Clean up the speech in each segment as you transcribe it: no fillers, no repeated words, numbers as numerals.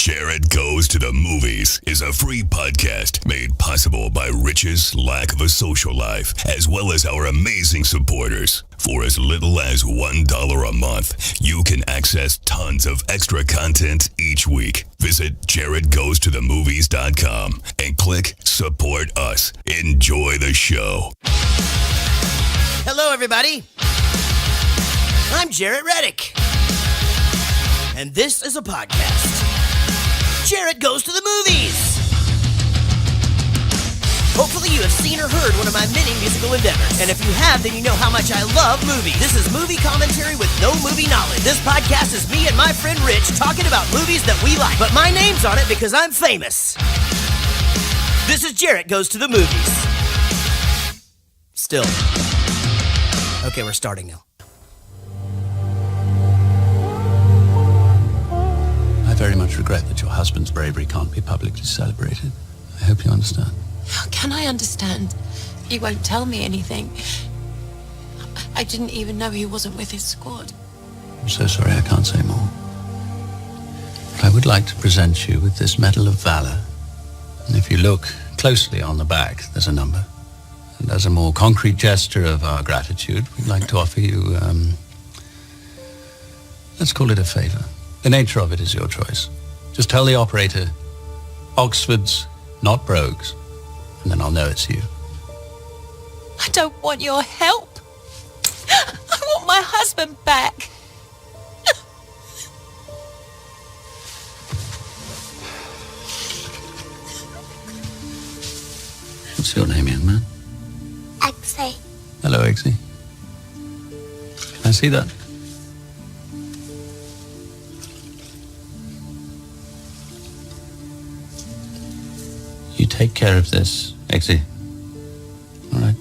Jared Goes to the Movies is a free podcast made possible by Rich's lack of a social life, as well as our amazing supporters. For as little as $1 a month, you can access tons of extra content each week. Visit jaredgoestothemovies.com and click Support Us. Enjoy the show. Hello, everybody. I'm Jarrett Reddick, and this is a podcast. Jarrett Goes to the Movies. Hopefully you have seen or heard one of my many musical endeavors. And if you have, then you know how much I love movies. This is movie commentary with no movie knowledge. This podcast is me and my friend Rich talking about movies that we like. But my name's on it because I'm famous. This is Jarrett Goes to the Movies. Still. Okay, we're starting now. I very much regret that your husband's bravery can't be publicly celebrated. I hope you understand. How can I understand? He won't tell me anything. I didn't even know he wasn't with his squad. I'm so sorry I can't say more. But I would like to present you with this Medal of Valor. And if you look closely on the back, there's a number. And as a more concrete gesture of our gratitude, we'd like to offer you, let's call it a favor. The nature of it is your choice. Just tell the operator, Oxford's, not Brogues, and then I'll know it's you. I don't want your help. I want my husband back. What's your name, young man? Eggsy. Hello, Eggsy. Can I see that? You take care of this, Eggsy. All right?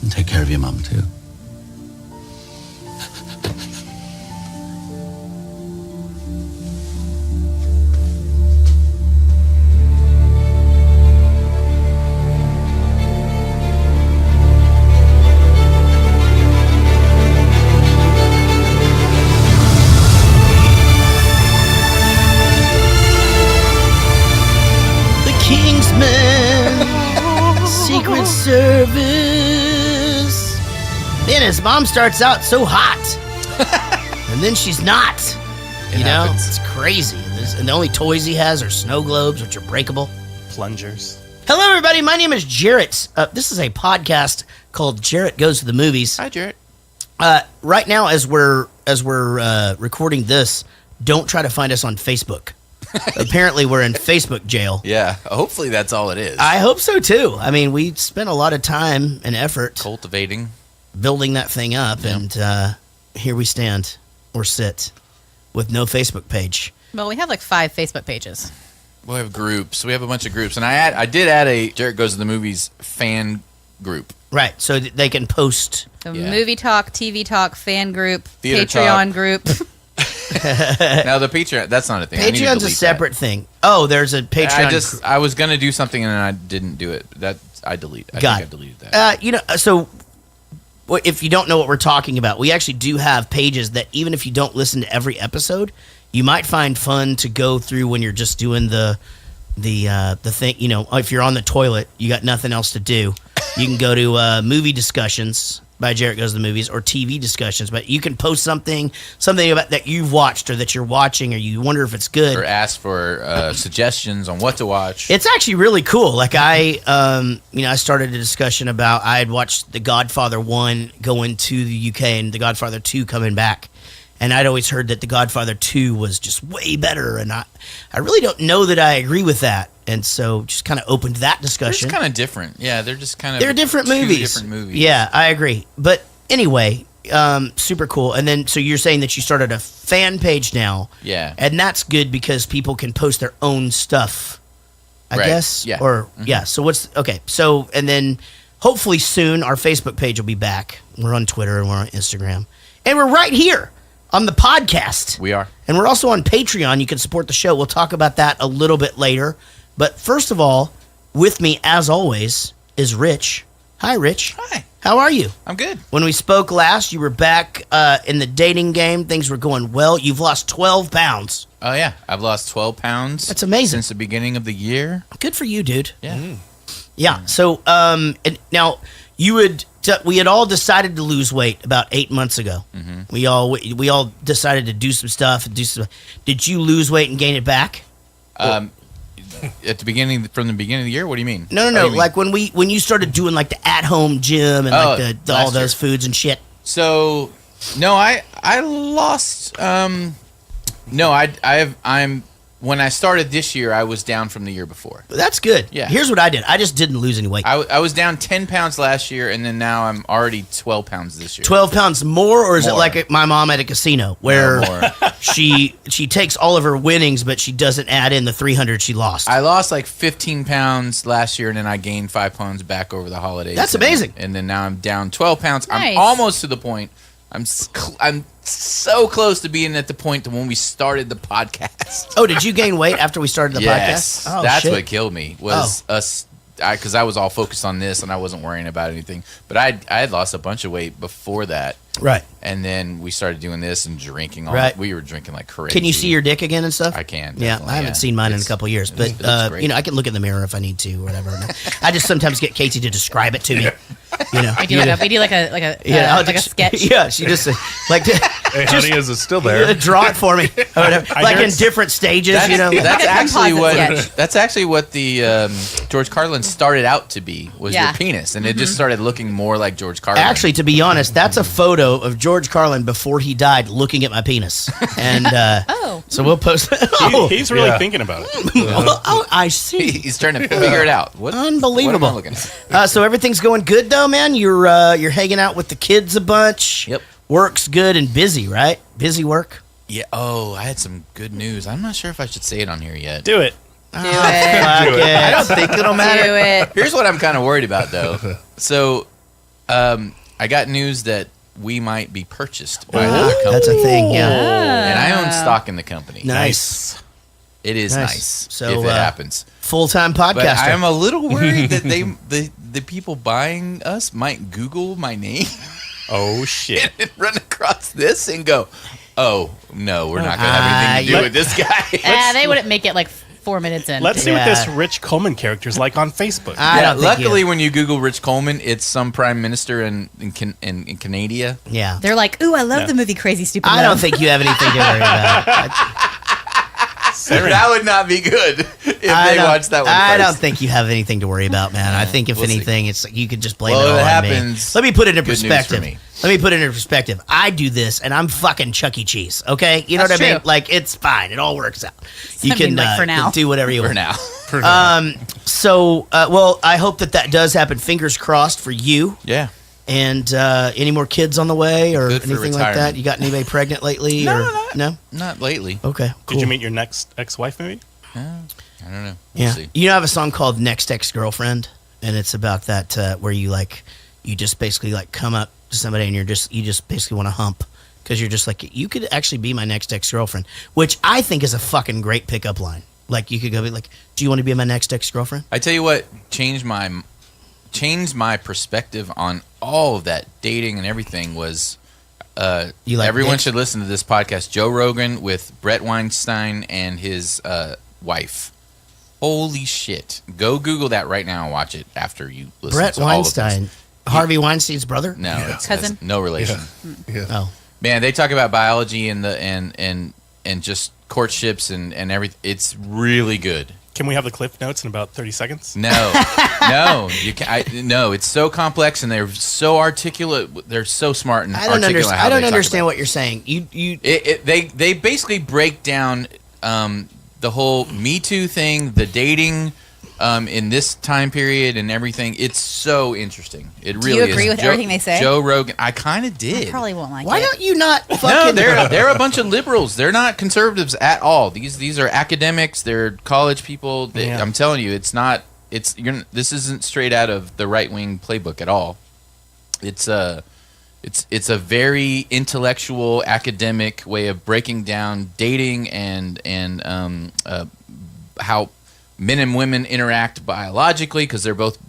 And take care of your mum, too. Kingsman, Secret Service. Man, his mom starts out so hot, and then she's not. It happens. It's crazy. And the only toys he has are snow globes, which are breakable. Plungers. Hello, everybody. My name is Jarrett. This is a podcast called Jarrett Goes to the Movies. Hi, Jarrett. Right now, as we're recording this, don't try to find us on Facebook. Apparently, we're in Facebook jail. Yeah, hopefully that's all it is. I hope so, too. I mean, we spent a lot of time and effort Cultivating. building that thing up, and here we stand, or sit, with no Facebook page. Well, we have like 5 Facebook pages. We have groups. We have a bunch of groups. And I did add a Jarrett Goes to the Movies fan group. Right, so they can post. So Yeah. Movie Talk, TV Talk, fan group, Theater Patreon Talk. group. Now, the Patreon, that's not a thing. I need to Patreon's a delete separate thing. Oh, there's a Patreon. I was going to do something and I didn't do it. I deleted that. So if you don't know what we're talking about, we actually do have pages that even if you don't listen to every episode, you might find fun to go through when you're just doing the thing. You know, if you're on the toilet, you got nothing else to do. You can go to movie discussions by Jarrett Goes to the Movies, or TV discussions, but you can post something about that you've watched or that you're watching, or you wonder if it's good, Or ask for suggestions on what to watch. It's actually really cool. Like I started a discussion about, I had watched The Godfather 1 going to the UK and The Godfather 2 coming back. And I'd always heard that The Godfather 2 was just way better. And I really don't know that I agree with that. And so just kind of opened that discussion. They're kind of different. Yeah, they're just kind of They're different movies. different movies. Yeah, I agree. But anyway, super cool. And then, so you're saying that you started a fan page now. Yeah. And that's good because people can post their own stuff, I Right. guess. Yeah. Or, yeah. So so, and then hopefully soon our Facebook page will be back. We're on Twitter and we're on Instagram. And we're right here on the podcast. We are. And we're also on Patreon. You can support the show. We'll talk about that a little bit later. But first of all, with me, as always, is Rich. Hi, Rich. Hi. How How are you? I'm good. When we spoke last, you were back in the dating game. Things were going well. You've lost 12 pounds. Oh, yeah. I've lost 12 pounds. That's amazing. Since the beginning of the year. Good for you, dude. Yeah. Yeah. So, and now we had all decided to lose weight about 8 months ago. Mm-hmm. We all decided to do some stuff. Did you lose weight and gain it back? From the beginning of the year? What do you mean? No. Like when you started doing like the at-home gym and like all those foods and shit. So, no, I lost. When I started this year, I was down from the year before. That's good. Yeah. Here's what I did. I just didn't lose any weight. I was down 10 pounds last year, and then now I'm already 12 pounds this year. 12 pounds more, or is it More. like my mom at a casino where No, more. she takes all of her winnings, but she doesn't add in the 300 she lost? I lost like 15 pounds last year, and then I gained 5 pounds back over the holidays. That's amazing. And then now I'm down 12 pounds. Nice. I'm almost to the point. I'm so close to being at the point to when we started the podcast. Oh, did you gain weight after we started the Yes, podcast? Oh, that's shit. what killed me was us. Because I was all focused on this and I wasn't worrying about anything. But I had lost a bunch of weight before that. Right. And then we started doing this and drinking. Right. We were drinking like crazy. Can you see your dick again and stuff? I can. Yeah, definitely, I haven't seen mine in a couple of years, but it looks great. I can look in the mirror if I need to or whatever. I just sometimes get Casey to describe it to me. You know, We do like a sketch. Yeah, she just like Hey, honey, is it still there? draw it for me, or whatever. Like hear in it's- different stages. That's, You know, that's Like a actually composite what sketch. that's actually what the George Carlin started out to be was Yeah. your penis, and it just started looking more like George Carlin. Actually, to be honest, that's a photo of George Carlin before he died, looking at my penis. And so we'll post. He's really thinking about it. I see. he's trying to figure it out. What Unbelievable. What am I looking at? So everything's going good though, man. You're hanging out with the kids a bunch. Yep. Work's good and busy, right? Busy work. Yeah. Oh, I had some good news. I'm not sure if I should say it on here yet. Do it. Do it. Fuck I it. don't think it'll Do matter. it. Here's what I'm kind of worried about, though. So, I got news that we might be purchased by another company, That's a thing. Yeah. and I own stock in the company. Nice. It is Nice. nice So, if it happens. Full-time But podcaster. I'm a little worried that the people buying us might Google my name Oh, shit. and run across this and go, "Oh no, we're not going to have anything to do with this guy." They wouldn't make it like 4 minutes in. Let's see what Yeah. this Rich Coleman character is like on Facebook. I don't think luckily, you- when you Google Rich Coleman, it's some prime minister in Canada. yeah. They're like, ooh, I love the movie Crazy Stupid I don't Love. think you have anything to worry about. That would not be good if they watched that one I first. don't think you have anything to worry about, man. I think if we'll see. anything, it's like you could just blame Well, it all if it on me. happens, Let me put it in good news for perspective. me. Let me put it in perspective. I do this, and I'm fucking Chuck E. Cheese. Okay, you know That's what I mean? true. Like it's fine. It all works out. You I can mean, like, for now. do whatever you For want. now. So, well, I hope that does happen. Fingers crossed for you. Yeah. And any more kids on the way or Good for anything like that? retirement. You got anybody pregnant lately? No, or no? Not lately. Okay. Cool. Did you meet your next ex-wife, maybe? I don't know. We'll Yeah. see. You know, I have a song called Next Ex-Girlfriend, and it's about that where you just basically like come up to somebody and you just basically want to hump because you're just like, you could actually be my next ex-girlfriend, which I think is a fucking great pickup line. Like you could go be like, do you want to be my next ex-girlfriend? I tell you what, changed my perspective on all of that dating and everything was You like everyone dicks? should listen to this podcast. Joe Rogan with Brett Weinstein and his wife. Holy shit. Go Google that right now and watch it after you listen Brett to all of this. Weinstein, Harvey Weinstein's brother? No, it's Cousin? no relation. Oh. Man, they talk about biology and just courtships and everything. It's really good. Can we have the cliff notes in about 30 seconds? No, you can. No, it's so complex and they're so articulate. They're so smart and I don't articulate. understand. how I they don't talk understand about what you're saying. They basically break down the whole Me Too thing, the dating in this time period and everything. It's so interesting. It really you is. agree with everything they say? Joe Rogan. I kind of did. I probably won't like Why it. don't you not No, fucking? they're a bunch of liberals. They're not conservatives at all. These are academics. They're college people. Yeah. I'm telling you, it's not. This isn't straight out of the right wing playbook at all. It's a very intellectual, academic way of breaking down dating and how men and women interact biologically because they're both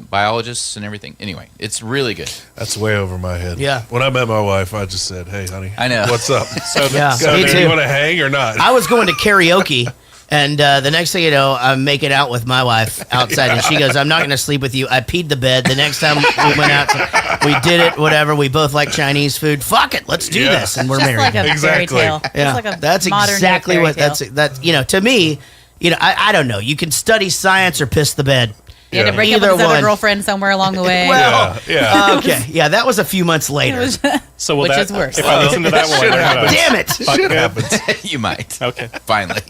biologists and everything. Anyway, it's really good. That's way over my head. Yeah. When I met my wife, I just said, "Hey, honey, I know. what's up? Yeah, me do too. you want to hang or not?" I was going to karaoke, and the next thing you know, I'm making out with my wife outside, and she goes, "I'm not going to sleep with you." I peed the bed. The next time we went out, we did it. Whatever. We both like Chinese food. Fuck it, let's do this, and we're Just married. like a Exactly. fairy tale. Yeah, Just like a that's modern exactly fairy what tale. that's. You know, to me, you know, I don't know. You can study science or piss the bed. You had to break up Either with his other one. girlfriend somewhere along the way. Well, Yeah. okay, yeah, that was a few months later. So will Which that, is worse. If I listen to that, will I learn how to Damn it! fuck Shit good? happens. You might. Okay, Finally.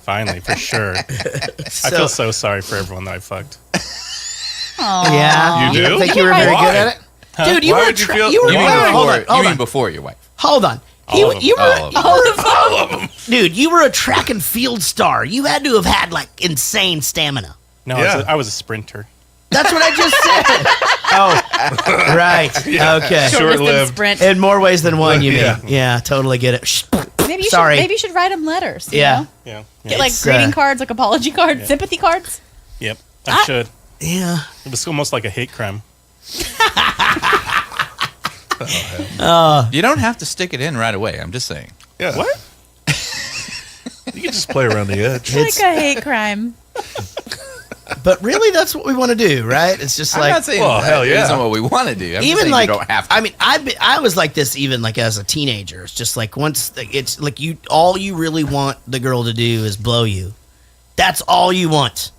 finally, for sure. I feel so sorry for everyone that I fucked. Yeah, You do? think you were very Why? good at it, dude. You Why were. would you feel- You were. You mean wait, hold on. before? Hold You on. mean before your wife? Hold on. All of them. You were. All of them. Dude, you were a track and field star. You had to have had like insane stamina. No, Yeah. I was a sprinter. That's what I just said. Oh, right. Okay. Short-distance Short-lived. sprint. In more ways than one, you Yeah. mean? Yeah, totally get it. Shh. Maybe you Sorry. should write them letters. you Yeah. know? Yeah. Get like It's, greeting cards, like apology cards, sympathy cards. Yep. I should. Yeah. It was almost like a hate crime. You don't have to stick it in right away. I'm just saying. Yeah. What? You can just play around the edge. It's- Like a hate crime. But really, that's what we want to do, right? It's just I'm like not saying well, hell that yeah. isn't what we want to do. I'm just even saying like you don't have to. I mean, I was like this even like as a teenager. It's just like once it's like all you really want the girl to do is blow you. That's all you want.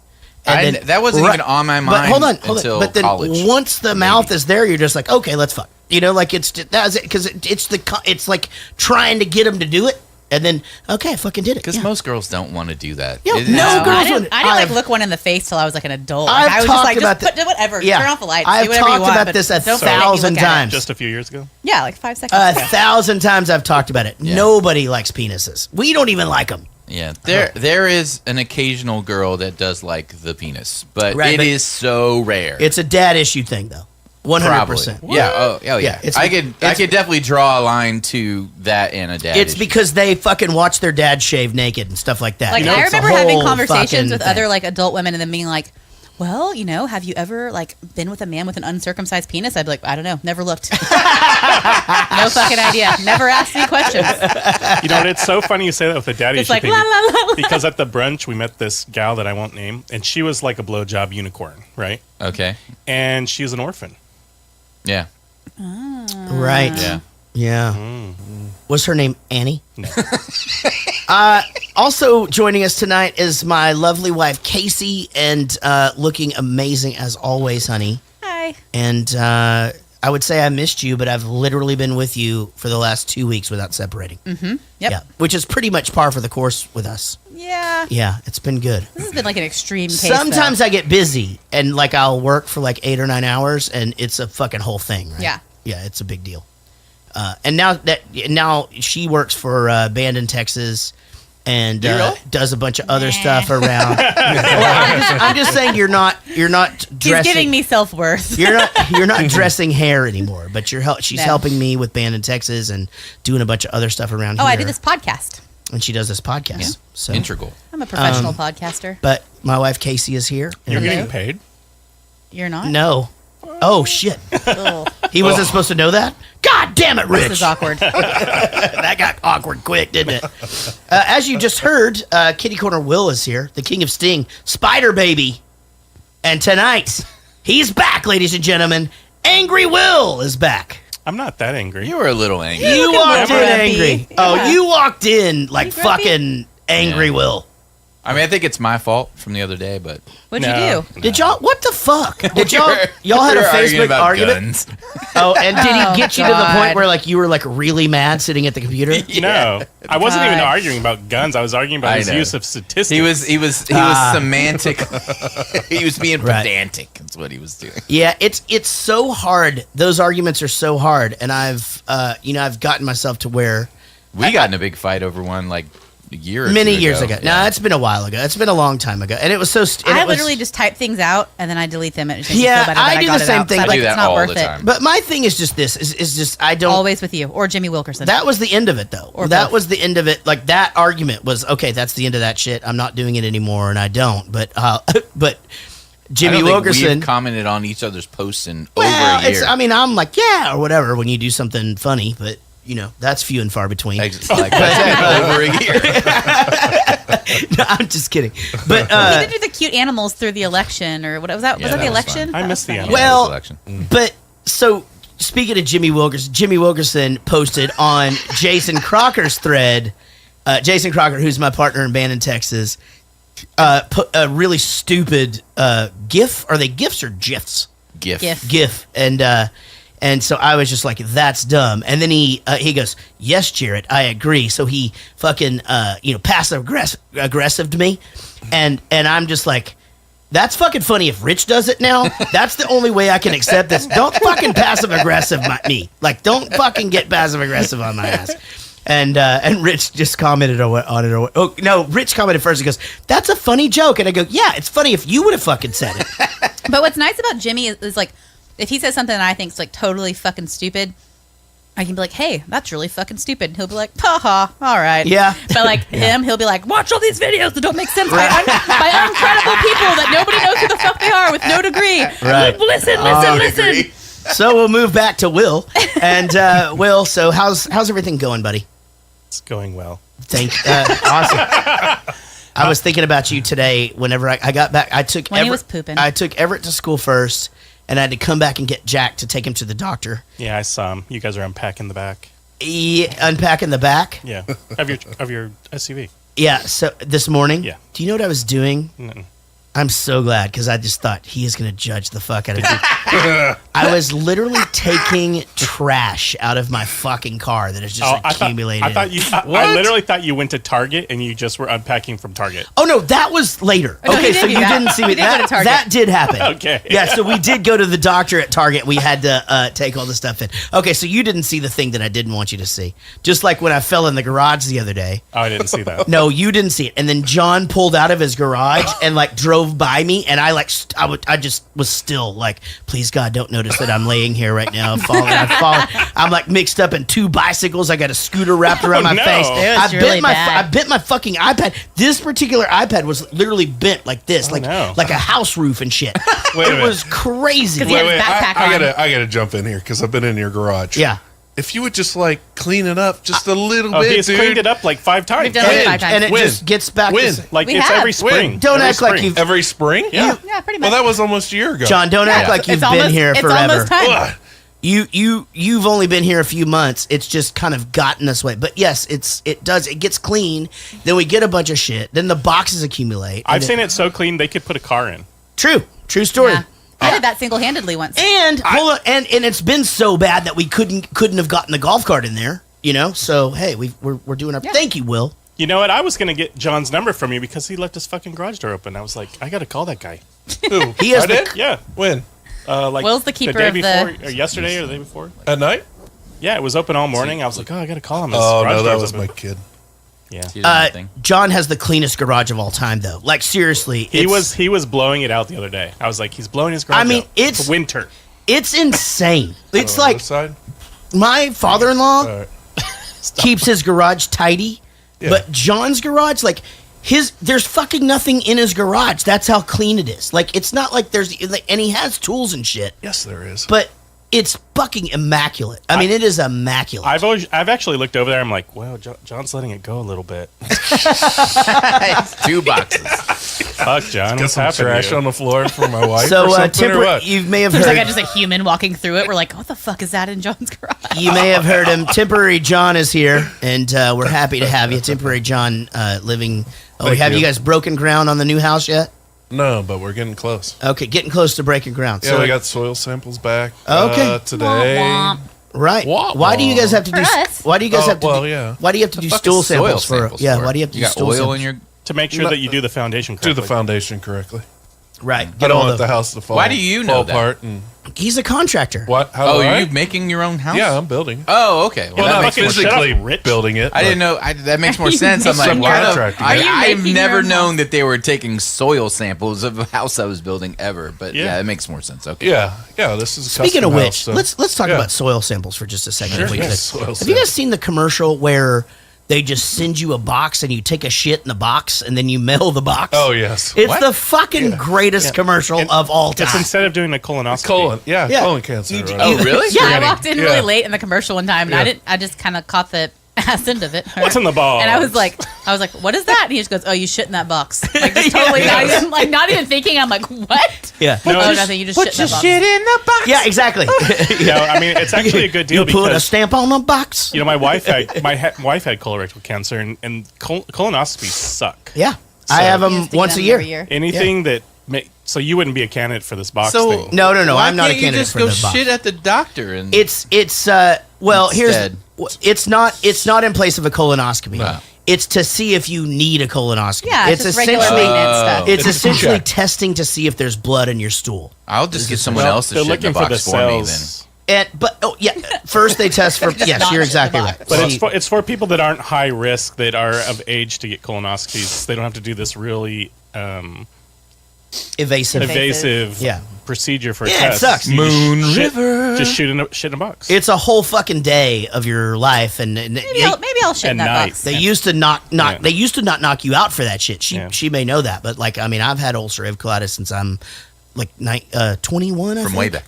That wasn't even on my mind. But hold on. until But then college. once the mouth is there, you're just like, okay, let's fuck. You know, like it's that's it because it's like trying to get him to do it, and then okay, I fucking did it. Because Yeah. most girls don't want to do that. Yeah, It- no it's- girls I didn't, would- I didn't like I've- look one in the face till I was like an adult. I've Like, I was just talked like, about just put whatever. Yeah. Turn off the lights. I've do whatever you talked want, about but this don't make me 1,000 look at it. times. Just a few years ago. Yeah, like 5 seconds. ago. 1,000 times I've talked about it. Yeah. Nobody likes penises. We don't even like them. Yeah, there is an occasional girl that does like the penis, but Right, it but is so rare. It's a dad issue thing, though. 100%. Probably. Yeah. Oh, Yeah, yeah. it's- I could definitely draw a line to that and a dad. It's issue. because they fucking watch their dad shave naked and stuff like that. Like You know, I it's a remember having whole conversations fucking with thing. other like adult women and them being like, "Well, you know, have you ever like been with a man with an uncircumcised penis?" I'd be like, "I don't know, never looked, no fucking idea, never asked any questions." You know, it's so funny you say that with the daddy It's issue like thing. la la la. la. Because at the brunch, we met this gal that I won't name, and she was like a blowjob unicorn, right? okay. And she was an orphan. Yeah. Right. Yeah. Yeah. Was her name Annie? No. Also joining us tonight is my lovely wife Casey, and looking amazing as always, honey. Hi. And I would say I missed you, but I've literally been with you for the last 2 weeks without separating. Yep. Yeah, which is pretty much par for the course with us. Yeah. Yeah, it's been good. This has been like an extreme case. Sometimes though. I get busy and like I'll work for like 8 or 9 hours, and it's a fucking whole thing. Right? Yeah. Yeah, it's a big deal. And now she works for Band in Texas, and does a bunch of other stuff around. Well, I'm just saying you're not He's dressing. giving me self worth. You're not dressing hair anymore, but she's No. helping me with Band in Texas and doing a bunch of other stuff around Oh, here. I do this podcast. and she does this podcast. Yeah. So Integral. I'm a professional podcaster. But my wife Casey is here. You're and- getting paid? You're not. No. Oh shit! Ugh, He wasn't supposed to know that. God damn it, Rich! this is awkward. That got awkward quick, didn't it? As you just heard, Kitty Corner Will is here, the king of Sting, Spider Baby, and tonight he's back, ladies and gentlemen. Angry Will is back. I'm not that angry. You were a little angry. You walked in grumpy. angry. Yeah. Oh, you walked in like You grumpy? fucking angry Yeah. Will. I mean, I think it's my fault from the other day, but What'd No. you do? Did y'all? What the fuck? Did y'all had We a were arguing Facebook about argument? guns. Oh, and did he Oh, get you to the God. point where like you were like really mad sitting at the computer? No, I wasn't even God. arguing about guns. I was arguing about I his know. use of statistics. He was semantic. He was being Right. pedantic. That's what he was doing. Yeah, it's so hard. Those arguments are so hard, and I've gotten myself to where We got in a big fight over one like a year or many two years ago. Yeah. No, it's been a while ago. It's been a long time ago, and it was so. I literally just type things out and then I delete them. And it just makes me Yeah, feel better I that do got the it same out. thing. So I I'm like, do that it's not all worth the it. time. But my thing is just this: is just I don't. Always with you or Jimmy Wilkerson. That was the end of it, though. Or that both. was the end of it. Like that argument was okay. That's the end of that shit. I'm not doing it anymore, and I don't. But Jimmy I don't think Wilkerson we've commented on each other's posts in well, over a year. I mean, I'm like, yeah, or whatever when you do something funny, but that's few and far between. Like I said, over a year. No, I'm just kidding. But he did do the cute animals through the election, or what was that? Yeah, Was that the that was election? fun. I missed the That was animals. funny. Well, Selection. but so speaking of Jimmy Wilkerson posted on Jason Crocker's thread. Jason Crocker, who's my partner in band in Texas, put a really stupid GIF. Are they GIFs or GIFs? GIF. And so I was just like, that's dumb. And then he goes, yes, Jarrett, I agree. So he fucking passive aggressive to me, and I'm just like, that's fucking funny if Rich does it now. That's the only way I can accept this. Don't fucking passive aggressive me. Like, don't fucking get passive aggressive on my ass. And Rich just commented on it. Oh no, Rich commented first. He goes, "That's a funny joke," and I go, "Yeah, it's funny if you would have fucking said it." But what's nice about Jimmy is like, if he says something that I think is like totally fucking stupid, I can be like, "Hey, that's really fucking stupid." And he'll be like, "Ha ha, all right." Yeah. But like him, he'll be like, "Watch all these videos that don't make sense by incredible people that nobody knows who the fuck they are with no degree." Right. Listen. So we'll move back to Will. And Will, so how's everything going, buddy? It's going well. Awesome. I was thinking about you today. Whenever I got back, When he was pooping. I took Everett to school first, and I had to come back and get Jack to take him to the doctor. Yeah, I saw him. You guys are unpacking the back. Unpacking the back. Yeah, of your SUV. Yeah. So this morning. Yeah. Do you know what I was doing? Mm-mm. I'm so glad because I just thought he is going to judge the fuck out of me. I was literally taking trash out of my fucking car that is just accumulated. I literally thought you went to Target and you just were unpacking from Target. Oh no, that was later. No, Okay, he so did you do that. didn't see me. He did go to Target. That did happen. Okay. Yeah, so we did go to the doctor at Target. We had to take all the stuff in. Okay, so you didn't see the thing that I didn't want you to see. Just like when I fell in the garage the other day. Oh, I didn't see that. No, you didn't see it. And then John pulled out of his garage and like drove by me, and I just was still like, please God, don't notice that I'm laying here right now, falling. I'm like mixed up in two bicycles. I got a scooter wrapped around my no. face. It was really bad. I bent my fucking iPad. This particular iPad was literally bent like this, like a house roof and shit. Wait a It minute. was crazy. He had his backpack on. I gotta jump in here because I've been in your garage. Yeah. If you would just like clean it up just a little Oh, bit, he's dude. cleaned it up like 5 times. We've done it 5 times. And it When? just gets back When? to Like We it's have. every spring. Don't Every act like spring. you've Every spring? Yeah. Yeah, pretty much. Well, that was almost a year ago. John, don't act like you've It's been almost- here it's forever. almost time. Ugh. You've only been here a few months. It's just kind of gotten this way. But yes, it gets clean. Then we get a bunch of shit. Then the boxes accumulate. I've seen it so clean they could put a car in. True story. Yeah. I did that single-handedly once. And hold on, and it's been so bad that we couldn't have gotten the golf cart in there. So hey, we're doing our. Yeah. Thank you, Will. You know what? I was gonna get John's number from you because he left his fucking garage door open. I was like, I gotta call that guy. Who? He has I the- did? Yeah. When? Like Will's the keeper day of the- before, or yesterday or the day before. At night? Yeah, it was open all morning. I was like, oh, I gotta call him. His Oh, garage no, that door's was open. my kid. Yeah. He did nothing. John has the cleanest garage of all time, though. Like seriously, He was blowing it out the other day. I was like, he's blowing his garage. I mean, out. it's- winter. It's insane. It's On like this side? my father-in-law All right. keeps his garage tidy, Yeah. but John's garage, like there's fucking nothing in his garage. That's how clean it is. Like it's not like and he has tools and shit, Yes, there is. but it's fucking immaculate. I mean, it is immaculate. I've actually looked over there. I'm like, well, John's letting it go a little bit. 2 boxes. Fuck, John. Got What's some happening? trash on the floor for my wife So or something, or what? you may have There's heard. like just a human walking through it. We're like, what the fuck is that in John's garage? You may have heard him. Temporary John is here, and we're happy to have you. Temporary John living. Oh, Thank have you you. guys broken ground on the new house yet? No, but we're getting close. Okay, getting close to breaking ground. Yeah, So, we got soil samples back Okay. today. Womp womp. right. Wah, Why do you guys have to For do? us. Why do you guys Oh, have to? well, do, yeah. Why do you have to do Fuck stool is soil samples for? samples Yeah. for? Why do you have to You do got stool oil samples? in your. To make sure that you do the foundation Do correctly. the foundation correctly. Right. I Get don't all want the. the house to fall. Why do you know fall that? apart and He's a contractor. what? How Oh, do are I? you making your own house? Yeah, I'm building. Oh, okay. Well, that not makes more fucking sense. shut up, Physically Rich. building it. I didn't know. That makes more sense. I'm like, Subcontracting. Are you I've making never your own known house? that they were taking soil samples of a house I was building ever. But Yeah. yeah, it makes more sense. Okay. Yeah, this is a Speaking custom of which, house, so- let's talk Yeah. about soil samples for just a second. Sure, if we yeah, could. soil Have you guys samples. seen the commercial where they just send you a box and you take a shit in the box and then you mail the box. Oh, yes. It's the fucking greatest commercial of all time. It's instead of doing a colonoscopy. Colon. Yeah, Yeah. colon cancer. You- right? Oh, really? Yeah, I walked in really Yeah. late in the commercial one time, and I just kind of caught the ass end of it. What's in the box? And I was like, what is that? And he just goes, oh, you shit in that box. Like, just totally not even thinking. I'm like, what? Yeah. No, Oh, it's- nothing. You just shit in that box. in the box. Yeah, exactly. No, I mean, it's actually a good deal You put a because stamp on the box. my wife had colorectal cancer, and colonoscopies suck. Yeah. I have You them just stick once it a in year. every year. Anything that so you wouldn't be a candidate for this box So thing. No, why I'm not a can't you candidate just for go the box. shit at the doctor and It's well, Instead. it's not in place of a colonoscopy. Wow. It's to see if you need a colonoscopy. Yeah, it's just regular essentially maintenance stuff. it's It's a essentially check. testing to see if there's blood in your stool. I'll just get someone Well, else to they're shit in the looking for the box for me then. cells. First they test for yes, not you're shit in the exactly box. right. But it's for people that aren't high risk, that are of age to get colonoscopies. They don't have to do this really evasive Yeah. procedure for a Yeah, it test. sucks. You just Moon shit- River. Just shit in a box. It's a whole fucking day of your life, and Maybe I'll shit in At that night. box. they used to not Yeah. they used to not knock you out for that shit. Yeah. She may know that, but like I mean, I've had ulcerative colitis since I'm like 21. I From think. way back.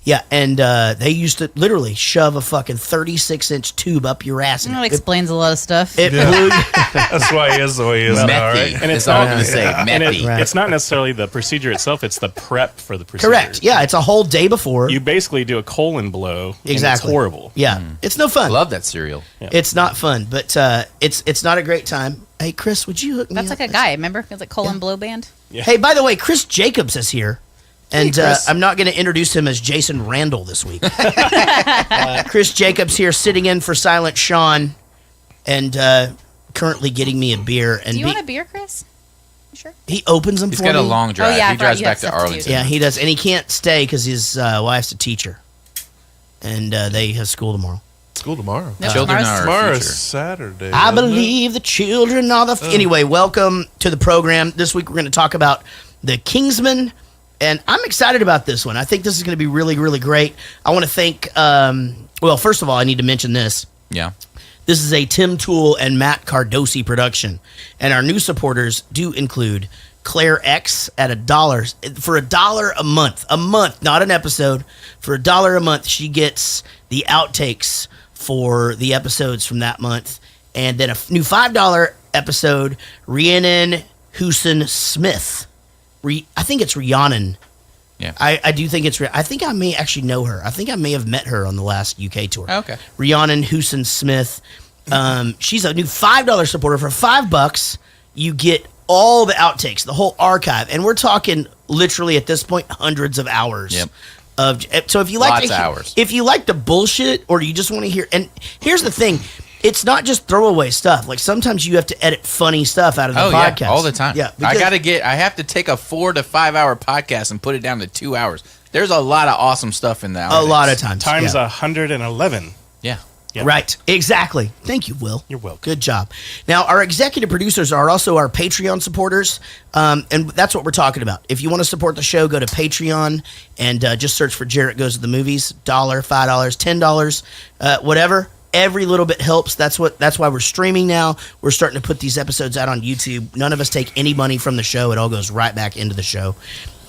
Yeah, and they used to literally shove a fucking 36-inch tube up your ass. And That explains a lot of stuff. it blew. That's why he is the way he is now, Methy. right? And it's That's all I'm not- going to say. and Methy. Right. it's not necessarily the procedure itself; it's the prep for the procedure. Correct. Yeah, it's a whole day before. You basically do a colon blow. And Exactly. it's horrible. Yeah, it's no fun. Love that cereal. It's not fun, but it's not a great time. Hey, Chris, would you hook me That's up? like a guy. Remember? It's like Colin Blow Band. Hey, by the way, Chris Jacobs is here. And Chris. I'm not going to introduce him as Jason Randall this week. Chris Jacobs here sitting in for Silent Sean and currently getting me a beer. And Do you want a beer, Chris? You sure? he opens them He's for got me. a long drive. yeah, I He drives forgot you back have to stuff to do. Arlington. Yeah, he does. And he can't stay because his wife's a teacher. And they have school tomorrow. School tomorrow. No, Children tomorrow's- are our Tomorrow's future. Saturday. I isn't it? believe the children are the... Anyway, welcome to the program. This week we're going to talk about the Kingsman, and I'm excited about this one. I think this is going to be really, really great. I want to thank... well, first of all, I need to mention this. Yeah. This is a Tim Toole and Matt Cardosi production, and our new supporters do include Claire X at $1 for $1 a month, not an episode. For $1 a month, she gets the outtakes for the episodes from that month, and then a new $5 episode, Rhiannon Hoosen Smith. I think it's Rhiannon. Yeah. I do think it's. I think I may actually know her. I think I may have met her on the last UK tour. Okay. Rhiannon Hoosen Smith. She's a new $5 supporter. For $5, you get all the outtakes, the whole archive, and we're talking literally at this point hundreds of hours. Yep. So if you like Lots of hours. if you like the bullshit, or you just want to hear, and here's the thing. It's not just throwaway stuff. Like sometimes you have to edit funny stuff out of the podcast. Yeah, all the time. Yeah, I because- have to take a 4 to 5 hour podcast and put it down to 2 hours. There's a lot of awesome stuff in there. a lot of times. Times yeah. 111. Yeah. Yeah. Right, exactly. Thank you, Will. You're welcome. Good job. Now, our executive producers are also our Patreon supporters, and that's what we're talking about. If you want to support the show, go to Patreon and just search for Jarrett Goes to the Movies. $1, $5, $10, whatever. Every little bit helps. That's why we're streaming now. We're starting to put these episodes out on YouTube. None of us take any money from the show. It all goes right back into the show.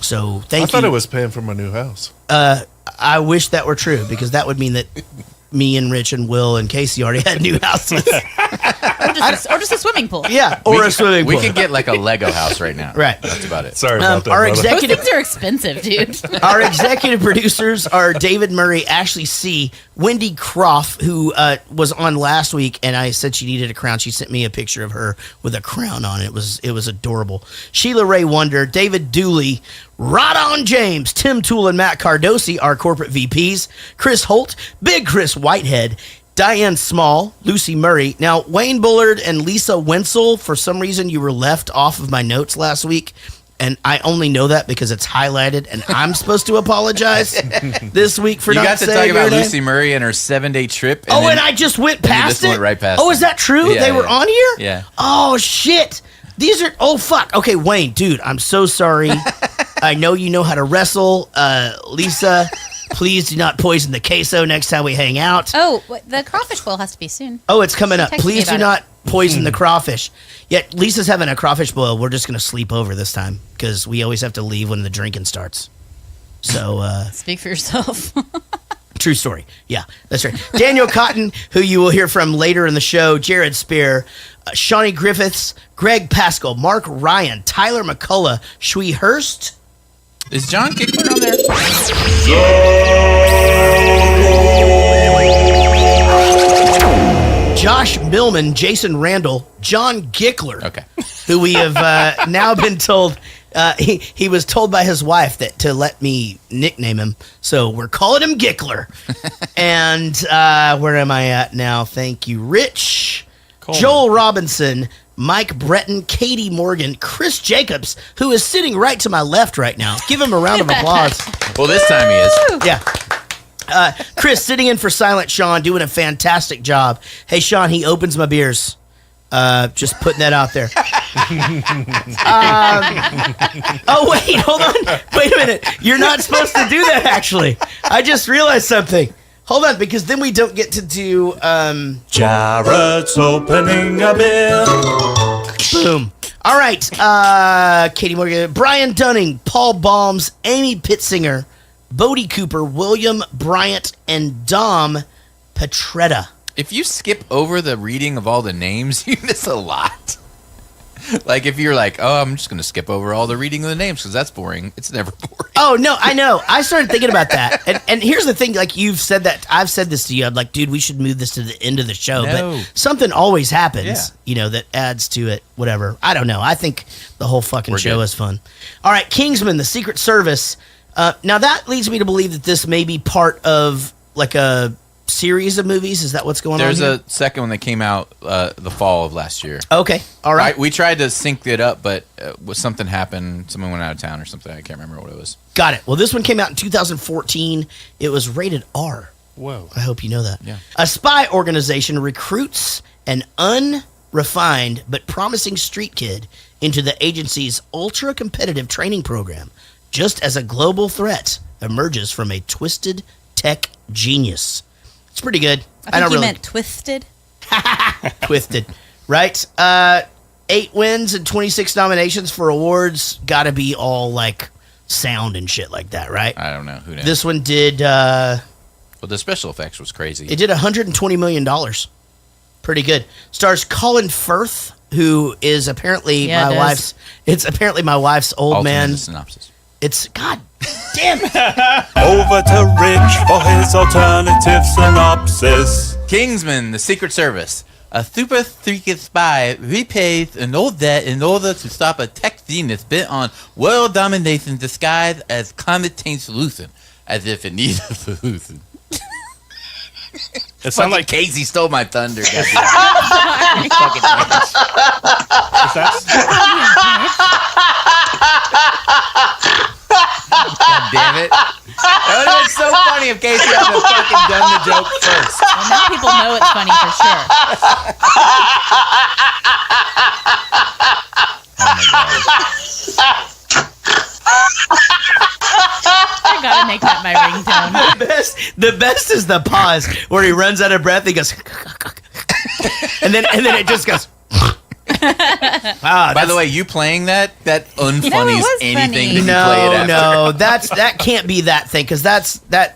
So thank you. I thought it was paying for my new house. I wish that were true, because that would mean that me and Rich and Will and Casey already had new houses. Or just a swimming pool. Yeah, or a swimming pool. We could get like a Lego house right now. Right. That's about it. Sorry about that, our brother. Those executive things are expensive, dude. Our executive producers are David Murray, Ashley C., Wendy Croft, who was on last week, and I said she needed a crown. She sent me a picture of her with a crown on it. It was adorable. Sheila Ray Wonder, David Dooley, Rod On James, Tim Toole, and Matt Cardosi, our corporate VPs, Chris Holt, Big Chris Whitehead, Diane Small, Lucy Murray. Now, Wayne Bullard and Lisa Wenzel, for some reason you were left off of my notes last week, and I only know that because it's highlighted, and I'm supposed to apologize this week for You not got to saying talk your about name. Lucy Murray and her 7-day trip. Oh, then and I just went you past just it? went right past Oh, it. is that true? Yeah, they were yeah. on here? Yeah. Oh, shit. These are... Oh, fuck. Okay, Wayne, dude, I'm so sorry. I know you know how to wrestle. Lisa, please do not poison the queso next time we hang out. Oh, the crawfish boil has to be soon. Oh, it's coming up. Text me Please do about poison the crawfish. Yet Lisa's having a crawfish boil. We're just going to sleep over this time because we always have to leave when the drinking starts. So, Speak for yourself. true story. Yeah, that's right. Daniel Cotton, who you will hear from later in the show, Jared Spear, Shawnee Griffiths, Greg Pascal, Mark Ryan, Tyler McCullough, Shui Hurst. Is John Gickler on there? Josh Millman, Jason Randall, John Gickler. Okay. Who we have now been told, he was told by his wife that to let me nickname him. So we're calling him Gickler. And where am I at now? Thank you. Rich, Coleman. Joel Robinson, Mike Breton, Katie Morgan, Chris Jacobs, who is sitting right to my left right now. Give him a round of applause. Well, this time he is. Yeah. Chris sitting in for Silent Sean, doing a fantastic job. Hey, Sean, he opens my beers. Just putting that out there. Oh, wait, hold on. Wait a minute. You're not supposed to do that, actually. I just realized something. Hold on, because then we don't get to do... Jared's opening a beer. Boom. All right. Katie Morgan, Brian Dunning, Paul Baums, Amy Pittsinger, Bodie Cooper, William Bryant, and Dom Petretta. If you skip over the reading of all the names, you miss a lot. Like if you're like, oh, I'm just going to skip over all the reading of the names because that's boring. It's never boring. Oh, no, I know. I started thinking about that. And here's the thing. Like, you've said that. I've said this to you. I'm like, dude, we should move this to the end of the show. No. But something always happens, Yeah. you know, that adds to it, whatever. I don't know. I think the whole fucking We're show good. is fun. All right, Kingsman, the Secret Service. Now, that leads me to believe that this may be part of, like, a series of movies. Is that what's going There's on here? a second one that came out the fall of last year. Okay, all right. We tried to sync it up, but something happened. Someone went out of town or something. I can't remember what it was. Got it. Well, this one came out in 2014. It was rated R. Whoa. I hope you know that. Yeah. A spy organization recruits an unrefined but promising street kid into the agency's ultra-competitive training program, just as a global threat emerges from a twisted tech genius. It's pretty good. I think you meant twisted. Twisted, right? 8 wins and 26 nominations for awards. Got to be all like sound and shit like that, right? I don't know who knows. This one did. Well, the special effects was crazy. It did $120 million. Pretty good. Stars Colin Firth, who is apparently Yeah, it my does. wife's. It's apparently my wife's old Alternate man. synopsis. It's God damn it. Over to Rich for his alternative synopsis. Kingsman, the Secret Service. A super secret spy repays an old debt in order to stop a tech genius bent on world domination disguised as climate change solution, as if it needs a solution. It sounds like Casey stole my thunder. Guys. God damn it. That would have been so funny if Casey had fucking done the joke first. Well, now people know it's funny for sure. I gotta make that my ringtone. The best is the pause where he runs out of breath. He goes, and then it just goes. By the way, you playing that unfunny You know, it as was anything funny. that you play it No, after. that can't be that thing because that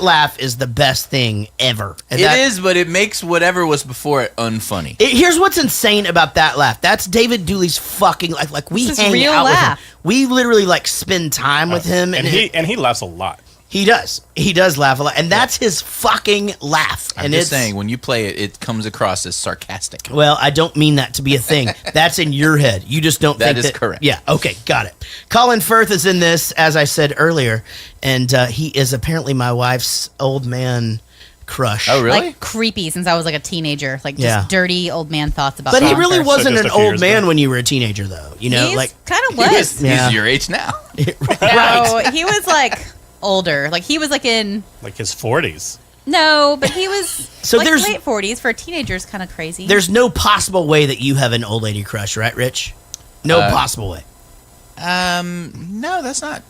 laugh is the best thing ever. And It that- is, but it makes whatever was before it unfunny. Here's what's insane about that laugh. That's David Dooley's fucking like we It's his hang real out laugh. with him. We literally like spend time with him, and he laughs a lot. he does laugh a lot, and that's his fucking laugh. I'm and just it's saying, when you play it, it comes across as sarcastic. well, I don't mean that to be a thing. That's in your head. You just don't That think is correct. Yeah, okay, got it. Colin Firth is in this, as I said earlier, and he is apparently my wife's old man crush. Oh, really? Like creepy since I was like a teenager. Like just Yeah. dirty old man thoughts about But he Colin really Firth. wasn't just an a few old years man ago. when you were a teenager, though. You know, He's like kind of He's, was. Yeah. he's your age now. right. No, he was like older. Like he was like in Like his 40s. no, but he was So like there's- late 40s for a teenager is kind of crazy. There's no possible way that you have an old lady crush, right, Rich? No possible way. No, that's not.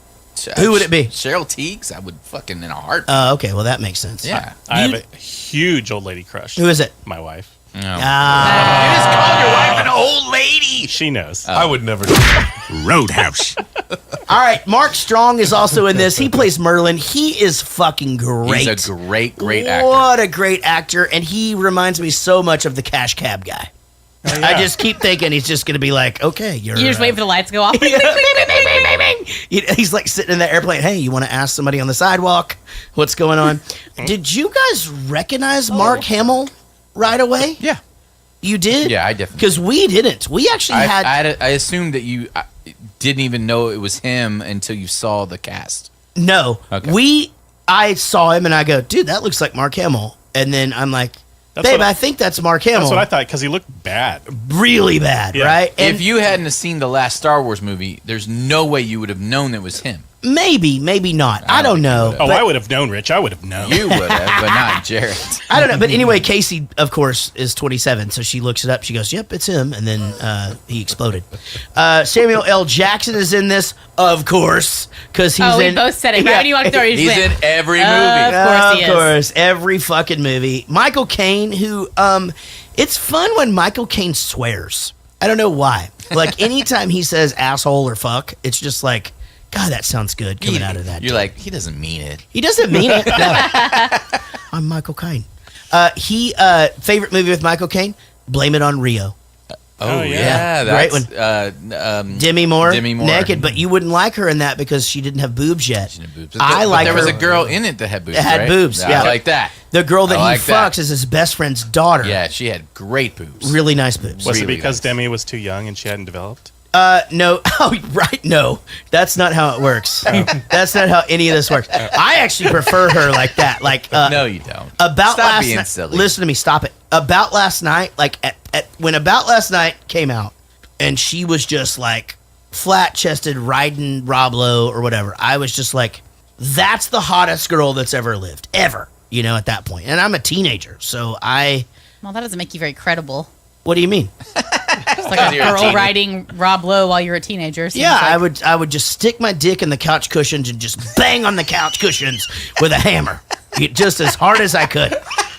Who would it be? Cheryl Teagues. I would fucking in a heart. Okay, well that makes sense. Yeah. I You- have a huge old lady crush. Who is it? My wife. No. Ah, You just She knows. I would never do that. Roadhouse. All right, Mark Strong is also in this. He plays Merlin. He is fucking great. He's a great actor. What a great actor, and he reminds me so much of the Cash Cab guy. I just keep thinking he's just going to be like, okay, You just wait for the lights to go off. He's like sitting in the airplane. Hey, you want to ask somebody on the sidewalk what's going on? Did you guys recognize Mark Hamill right away? Yeah. You did? Yeah, I definitely. Because we didn't. We actually I assumed that you didn't even know it was him until you saw the cast. No. Okay. I saw him and I go, dude, that looks like Mark Hamill. And then I'm like, I think that's Mark Hamill. That's what I thought, because he looked bad. Really bad, right? And if you hadn't seen the last Star Wars movie, there's no way you would have known it was him. maybe not. I don't know. Oh, I would have known, Rich. I would have known. You would have, but not Jared. I don't know. But anyway, Casey, of course, is 27. So she looks it up. She goes, yep, it's him. And then he exploded. Samuel L. Jackson is in this, of course, because he's we in. both said it. Right when you walked through, He's in every movie. Of course he is. Of course, every fucking movie. Michael Caine, who, it's fun when Michael Caine swears. I don't know why. Like, anytime he says asshole or fuck, it's just like, God, that sounds good coming out of that. You're like, he doesn't mean it. He doesn't mean it. No. I'm Michael Caine. Favorite movie with Michael Caine? Blame It on Rio. Oh, yeah. yeah. Great That's, one. Demi Moore. Naked, but you wouldn't like her in that because she didn't have boobs yet. I like her. There was a girl in it that had boobs. That had right? boobs, yeah. I like that. The girl that like he fucks is his best friend's daughter. Yeah, she had great boobs. Really nice boobs. Was Really it because nice. Demi was too young and she hadn't developed? No. Oh, right. No, that's not how it works. That's not how any of this works. I actually prefer her like that. Like, no, you don't. About Stop last being night. silly. Listen to me. Stop it. About last night. Like when About Last Night came out, and she was just like flat chested riding Rob Lowe or whatever. I was just like, that's the hottest girl that's ever lived, ever. You know, at that point. And I'm a teenager, so Well, that doesn't make you very credible. What do you mean? It's like a girl riding Rob Lowe while you're a teenager. Seems Yeah, like. I would just stick my dick in the couch cushions and just bang on the couch cushions with a hammer, just as hard as I could.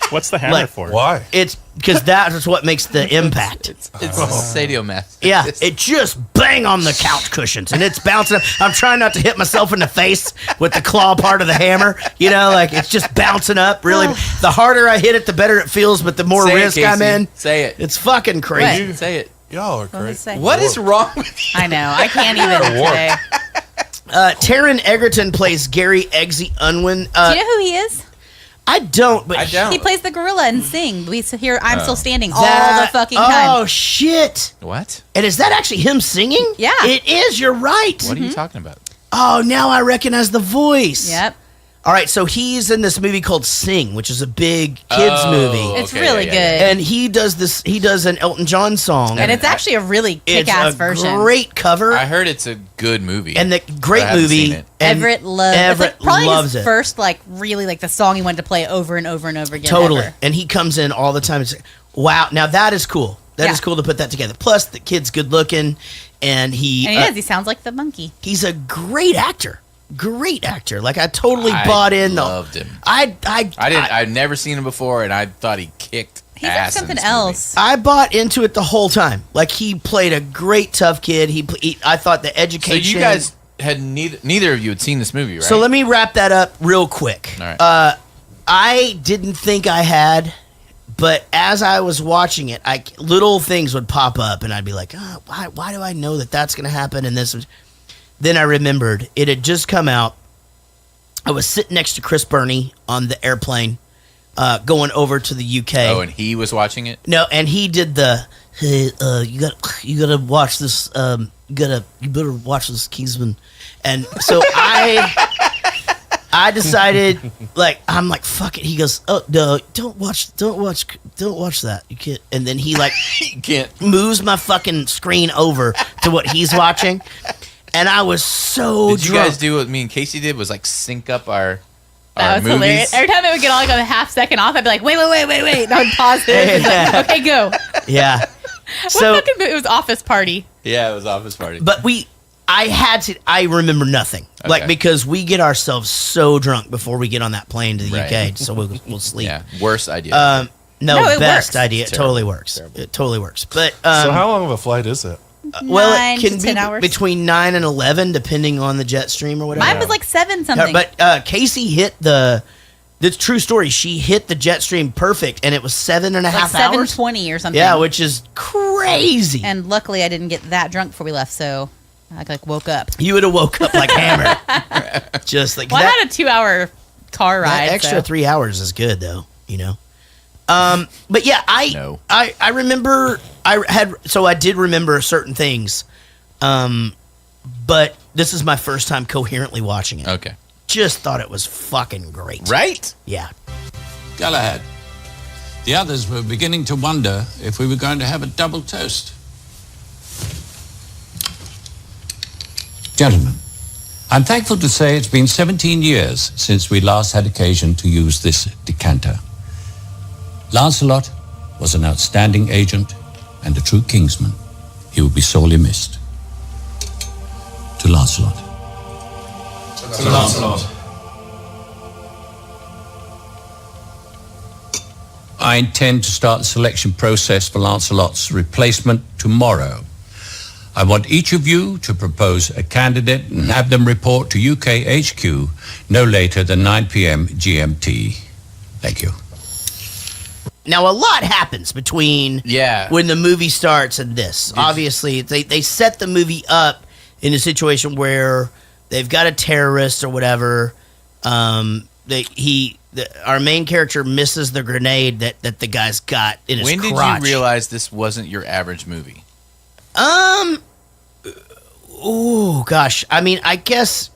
What's the hammer for? Why? It's because that's what makes the impact. It's sadomasochist. Yeah, it just bang on the couch cushions and it's bouncing up. I'm trying not to hit myself in the face with the claw part of the hammer. You know, like it's just bouncing up. Really, the harder I hit it, the better it feels. But the more Say it, risk I'm Casey. in. Say it. It's fucking crazy. Say it. Y'all are What great. does it say? What is wrong with you? I know. I can't even today. Taron Egerton plays Gary Eggsy Unwin. Do you know who he is? I don't, but I don't. He plays the gorilla in Sing. We hear I'm Still Standing all that- the fucking time. Oh shit! What? And is that actually him singing? Yeah. It is. You're right. What are you talking about? Oh, now I recognize the voice. Yep. All right, so he's in this movie called Sing, which is a big kids movie. It's Okay, really yeah, good. yeah. And he does an Elton John song. And it's actually a really it's kick-ass a version. great cover. I heard it's a good movie. and the I great haven't movie. seen it. And Everett loves Everett probably loves his it. first, really, the song he wanted to play over and over and over again. Totally. ever. And he comes in all the time. It's, wow, now that is cool. That is Yeah. cool to put that together. Plus, the kid's good looking, and he And he is. He sounds like the monkey. he's a great actor. Great actor. Like I totally bought in. Loved him. I'd never seen him before, and I thought he kicked He's like ass in something this else. I bought into it the whole time. Like he played a great tough kid. I thought the movie. So education. you guys had neither of you had seen this movie, right? So let me wrap that up real quick. All right. I didn't think I had, but as I was watching it, little things would pop up, and I'd be like, oh, why do I know that that's going to happen? And this was. Then I remembered it had just come out. I was sitting next to Chris Burney on the airplane, going over to the UK. Oh, and he was watching it. No, and he did the hey, you gotta watch this. You better watch this Kingsman. And so I decided, I'm like, fuck it. He goes, oh no, don't watch that. You can't. And then he You can't. moves my fucking screen over to what he's watching, and I was so Did you drunk. guys do what me and Casey did? Was sync up our That was movies? hilarious. Every time it would get all a half second off, I'd be like, wait. And I would pause it. Yeah. Okay, go. Yeah. What fucking movie? It was Office Party. Yeah, it was Office Party. But I remember nothing. Okay. Because we get ourselves so drunk before we get on that plane to the Right. UK, so we'll sleep. yeah, worst idea. No, No, it best works. idea. It Terrible. totally works. It totally works. But So how long of a flight is it? well, 9 it to can 10 be hours. between 9 and 11, depending on the jet stream or whatever. Mine was like 7 something. But Casey hit the true story. She hit the jet stream perfect, and it was 7.5 like hours. 7:20 or something. Yeah, which is crazy. And luckily, I didn't get that drunk before we left, so I like woke up. You would have woke up like hammered. Just like Well, I that. had a 2-hour car ride. That extra so. 3 hours is good, though. You know. But yeah, No. I remember I did remember certain things, but this is my first time coherently watching it. Okay. Just thought it was fucking great. Right? Yeah. Galahad. The others were beginning to wonder if we were going to have a double toast. Gentlemen, I'm thankful to say it's been 17 years since we last had occasion to use this decanter. Lancelot was an outstanding agent and a true Kingsman. He will be sorely missed. To Lancelot. To Lancelot. I intend to start the selection process for Lancelot's replacement tomorrow. I want each of you to propose a candidate and have them report to UK HQ no later than 9 p.m. GMT. Thank you. Now, a lot happens between when the movie starts and this. Obviously, they set the movie up in a situation where they've got a terrorist or whatever. Our main character misses the grenade that the guy's got in his crotch. When did you realize this wasn't your average movie? Oh gosh. I mean, I guess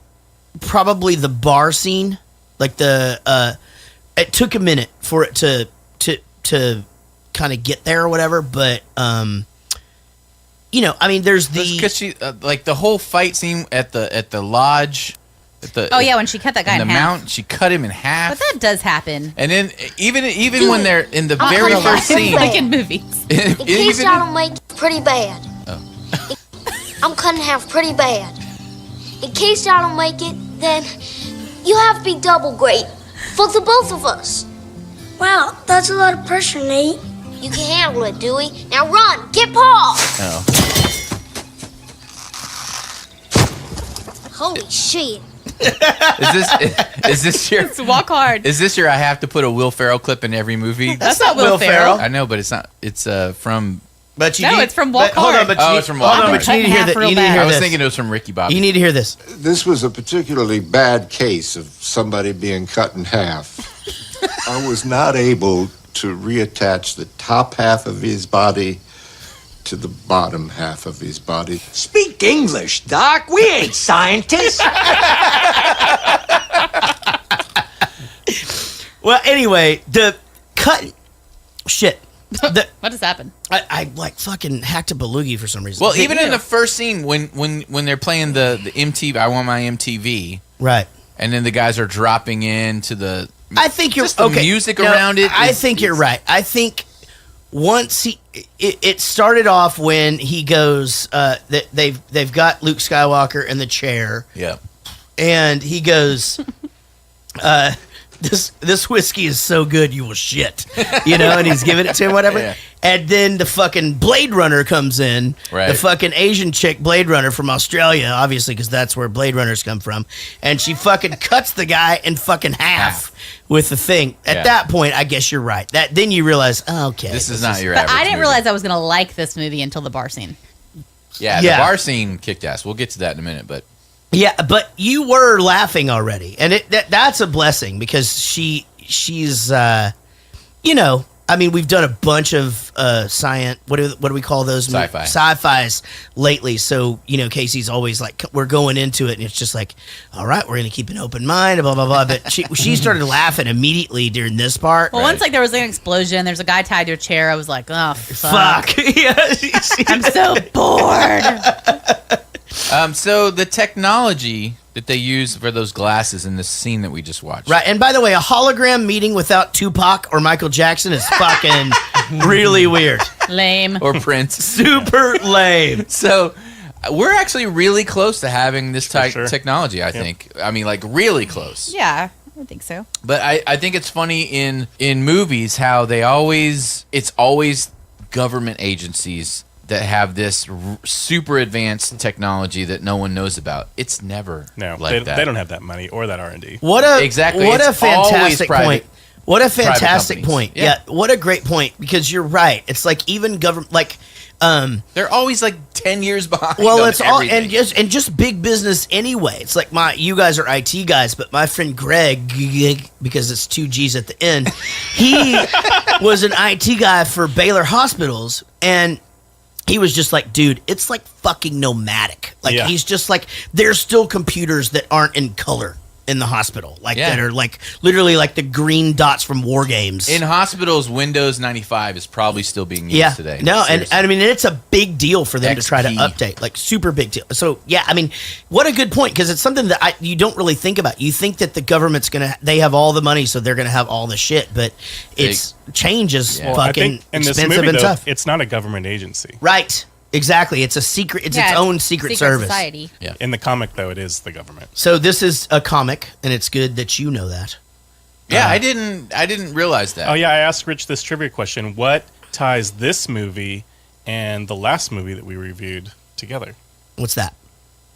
probably the bar scene, like it took a minute for it to kind of get there or whatever, but you know, I mean, there's because she like the whole fight scene at the lodge. When she cut that guy in half. Mount, she cut him in half. But that does happen. And then even when they're in the very first scene, like in movies. In case I don't make it pretty bad. I'm cutting half pretty bad. In case I don't make it, then you have to be double great for the both of us. Wow, that's a lot of pressure, Nate. You can handle it, Dewey. Now run, get Paul. Oh. Holy shit. Is this your walk hard? Is this your I have to put a Will Ferrell clip in every movie? That's not Will Ferrell. I know, but it's not. It's from. But it's from Walk Hard. Hold on, but it's from Walk Hard. But you need to hear that. You need to hear I was this. thinking it was from Ricky Bobby. You need to hear this. This was a particularly bad case of somebody being cut in half. I was not able to reattach the top half of his body to the bottom half of his body. Speak English, Doc. We ain't scientists. Well, anyway, the cut shit. What has happened? I like fucking hacked a belugi for some reason. Well, even in the first scene when they're playing the MTV, I Want My MTV, right, and then the guys are dropping into the. I think you're just the music around it. I think you're right. I think once it started off when he goes, that they've got Luke Skywalker in the chair, yeah, and he goes, This whiskey is so good you will shit, you know, and he's giving it to him, whatever. Yeah. And then the fucking Blade Runner comes in, right. The fucking Asian chick Blade Runner from Australia, obviously, because that's where Blade Runners come from, and she fucking cuts the guy in fucking half with the thing. At that point, I guess you're right. Then you realize, oh, okay, this is not your But average. I didn't movie. realize I was gonna like this movie until the bar scene. Yeah, the bar scene kicked ass. We'll get to that in a minute, but. Yeah, but you were laughing already, and that's a blessing because she's you know, I mean, we've done a bunch of science. What do we call those? Sci-fis lately. So you know, Casey's always like, we're going into it, and it's just like, all right, we're gonna keep an open mind, blah blah blah. But she started laughing immediately during this part. Well, once like there was an explosion, there's a guy tied to a chair. I was like, oh fuck. Yeah, I'm so bored. So the technology that they use for those glasses in this scene that we just watched. Right, and by the way, a hologram meeting without Tupac or Michael Jackson is fucking really weird. Lame. Or Prince. Super lame. So we're actually really close to having this technology, I think. I mean, like, really close. Yeah, I think so. But I think it's funny in movies how it's always government agencies that have this super advanced technology that no one knows about. It's never like that. They don't have that money or that R&D. What a It's fantastic always point. What a fantastic companies. point. Yeah, what a great point, because you're right. It's like even government, like they're always like 10 years behind. well, on it's all everything. and just big business anyway. It's like you guys are IT guys, but my friend Greg, because it's 2 G's at the end, he was an IT guy for Baylor Hospitals, and he was just like, dude, it's like fucking nomadic. Like he's just like, there's still computers that aren't in color in the hospital, like that are like literally like the green dots from War Games. In hospitals, Windows 95 is probably still being used today. No, Seriously. and I mean, it's a big deal for them to try to XP. update, like super big deal. So yeah, I mean, what a good point, because it's something that you don't really think about. You think that the government's they have all the money, so they're gonna have all the shit, but change is I fucking think in this expensive movie, and though, tough. it's not a government agency. Right. Exactly. It's a secret. It's its own secret service. Society. Yeah. In the comic, though, it is the government. So this is a comic, and it's good that you know that. Yeah, I didn't realize that. Oh yeah, I asked Rich this trivia question: what ties this movie and the last movie that we reviewed together? What's that?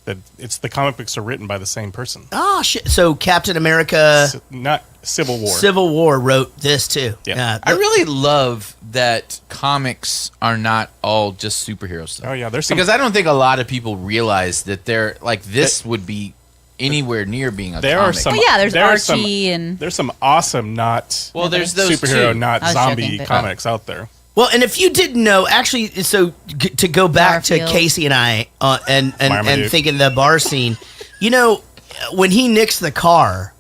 That it's the comic books are written by the same person. Oh shit! So Captain America, not Civil War. Civil War wrote this too. Yeah. I really love that comics are not all just superhero stuff. Oh yeah, there's because I don't think a lot of people realize that they're like this would be anywhere near being a there comic. are some. Well, yeah, there's there are Archie some, and there's some awesome there's there's those superhero too. not I was zombie joking, but- comics out there. Well, and if you didn't know, actually, so to go back Garfield. to Casey and I, and Marmaduke. thinking the bar scene, you know, when he nicks the car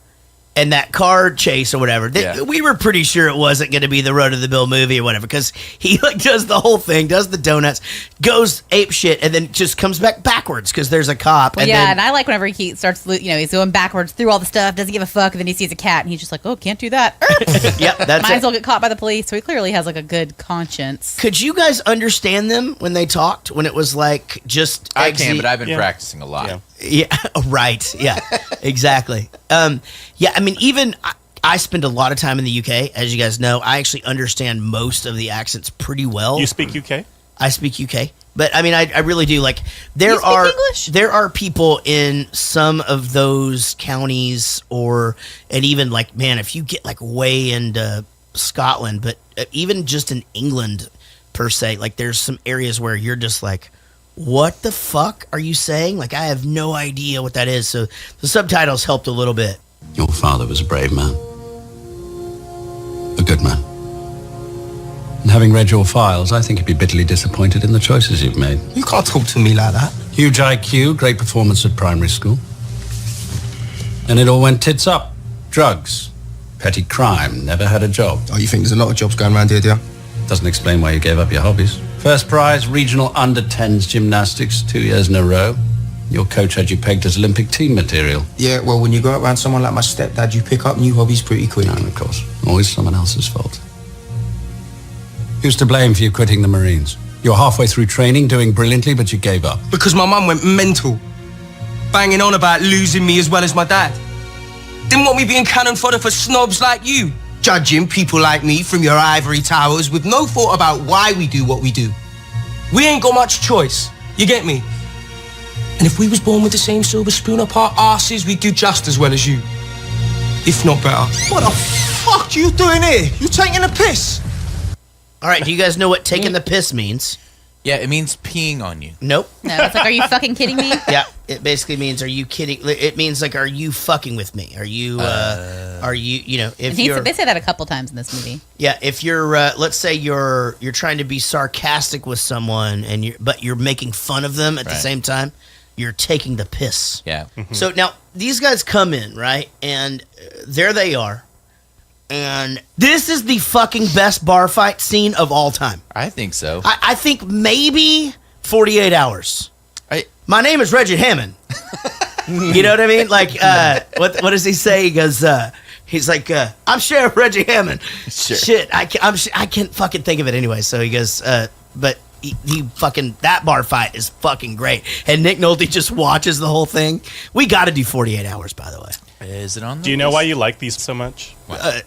and that car chase or whatever, we were pretty sure it wasn't going to be the Road to the Bill movie or whatever, because he like does the whole thing, does the donuts, goes ape shit, and then just comes backwards because there's a cop. Well, and yeah, then, and I like whenever he starts, he's going backwards through all the stuff, doesn't give a fuck, and then he sees a cat, and he's just like, oh, can't do that. yep, that's Might it. as well get caught by the police. So he clearly has like a good conscience. Could you guys understand them when they talked? When it was like just I can, Eggsy- but I've been practicing a lot. Yeah, right. Yeah, exactly. Yeah, I mean, even I spend a lot of time in the UK, as you guys know. I actually understand most of the accents pretty well. You speak UK? I speak UK, but I mean, I really do. Like, there You speak are English? there are people in some of those counties, and even like, man, if you get like way into Scotland, but even just in England per se, like there's some areas where you're just like, what the fuck are you saying? Like, I have no idea what that is. So the subtitles helped a little bit. Your father was a brave man. A good man. And having read your files, I think you'd be bitterly disappointed in the choices you've made. You can't talk to me like that. Huge IQ, great performance at primary school. And it all went tits up. Drugs, petty crime, never had a job. Oh, you think there's a lot of jobs going around here, do you? Doesn't explain why you gave up your hobbies. First prize, regional under-10s gymnastics, 2 years in a row. Your coach had you pegged as Olympic team material. Yeah, well, when you go around someone like my stepdad, you pick up new hobbies pretty quick. And of course, always someone else's fault. Who's to blame for you quitting the Marines? You're halfway through training, doing brilliantly, but you gave up. Because my mum went mental, banging on about losing me as well as my dad. Didn't want me being cannon fodder for snobs like you, judging people like me from your ivory towers with no thought about why we do what we do. We ain't got much choice, you get me? And if we was born with the same silver spoon up our arses, we'd do just as well as you. If not better. What the fuck are you doing here? You taking a piss? All right, do you guys know what taking the piss means? Yeah, it means peeing on you. Nope. No, it's like, are you fucking kidding me? Yeah, it basically means, are you kidding? It means like, are you fucking with me? Are you, if And you're, they say that a couple times in this movie. yeah, if you're, let's say you're trying to be sarcastic with someone but you're making fun of them at the same time, you're taking the piss. Yeah. So now these guys come in, right? And there they are. And this is the fucking best bar fight scene of all time. I think so. I think maybe 48 Hours. My name is Reggie Hammond. You know what I mean? Like, what does he say? He goes, he's like, I'm Sheriff Reggie Hammond. Sure. Shit, I can't fucking think of it anyway. So he goes, but he fucking, that bar fight is fucking great. And Nick Nolte just watches the whole thing. We got to do 48 Hours, by the way. Is it on the Do you know list? why you like these so much?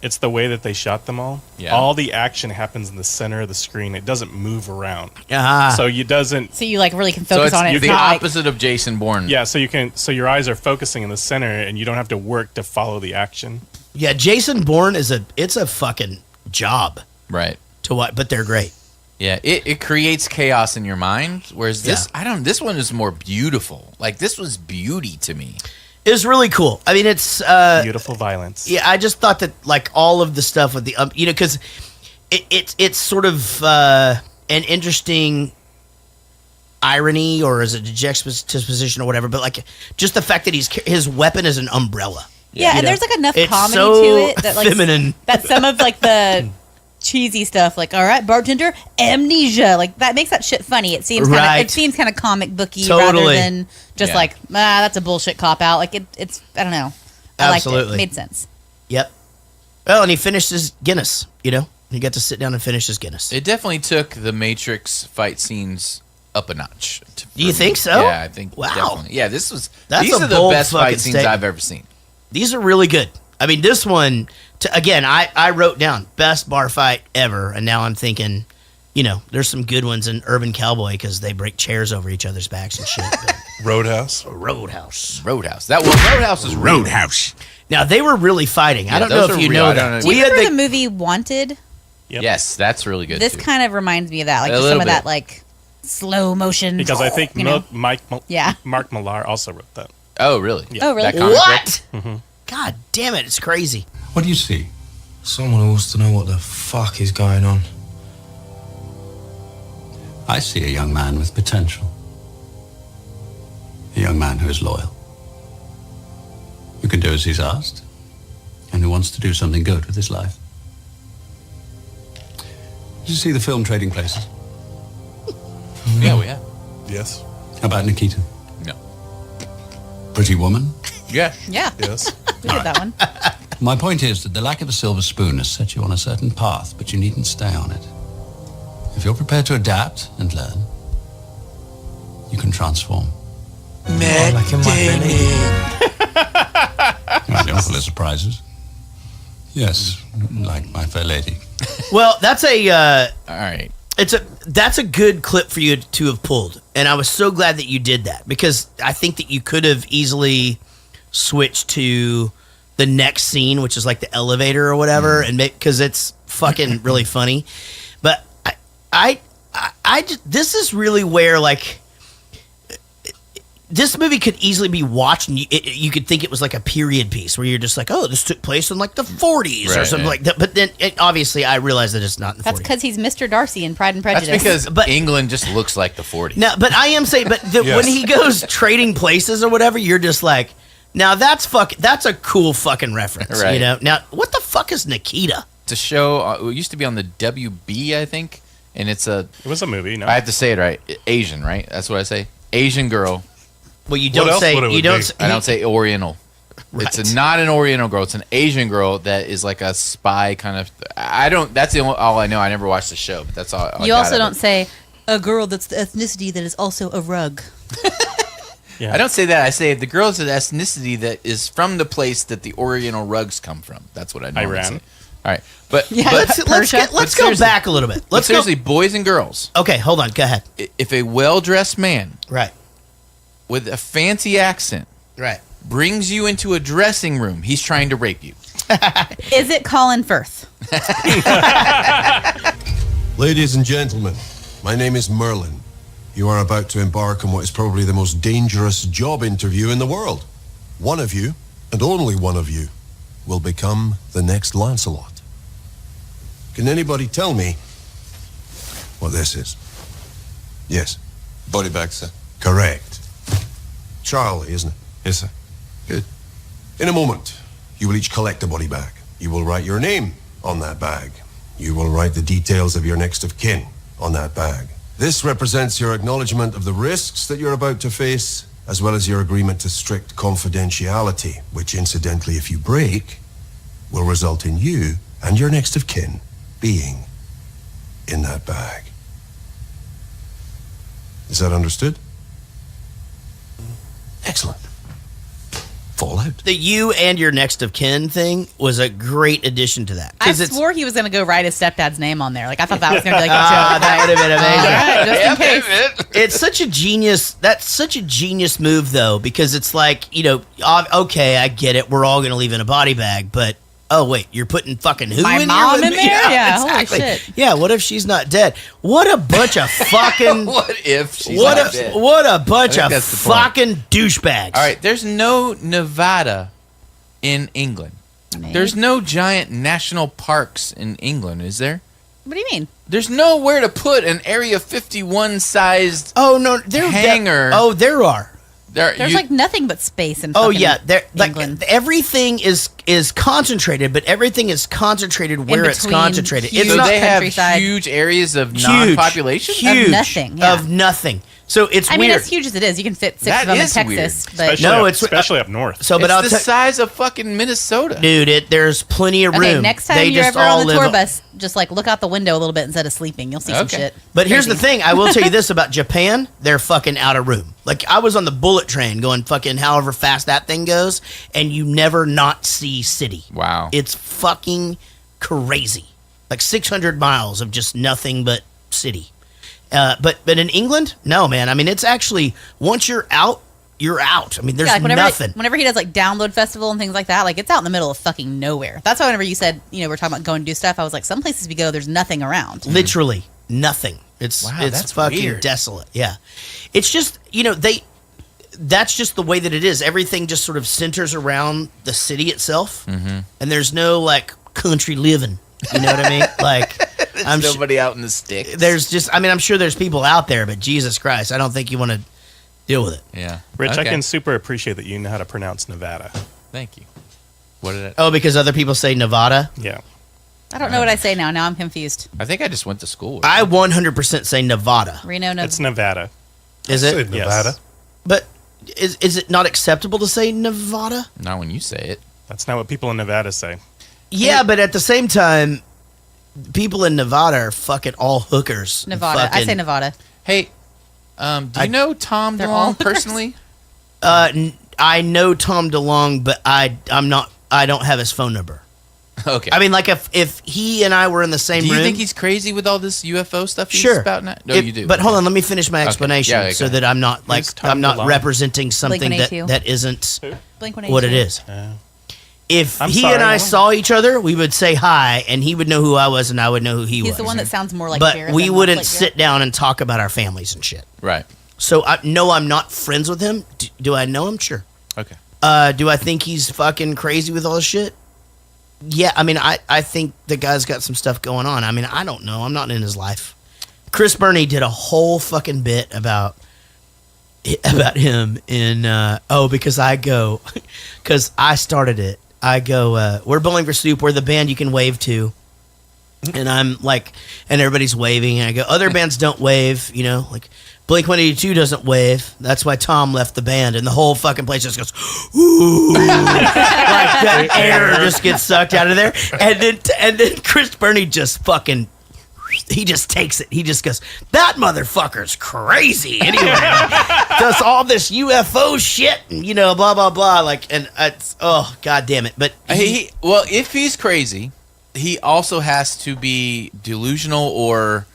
It's the way that they shot them all. Yeah. All the action happens in the center of the screen. It doesn't move around. So you doesn't. So you like really can So focus it's on it. the It's not like- opposite of Jason Bourne. Yeah, so you can. So your eyes are focusing in the center, and you don't have to work to follow the action. Yeah, Jason Bourne it's a fucking job. Right. To what? But they're great. Yeah, it creates chaos in your mind, whereas this this one is more beautiful. Like this was beauty to me. It's really cool. I mean, it's beautiful violence. Yeah, I just thought that like all of the stuff with the because it's sort of an interesting irony or as a juxtaposition or whatever. But like just the fact that his weapon is an umbrella. Yeah, and there's like enough It's comedy so to it that like feminine. that some of like the cheesy stuff, like all right, bartender, amnesia, like that makes that shit funny. It seems kind of comic booky rather than just like that's a bullshit cop out. Like it's I don't know. I liked it. It made sense. Yep. Well, and he finished his Guinness. He got to sit down and finish his Guinness. It definitely took the Matrix fight scenes up a notch. Do you think so? Yeah, I think. Wow. Definitely. Yeah, these That's are a the bold best fucking fight scenes statement. I've ever seen. These are really good. I mean, this one, again, I wrote down best bar fight ever, and now I'm thinking, there's some good ones in Urban Cowboy because they break chairs over each other's backs and shit. Roadhouse. That was Roadhouse is Roadhouse. Now they were really fighting. I don't know if you know that. Do you remember the movie Wanted? Yep. Yes, that's really good. This too. kind of reminds me of that, like A just some little of bit. that like slow motion. Because I think Yeah. Mark Millar also wrote that. Oh, really? Oh, really? That comic What? book? Mhm. God damn it! It's crazy. What do you see? Someone who wants to know what the fuck is going on. I see a young man with potential. A young man who is loyal. Who can do as he's asked. And who wants to do something good with his life. Did you see the film Trading Places? Yeah, we have. Yes. How about Nikita? No. Pretty Woman? Yeah. Yeah. Yes. We did that one. My point is that the lack of a silver spoon has set you on a certain path, but you needn't stay on it. If you're prepared to adapt and learn, you can transform. Like in my belly. Well, you're full of surprises. Yes, like my fair lady. Well, that's all right. That's a good clip for you to have pulled, and I was so glad that you did that because I think that you could have easily switched to the next scene, which is like the elevator or whatever, and because it's fucking really funny. But I this is really where like this movie could easily be watched, and you could think it was like a period piece where you're just like, oh, this took place in like the 40s or something like that. But then obviously I realize that it's not in the 40s. That's because he's Mr. Darcy in Pride and Prejudice. That's because England just looks like the 40s. No, but I am saying, when he goes trading places or whatever, you're just like, now that's a cool fucking reference, Right. Now, what the fuck is Nikita? It's a show. It used to be on the WB, I think, and it was a movie. No, I have to say it right. Asian, right? That's what I say. Asian girl. Well, you don't say you don't. I don't say Oriental. Right. It's not an Oriental girl. It's an Asian girl that is like a spy kind of. I don't. That's all I know. I never watched the show, but that's all. You also don't say a girl that's the ethnicity that is also a rug. Yeah. I don't say that. I say the girl is an ethnicity that is from the place that the Oriental rugs come from. That's what I normally Iran. say. All right, but Yeah, let's go back a little bit. Let's go. Seriously, boys and girls. Okay, hold on. Go ahead. If a well-dressed man, right, with a fancy accent, right, brings you into a dressing room, he's trying to rape you. Is it Colin Firth? Ladies and gentlemen, my name is Merlin. You are about to embark on what is probably the most dangerous job interview in the world. One of you, and only one of you, will become the next Lancelot. Can anybody tell me what this is? Yes. Body bag, sir. Correct. Charlie, isn't it? Yes, sir. Good. In a moment, you will each collect a body bag. You will write your name on that bag. You will write the details of your next of kin on that bag. This represents your acknowledgement of the risks that you're about to face, as well as your agreement to strict confidentiality, which incidentally, if you break, will result in you and your next of kin being in that bag. Is that understood? Excellent. fallout. The you and your next of kin thing was a great addition to that. I swore he was going to go write his stepdad's name on there. Like, I thought that was going to be like a joke. That would have been amazing. All right, just in case. It's such a genius. That's such a genius move, though, because it's like, okay, I get it. We're all going to leave in a body bag, but oh wait, you're putting fucking who My in mom here? in there? Yeah, exactly. holy shit. Yeah, what if she's not dead? What a bunch of fucking. What if she's not dead? What a bunch of that's the point. fucking douchebags. All right, there's no Nevada in England. Maybe. There's no giant national parks in England, is there? What do you mean? There's nowhere to put an Area 51 sized hangar. There are. There's like nothing but space in England. Everything is concentrated, but everything is concentrated where it's concentrated. So they have huge areas of non-population? Huge. Of nothing. Yeah. Of nothing. So it's weird. I mean, as huge as it is, you can fit 6 of them in Texas. But Especially up north. So, but it's the size of fucking Minnesota. Dude, there's plenty of room. Okay, next time you're ever on the tour bus, just like look out the window a little bit instead of sleeping. You'll see some shit. But here's the thing. I will tell you this about Japan. They're fucking out of room. Like, I was on the bullet train going fucking however fast that thing goes, and you never not see city. Wow. It's fucking crazy. Like 600 miles of just nothing but city. But in England, no, man. I mean, it's actually, once you're out, you're out. I mean, there's nothing. Whenever he does like Download Festival and things like that, like it's out in the middle of fucking nowhere. That's why whenever you said, we're talking about going to do stuff, I was like, some places we go, there's nothing around. Literally nothing. It's fucking weird. desolate. Yeah. It's just, that's just the way that it is. Everything just sort of centers around the city itself. Mm-hmm. And there's no like country living. You know what I mean? Like, there's nobody out in the sticks. There's just, I'm sure there's people out there, but Jesus Christ, I don't think you want to deal with it. Yeah. Rich, I can super appreciate that you know how to pronounce Nevada. Thank you. What did it? Oh, because other people say Nevada? Yeah. I don't know what I say now. Now I'm confused. I think I just went to school with I 100% say Nevada. Reno, Nevada. It's Nevada. Is I it? say Nevada. Yes. But is it not acceptable to say Nevada? Not when you say it. That's not what people in Nevada say. Yeah, but at the same time, people in Nevada are fucking all hookers. Nevada. I say Nevada. Hey, do you know Tom DeLonge personally? I know Tom DeLonge, but I don't have his phone number. Okay. I mean, like if he and I were in the same room. Do you think he's crazy with all this UFO stuff he's sure. spouting out? No, you do. But hold on, let me finish my explanation so that I'm not DeLonge? representing something that isn't Blink-182. what it is. If I'm he sorry, and I I don't- saw each other, we would say hi, and he would know who I was, and I would know who he was. He's the one that sounds more like But Jared we than wouldn't like sit down and talk about our families and shit. Right. So no, I'm not friends with him. Do I know him? Sure. Okay. Do I think he's fucking crazy with all this shit? Yeah, I mean, I think the guy's got some stuff going on. I mean, I don't know. I'm not in his life. Chris Burney did a whole fucking bit about him in because I started it. I go, we're Bowling for Soup. We're the band you can wave to. And I'm like, and everybody's waving. And I go, other bands don't wave, like Blink-182 doesn't wave. That's why Tom left the band. And the whole fucking place just goes, ooh. Like that air just gets sucked out of there. And then Chris Burney just fucking, he just takes it. He just goes, that motherfucker's crazy. Anyway, does all this UFO shit and, blah, blah, blah. Like, and it's, oh, God damn it. But well, if he's crazy, he also has to be delusional or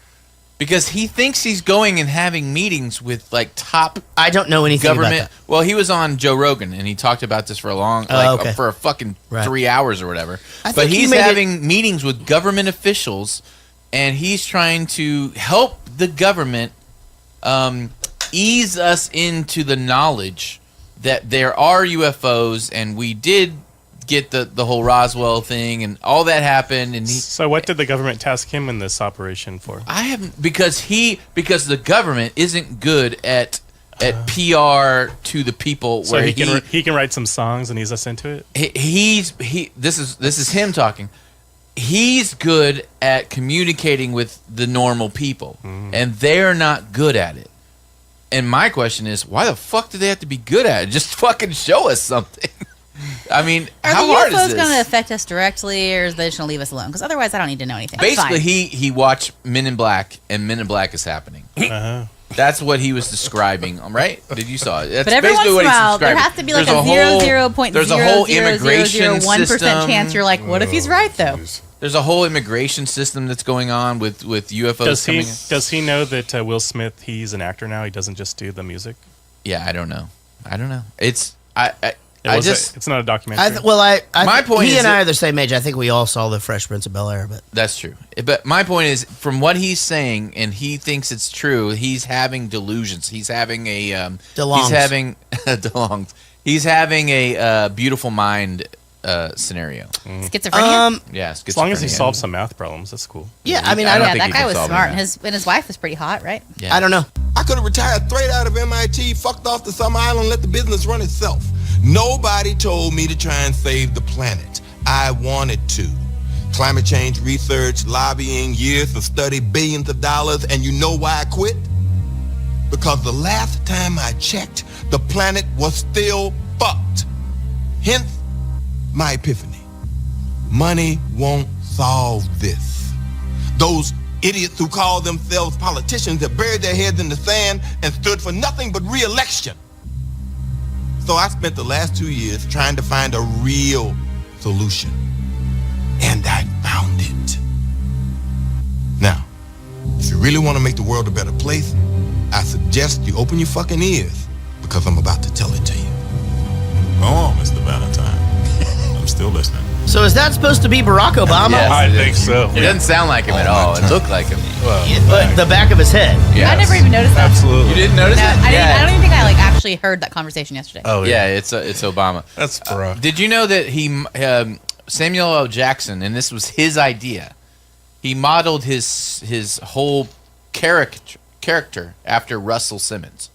because he thinks he's going and having meetings with like top. I don't know anything government. about that. Well, he was on Joe Rogan and he talked about this for a long, for a fucking 3 hours or whatever. But he's having meetings with government officials, and he's trying to help the government ease us into the knowledge that there are UFOs, and we did get the whole Roswell thing and all that happened. And so what did the government task him in this operation for? I haven't because the government isn't good at PR to the people. So where he can write some songs and ease us into it. This is him talking. He's good at communicating with the normal people, and they're not good at it. And my question is, why the fuck do they have to be good at it? Just fucking show us something. I mean, how hard is Are the this? UFOs going to affect us directly, or is they just going to leave us alone? Because otherwise, I don't need to know anything. Basically, he watched Men in Black, and Men in Black is happening. That's what he was describing, right? Did you saw it? That's But every once in a while, there has to be like a There's a whole immigration 0.0001% system. chance you're like, what if he's right though? There's a whole immigration system that's going on with UFOs coming in. Does he know that Will Smith, he's an actor now? He doesn't just do the music? Yeah, I don't know. It's it's not a documentary. My point he is and I are the same age. I think we all saw the Fresh Prince of Bel-Air, but that's true. But my point is, from what he's saying, and he thinks it's true, he's having delusions. He's having a DeLongs. He's having DeLongs. He's having a beautiful mind scenario. Schizophrenia. Yeah, schizophrenia. As long as he solves some math problems, that's cool. Yeah, I mean, that guy was smart, and his wife was pretty hot, right? Yeah. I don't know. I could have retired straight out of MIT, fucked off to some island, let the business run itself. Nobody told me to try and save the planet. I wanted to. Climate change research, lobbying, years of study, billions of dollars, and you know why I quit? Because the last time I checked, the planet was still fucked. Hence, my epiphany. Money won't solve this. Those idiots who call themselves politicians have buried their heads in the sand and stood for nothing but re-election. So I spent the last 2 years trying to find a real solution. And I found it. Now, if you really want to make the world a better place, I suggest you open your fucking ears, because I'm about to tell it to you. Go on, Mr. Valentine. I'm still listening. So is that supposed to be Barack Obama? Yes, I think so. It doesn't sound like him at all. It looked like him. But the back of his head. Yes. I never even noticed that. Absolutely. You didn't notice No, it? I don't even think I actually heard that conversation yesterday. Oh, Yeah, it's Obama. That's Barack. Did you know that Samuel L. Jackson, and this was his idea, he modeled his whole character after Russell Simmons,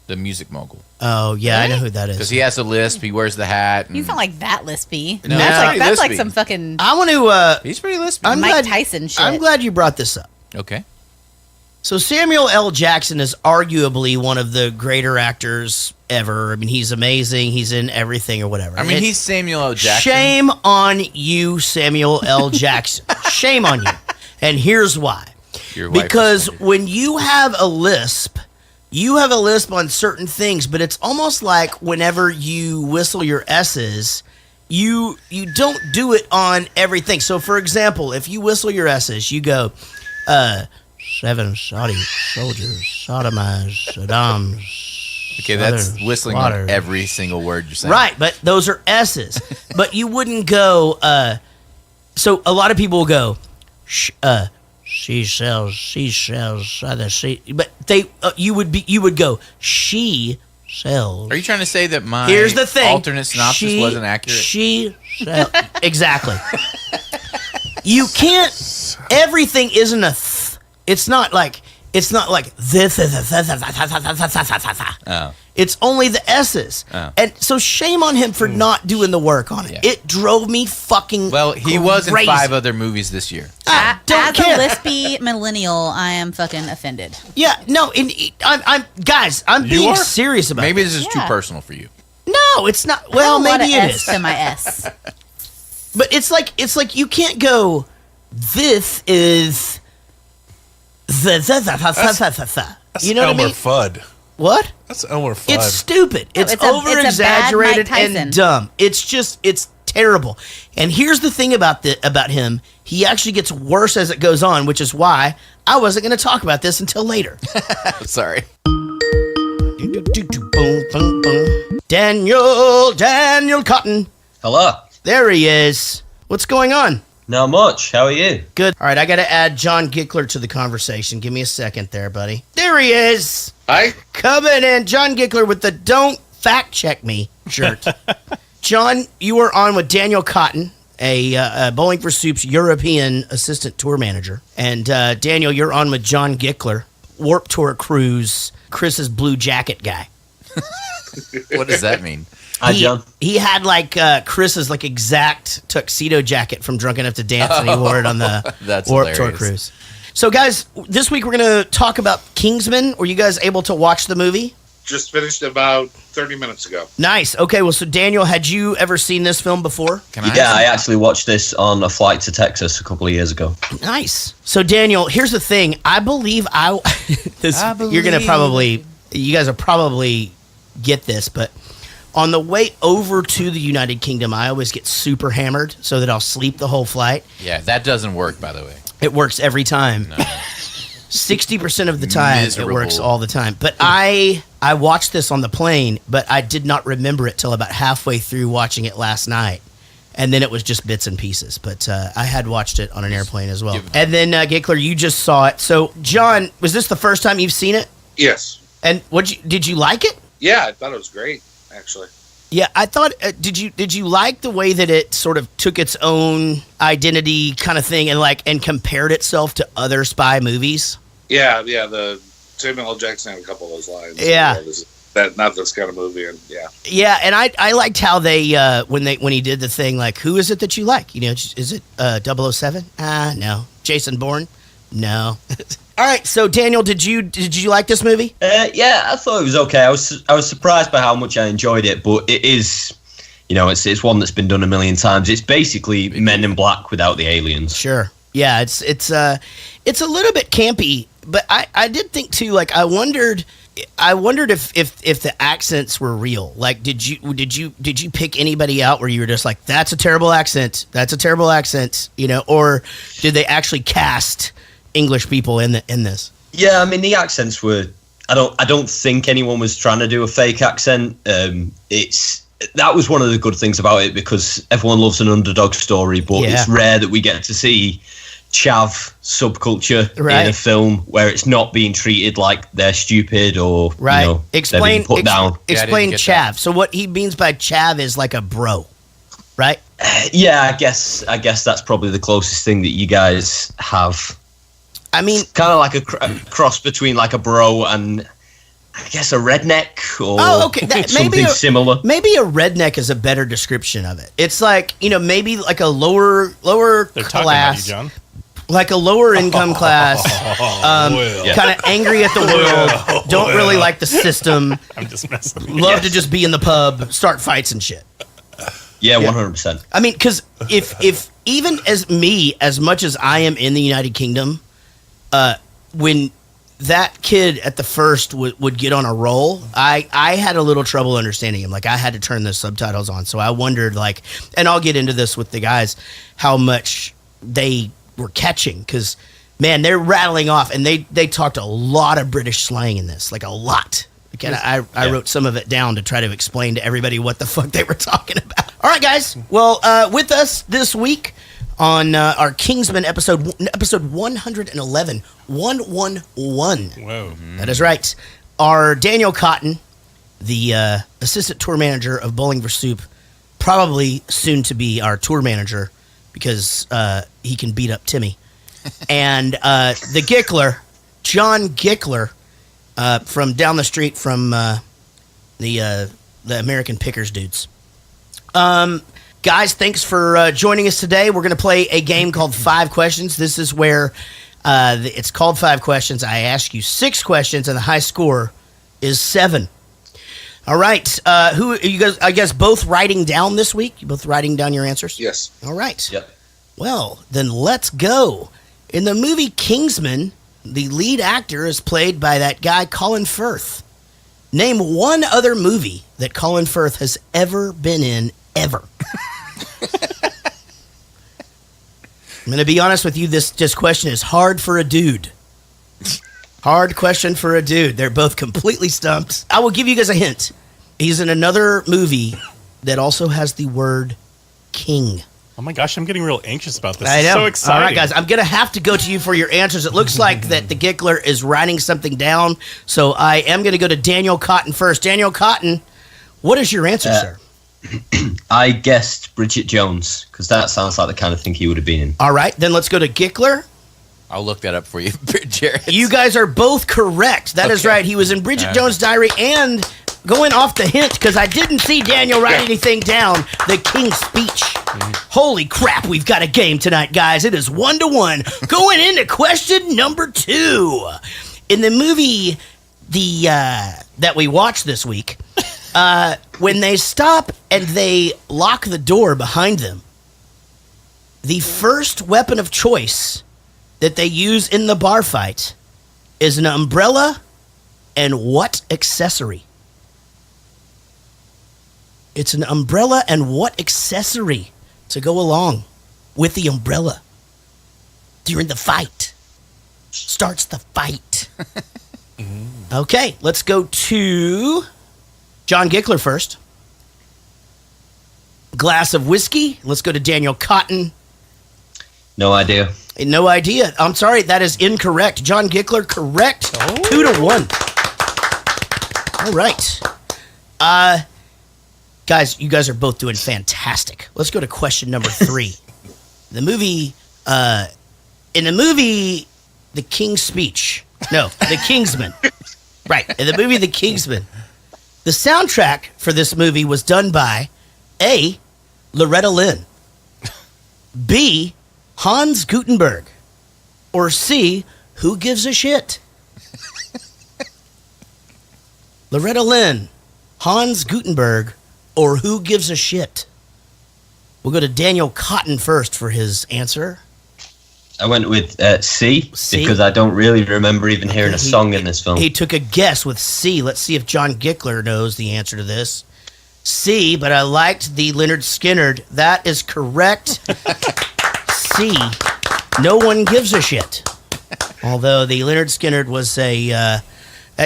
the music mogul. Oh, yeah, I know who that is. Because he has a lisp, he wears the hat. He's not like that lispy. No, that's like some fucking I want to. He's pretty lispy. Mike Tyson shit. I'm glad you brought this up. Okay. So Samuel L. Jackson is arguably one of the greater actors ever. I mean, he's amazing. He's in everything or whatever. I mean, he's Samuel L. Jackson. Shame on you, Samuel L. Jackson. Shame on you. And here's why. Your wife Because when you have a lisp on certain things, but it's almost like whenever you whistle your S's, you don't do it on everything. So, for example, if you whistle your S's, you go, 7 Saudi soldiers sodomized Saddam's. Okay, that's mother's whistling water. on every single word you're saying. Right, but those are S's. But you wouldn't go, so a lot of people will go, she sells other she, but you would go, she sells. Are you trying to say that my Here's the thing. alternate synopsis wasn't accurate? She sells. Exactly. You can't, everything isn't a it's not like this. Oh. It's only the S's. Oh. And so shame on him for not doing the work on it. Yeah. It drove me fucking Well, he was in crazy. 5 other movies this year. I don't As care. a lispy millennial, I am fucking offended. Yeah, no, I'm being serious about Maybe this. this is too personal for you. No, it's not. Well, I have a lot maybe of it S is. to my S. But it's like you can't go, this is the you know Elmer what I mean? Fudd. What? That's Elmer Fudd. It's stupid. No, It's it's a bad over exaggerated Mike Tyson. and dumb. It's terrible. And here's the thing about him. He actually gets worse as it goes on, which is why I wasn't going to talk about this until later. Sorry. Daniel Cotton. Hello. There he is. What's going on? Not much. How are you? Good. All right, I got to add John Gickler to the conversation. Give me a second there, buddy. There he is. Hi. Coming in, John Gickler with the Don't Fact Check Me shirt. John, you are on with Daniel Cotton, a Bowling for Soup's European assistant tour manager. And Daniel, you're on with John Gickler, Warped Tour Cruise, Chris's blue jacket guy. What does that mean? Hi, John. He had like Chris's like exact tuxedo jacket from Drunk Enough to Dance, and he wore it on the That's Warped Tour hilarious. Cruise. So, guys, this week we're going to talk about Kingsman. Were you guys able to watch the movie? just finished about 30 minutes ago. Nice. Okay, well, so Daniel, had you ever seen this film before? I actually watched this on a flight to Texas a couple of years ago. Nice. So, Daniel, here's the thing. I believe you're going to probably, you guys will probably get this, but on the way over to the United Kingdom, I always get super hammered so that I'll sleep the whole flight. Yeah, that doesn't work, by the way. It works every time. No. 60% of the time, Miserable. it works all the time. But I watched this on the plane, but I did not remember it till about halfway through watching it last night. And then it was just bits and pieces. But I had watched it on an airplane as well. And then, Gickler, you just saw it. So, John, was this the first time you've seen it? Yes. And did you like it? Yeah, I thought it was great, actually. Yeah, I thought. Did you like the way that it sort of took its own identity kind of thing and compared itself to other spy movies? Yeah. The Samuel L. Jackson had a couple of those lines. Yeah. Not this kind of movie, and yeah. Yeah, and I liked how they when he did the thing like, who is it that you like? You know, is it 007? No. Jason Bourne? No. All right, so Daniel, did you like this movie? Yeah, I thought it was okay. I was surprised by how much I enjoyed it, but it is, it's one that's been done a million times. It's basically Men in Black without the aliens. Sure. Yeah, it's a little bit campy, but I did think too. Like, I wondered if the accents were real. Like, did you pick anybody out where you were just like, that's a terrible accent, or did they actually cast English people in this? Yeah, I mean the accents were. I don't think anyone was trying to do a fake accent. That was one of the good things about it, because everyone loves an underdog story, but it's rare that we get to see chav subculture in a film where it's not being treated like they're stupid or explain they're being put down. Explain chav. So what he means by chav is like a bro, right? Yeah, I guess that's probably the closest thing that you guys have. I mean, kind of like a cross between like a bro and I guess a redneck or something similar. Maybe a redneck is a better description of it. It's like, maybe like a lower They're class, talking about you, John. like a lower income class, kind of angry at the world, don't really like the system. I'm just messing. Love to just be in the pub, start fights and shit. Yeah, 100%. I mean, because if even as much as I am in the United Kingdom, when that kid at the first would get on a roll, I had a little trouble understanding him. Like, I had to turn the subtitles on. So I wondered, like, and I'll get into this with the guys, how much they were catching. Because, man, they're rattling off. And they talked a lot of British slang in this. Like, a lot. Again, I wrote some of it down to try to explain to everybody what the fuck they were talking about. All right, guys. Well, with us this week on our Kingsman episode 111, 111. Whoa. That is right. Our Daniel Cotton, the assistant tour manager of Bowling for Soup, probably soon to be our tour manager because he can beat up Timmy. And the Gickler, John Gickler, from down the street from the American Pickers dudes. Guys, thanks for joining us today. We're going to play a game called 5 Questions. This is where it's called 5 Questions. I ask you 6 questions, and the high score is 7. All right. Who are you guys, I guess, both writing down this week? You both writing down your answers? Yes. All right. Yep. Well, then let's go. In the movie Kingsman, the lead actor is played by that guy Colin Firth. Name one other movie that Colin Firth has ever been in, ever. I'm going to be honest with you, this question is hard for a dude. Hard question for a dude. They're both completely stumped. I will give you guys a hint. He's in another movie that also has the word king. Oh my gosh, I'm getting real anxious about this. I know. It's so exciting. All right, guys, I'm going to have to go to you for your answers. It looks like that the Gickler is writing something down, so I am going to go to Daniel Cotton first. Daniel Cotton, what is your answer, sir? I guessed Bridget Jones, because that sounds like the kind of thing he would have been in. All right, then let's go to Gickler. I'll look that up for you, Jared. You guys are both correct. That is right. He was in Bridget Jones' Diary, and going off the hint, because I didn't see Daniel write anything down, the King's Speech. Holy crap, we've got a game tonight, guys. It is 1-1. Going into question number 2. In the movie that we watched this week, when they stop and they lock the door behind them, the first weapon of choice that they use in the bar fight is an umbrella and what accessory? It's an umbrella and what accessory to go along with the umbrella during the fight? Starts the fight. Okay, let's go to John Gickler first. Glass of whiskey. Let's go to Daniel Cotton. No idea. No idea. I'm sorry, that is incorrect. John Gickler, correct. 2-1. All right. Guys, you guys are both doing fantastic. Let's go to question number 3. In the movie, The King's Speech. No, The Kingsman. Right. In the movie The Kingsman, the soundtrack for this movie was done by A, Loretta Lynn, B, Hans Gutenberg, or C, who gives a shit? Loretta Lynn, Hans Gutenberg, or who gives a shit? We'll go to Daniel Cotton first for his answer. I went with C, because I don't really remember even hearing a song in this film. He took a guess with C. Let's see if John Gickler knows the answer to this. C, but I liked the Leonard Skinner. That is correct. C, no one gives a shit. Although the Leonard Skinner was a...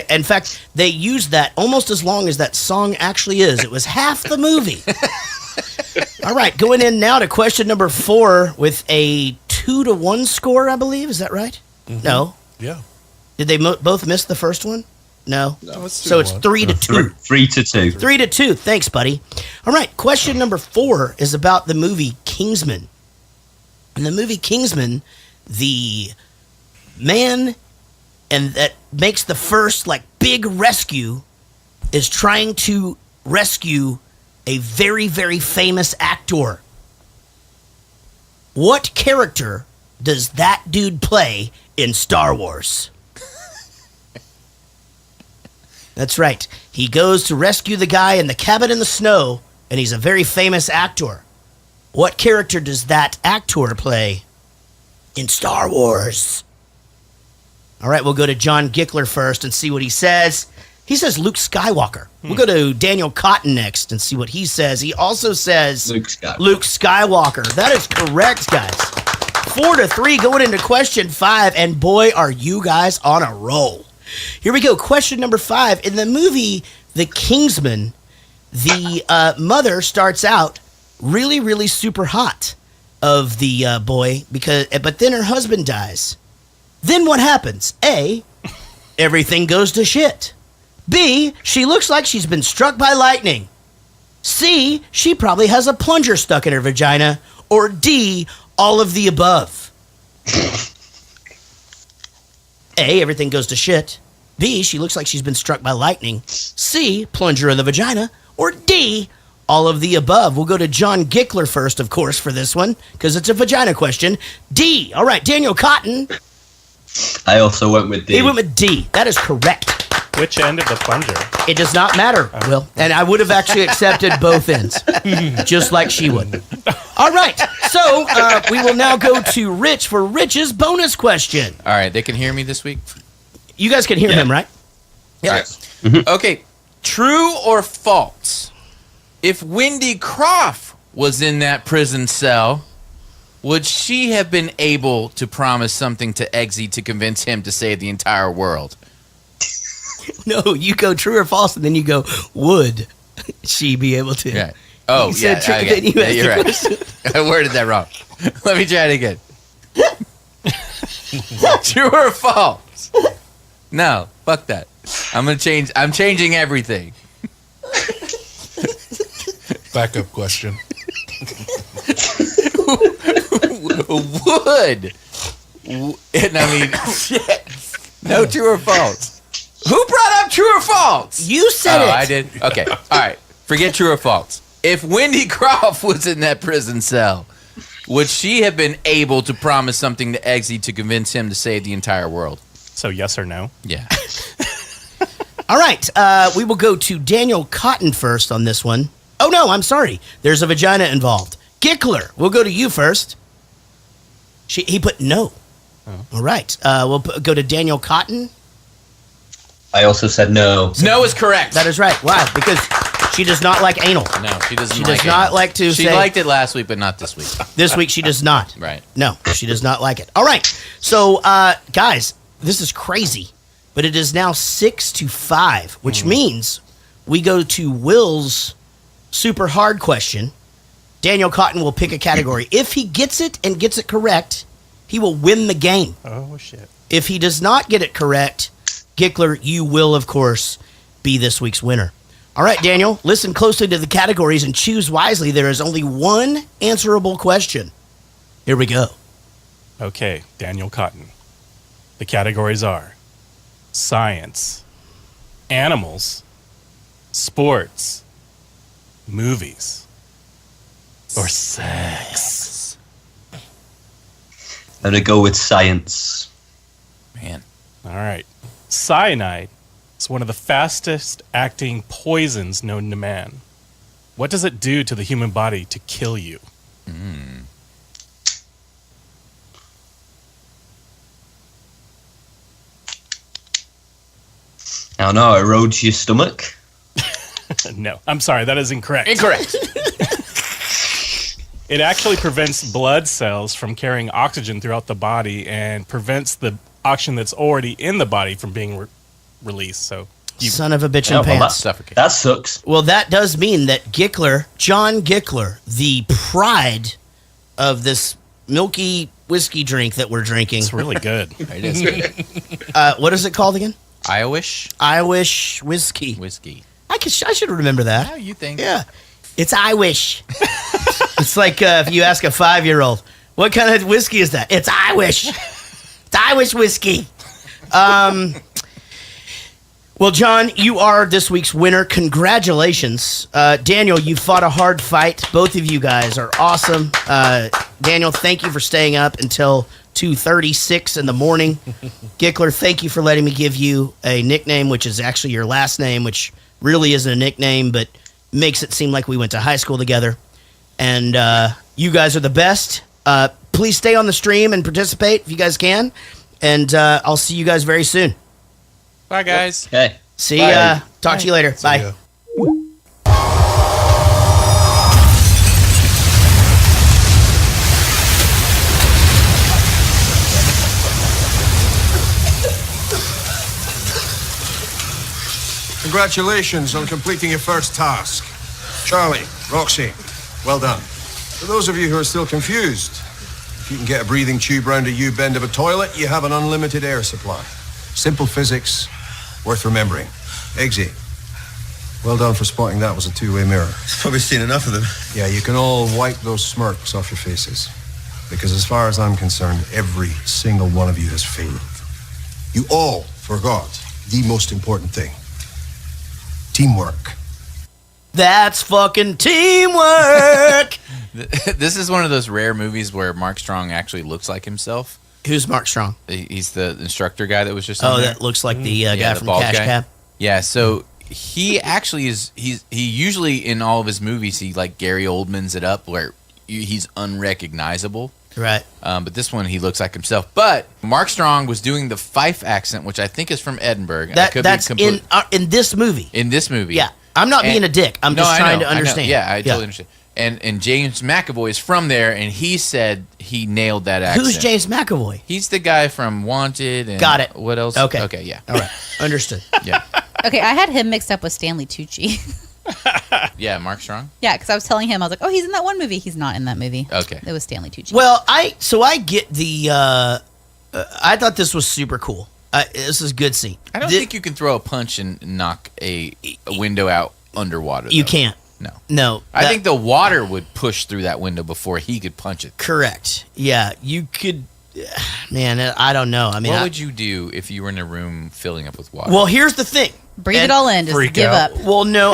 in fact, they used that almost as long as that song actually is. It was half the movie. All right, going in now to question number 4 with a 2-1 score, I believe. Is that right? Mm-hmm. No. Yeah. Did they both miss the first one? No. So it's 3-2. 3-2. 3-2. Thanks, buddy. All right, question number 4 is about the movie Kingsman. In the movie Kingsman, the man and that makes the first big rescue is trying to rescue a very, very famous actor. What character does that dude play in Star Wars? That's right. He goes to rescue the guy in the cabin in the snow, and he's a very famous actor. What character does that actor play in Star Wars? All right, we'll go to John Gickler first and see what he says. He says Luke Skywalker. We'll go to Daniel Cotton next and see what he says. He also says Luke Skywalker. That is correct, guys. 4-3 going into question 5, and boy, are you guys on a roll. Here we go. Question number 5. In the movie The Kingsman, the mother starts out really, really super hot of the boy, but then her husband dies. Then what happens? A, everything goes to shit. B, she looks like she's been struck by lightning. C, she probably has a plunger stuck in her vagina. Or D, all of the above. A, everything goes to shit. B, she looks like she's been struck by lightning. C, plunger in the vagina. Or D, all of the above. We'll go to John Gickler first, of course, for this one, because it's a vagina question. D. All right, Daniel Cotton. I also went with D. He went with D. That is correct. Which end of the plunger? It does not matter, Will. And I would have actually accepted both ends, just like she would. All right. So we will now go to Rich for Rich's bonus question. All right. They can hear me this week? You guys can hear him, right? Yes. Okay. True or false? If Wendy Croft was in that prison cell, would she have been able to promise something to Eggsy to convince him to save the entire world? No, you go true or false, and then you go, would she be able to? Yeah. Oh, yeah. Okay. You're right. I worded that wrong. Let me try it again. True or false? No, fuck that. I'm changing everything. Backup question. Would. And I mean, shit. No, true or false? Who brought up true or false? You said it. I did? Okay. All right. Forget true or false. If Wendy Croft was in that prison cell, would she have been able to promise something to Eggsy to convince him to save the entire world? So yes or no? Yeah. All right. We will go to Daniel Cotton first on this one. Oh, no, I'm sorry. There's a vagina involved. Gickler, we'll go to you first. He put no. Oh. All right. We'll go to Daniel Cotton. I also said no. No is correct. That is right. Wow, because she does not like anal. No, she doesn't. She does not like to. She liked it last week, but not this week. This week she does not. Right. No, she does not like it. All right. So, guys, this is crazy, but it is now 6-5, which means we go to Will's super hard question. Daniel Cotton will pick a category. If he gets it and gets it correct, he will win the game. Oh, shit. If he does not get it correct, Gickler, you will, of course, be this week's winner. All right, Daniel, listen closely to the categories and choose wisely. There is only one answerable question. Here we go. Okay, Daniel Cotton. The categories are science, animals, sports, movies, or sex. I'm going to go with science. Man. All right. Cyanide is one of the fastest acting poisons known to man. What does it do to the human body to kill you? I don't know, it erodes your stomach. No, I'm sorry, that is incorrect. Incorrect. It actually prevents blood cells from carrying oxygen throughout the body and prevents the oxygen that's already in the body from being released. So, son of a bitch in pants. That sucks. Well, that does mean that Gickler, John Gickler, the pride of this milky whiskey drink that we're drinking. It's really good. It is good. What is it called again? Irish whiskey. I should remember that. How you think? Yeah. It's Irish. It's like if you ask a 5-year-old, what kind of whiskey is that? It's Irish. It's Irish whiskey. Well, John, you are this week's winner. Congratulations. Daniel, you fought a hard fight. Both of you guys are awesome. Daniel, thank you for staying up until 2:36 in the morning. Gickler, thank you for letting me give you a nickname, which is actually your last name, which really isn't a nickname, but makes it seem like we went to high school together. And you guys are the best. Please stay on the stream and participate if you guys can. And I'll see you guys very soon. Bye, guys. Okay. See ya. Talk to you later. See Bye. ya. Congratulations on completing your first task. Charlie, Roxy, well done. For those of you who are still confused, if you can get a breathing tube round a U-bend of a toilet, you have an unlimited air supply. Simple physics, worth remembering. Eggsy, well done for spotting that was a two-way mirror. Probably seen enough of them. Yeah, you can all wipe those smirks off your faces. Because as far as I'm concerned, every single one of you has failed. You all forgot the most important thing. Teamwork. That's fucking teamwork. This is one of those rare movies where Mark Strong actually looks like himself. Who's Mark Strong? He's the instructor guy that was just on Oh, there. that looks like the guy from bald Cash guy. Cab. Yeah, so he actually is. He usually in all of his movies he like Gary Oldman's it up where he's unrecognizable. Right. But this one he looks like himself. But Mark Strong was doing the Fife accent, which I think is from Edinburgh. That's in this movie. In this movie. Yeah. I'm not being a dick. I'm just trying to I know. understand. Yeah, I totally understand. And James McAvoy is from there, and he said he nailed that accent. Who's James McAvoy? He's the guy from Wanted. And Got it. What else? Okay. Okay, yeah. All right. Understood. Yeah. Okay, I had him mixed up with Stanley Tucci. Yeah, Mark Strong? Yeah, because I was telling him, I was like, oh, he's in that one movie. He's not in that movie. Okay. It was Stanley Tucci. Well, I get the. I thought this was super cool. This is a good scene. I don't think you can throw a punch and knock a window out underwater. You though. can't. No. I think the water would push through that window before he could punch it. Correct. Yeah, you could. Man, I don't know. I mean, what would you do if you were in a room filling up with water? Well, here's the thing. Breathe it all in. Just give up. Well, no.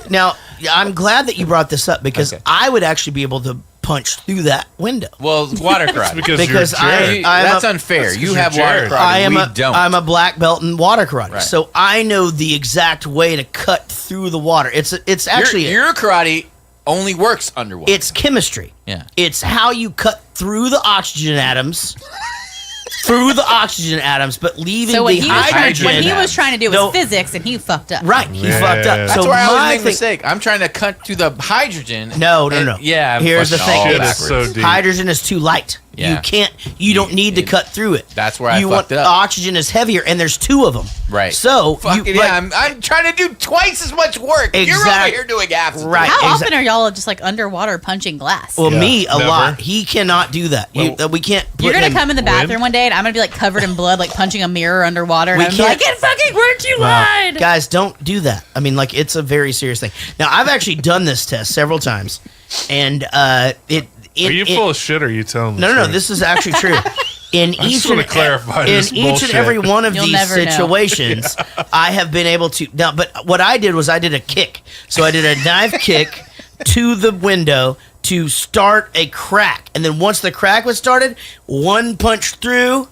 Now, I'm glad that you brought this up because I would actually be able to punch through that window. Well, water karate. because that's unfair. You have water karate. I'm a black belt in water karate, so I know the exact way to cut through the water. It's actually your karate only works underwater. It's chemistry. Yeah. It's how you cut through the oxygen atoms. But leaving the hydrogen. What he was trying to do was physics, and he fucked up. Right, he fucked up. That's where I always make a mistake. I'm trying to cut through the hydrogen. No. Yeah. Here's the thing. So hydrogen is too light. Yeah. You don't need to cut through it. That's where I fucked up. Oxygen is heavier, and there's two of them. Right. So I'm trying to do twice as much work. You're over here doing half. Right. How often are y'all just like underwater punching glass? Well, me a lot. He cannot do that. We can't. You're gonna come in the bathroom one day, and I'm gonna be like covered in blood, like punching a mirror underwater. And I'm like, it fucking worked. You lied. Guys, don't do that. I mean, like, it's a very serious thing. Now, I've actually done this test several times, and Are you full of shit, or are you telling me? No, this is actually true. In each and every one of these situations, I have been able to. Now, but what I did was I did a kick. So I did a knife kick to the window to start a crack. And then once the crack was started, one punch through,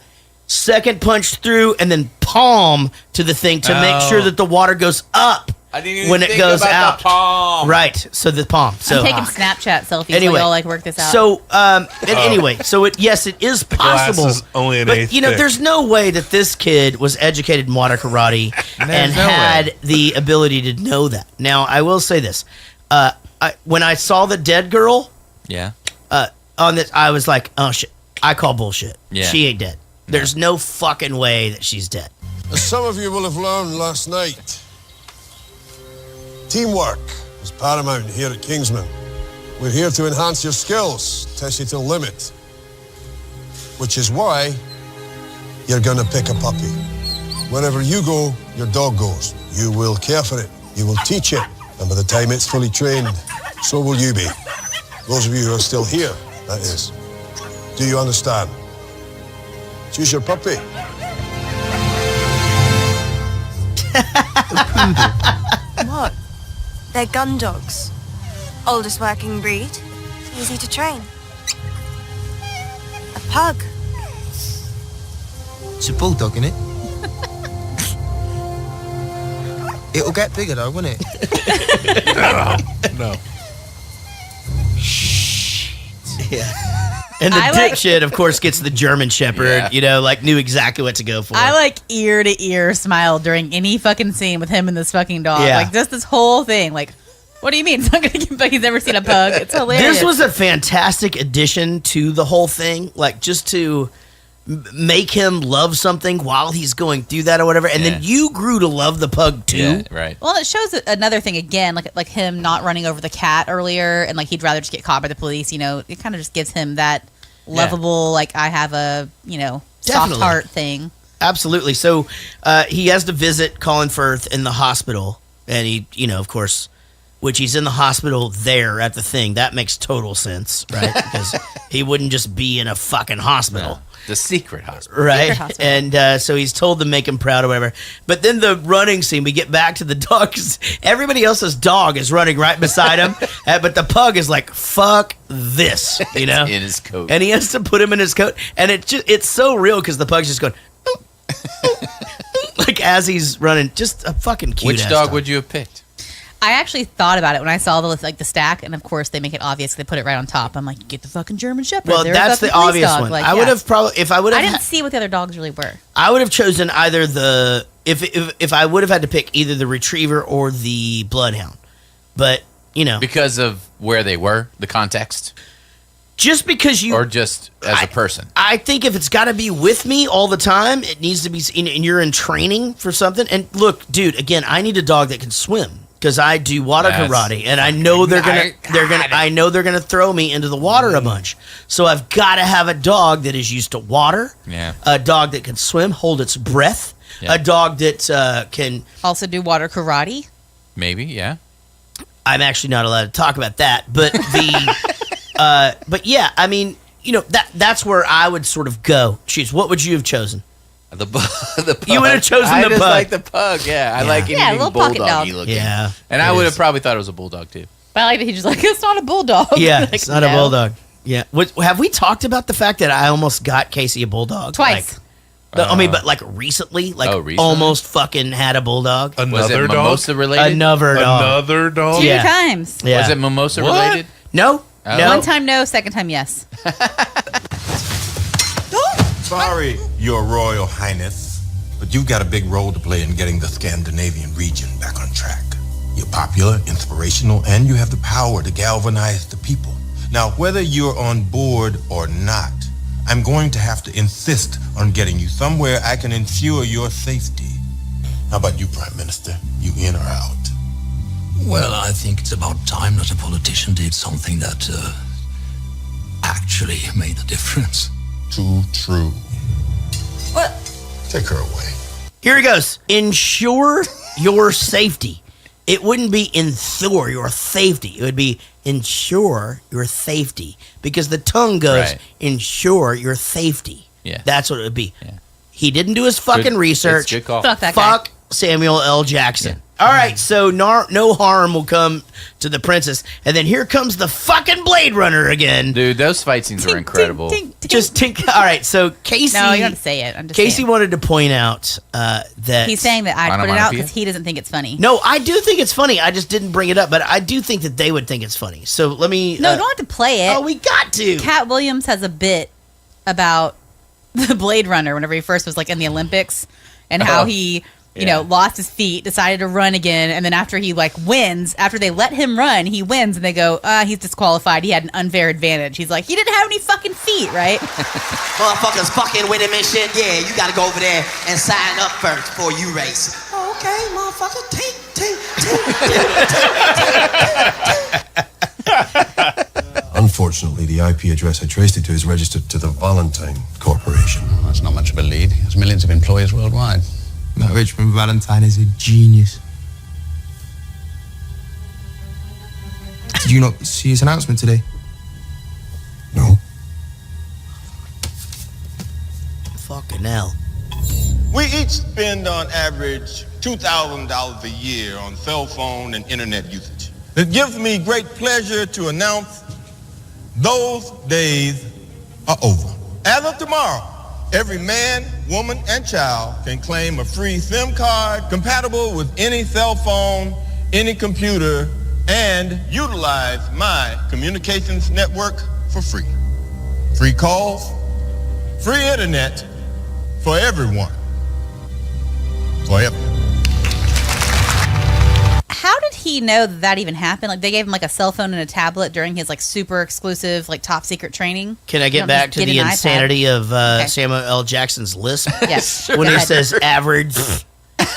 second punch through, and then palm to the thing to make sure that the water goes up. I didn't even when think it goes about out. the palm. Right. So the palm. So I'm taking Snapchat selfies anyway, while y'all like work this out. So anyway, so it is possible. Glass is only an but eighth you know, thick. there's no way that this kid was educated in water karate and no had the ability to know that. Now, I will say this: when I saw the dead girl, on this, I was like, oh shit! I call bullshit. Yeah. She ain't dead. There's no fucking way that she's dead. As some of you will have learned last night, teamwork is paramount here at Kingsman. We're here to enhance your skills, test you to the limit. Which is why you're gonna pick a puppy. Wherever you go, your dog goes. You will care for it, you will teach it, and by the time it's fully trained, so will you be. Those of you who are still here, that is. Do you understand? Choose your puppy. What? They're gun dogs. Oldest working breed. Easy to train. A pug. It's a bulldog, innit? It'll get bigger though, won't it? No. Yeah. And the dipshit, of course, gets the German Shepherd, knew exactly what to go for. I like ear to ear smile during any fucking scene with him and this fucking dog. Yeah. Like, just this whole thing. Like, what do you mean? It's not going to get back. He's never seen a pug. It's hilarious. This was a fantastic addition to the whole thing, like just to make him love something while he's going through that or whatever. And then you grew to love the pug too. Yeah, right. Well, it shows another thing again, like him not running over the cat earlier, and like he'd rather just get caught by the police. It kind of just gives him that lovable, like I have a soft heart thing. Absolutely. So he has to visit Colin Firth in the hospital, and he, of course, which he's in the hospital there at the thing. That makes total sense, right? Because he wouldn't just be in a fucking hospital. No, the secret hospital. Right. Secret hospital. And so he's told to make him proud or whatever. But then the running scene, we get back to the dog. 'Cause everybody else's dog is running right beside him. But the pug is like, fuck this, In his coat. And he has to put him in his coat. And it's so real because the pug's just going, like as he's running. Just a fucking cute Which dog would you have picked? I actually thought about it when I saw the stack, and of course they make it obvious. They put it right on top. I'm like, get the fucking German Shepherd. Well, They're a that's the fucking police obvious dog. one. Like, I would have probably, if I would have, I didn't see what the other dogs really were. I would have chosen either if I would have had to pick either the retriever or the bloodhound, but because of where they were, the context, just because or just as a person. I think if it's got to be with me all the time, it needs to be. And you're in training for something. And look, dude, again, I need a dog that can swim. Because I do water karate, and I know they're gonna throw me into the water a bunch. So I've got to have a dog that is used to water. Yeah. A dog that can swim, hold its breath. Yeah. A dog that can also do water karate. Maybe, yeah. I'm actually not allowed to talk about that, but but yeah, I mean, that's where I would sort of go. Jeez, what would you have chosen? The pug. You would have chosen the I pug. just like the pug. Yeah, I like anything little pocket dog. bulldoggy looking. Yeah, and I would have probably thought it was a bulldog too. But I like that he's just like, it's not a bulldog. Yeah, Like, it's not a bulldog. Yeah. Have we talked about the fact that I almost got Casey a bulldog? Twice. But like recently, almost fucking had a bulldog. Was it mimosa related? Another dog. Another dog? 2 times. Yeah. Was it mimosa related? No. No. 1 time no, 2nd time yes. Sorry, Your Royal Highness, but you've got a big role to play in getting the Scandinavian region back on track. You're popular, inspirational, and you have the power to galvanize the people. Now, whether you're on board or not, I'm going to have to insist on getting you somewhere I can ensure your safety. How about you, Prime Minister? You in or out? Well, I think it's about time that a politician did something that actually made a difference. Too true. What? Take her away. Here he goes. Ensure your safety. It wouldn't be ensure your safety. It would be ensure your safety. Because the tongue goes, ensure your safety. Yeah. That's what it would be. Yeah. He didn't do his fucking research. Good call. Fuck that guy. Fuck Samuel L. Jackson. All right, so no harm will come to the princess. And then here comes the fucking Blade Runner again. Dude, those fight scenes were incredible. Just tink. All right, so Casey. No, you don't have to say it. I'm just Casey saying. wanted to point out that He's saying that I put it out because he doesn't think it's funny. No, I do think it's funny. I just didn't bring it up, but I do think that they would think it's funny. So let me. No, don't have to play it. Oh, we got to. Cat Williams has a bit about the Blade Runner whenever he first was like in the Olympics and how he. You know, lost his feet, decided to run again, and then after he like wins, after they let him run, he wins, and they go, he's disqualified. He had an unfair advantage. He's like, he didn't have any fucking feet, right? Motherfuckers fucking with him and shit. Yeah, you gotta go over there and sign up first before you race. Oh, okay, motherfucker. Unfortunately, the IP address I traced it to is registered to the Valentine Corporation. Well, that's not much of a lead. He has millions of employees worldwide. That Richmond Valentine is a genius. Did you not see his announcement today? No. Fucking hell. We each spend on average $2,000 a year on cell phone and internet usage. It gives me great pleasure to announce those days are over. As of tomorrow, every man, woman, and child can claim a free SIM card compatible with any cell phone, any computer, and utilize my communications network for free. Free calls, free internet for everyone. Forever. How did he know that even happened? Like they gave him like a cell phone and a tablet during his like super exclusive like top secret training. Can I get back to the insanity of Samuel L. Jackson's lisp? Yes. When he says average,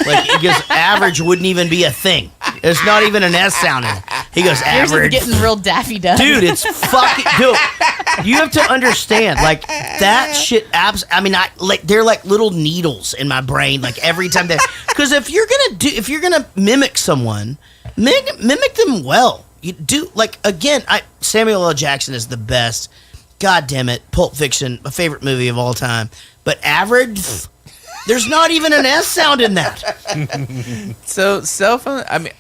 like he goes average wouldn't even be a thing. There's not even an S sound in it. He goes Yours average. is getting real Daffy Duck. Dude, it's fucking dude. You have to understand, like that shit. I mean, they're like little needles in my brain. Like every time because if you're gonna mimic someone, mimic them well. You do like again. Samuel L. Jackson is the best. God damn it, Pulp Fiction, my favorite movie of all time. But average. There's not even an S sound in that. So cell phone. I mean,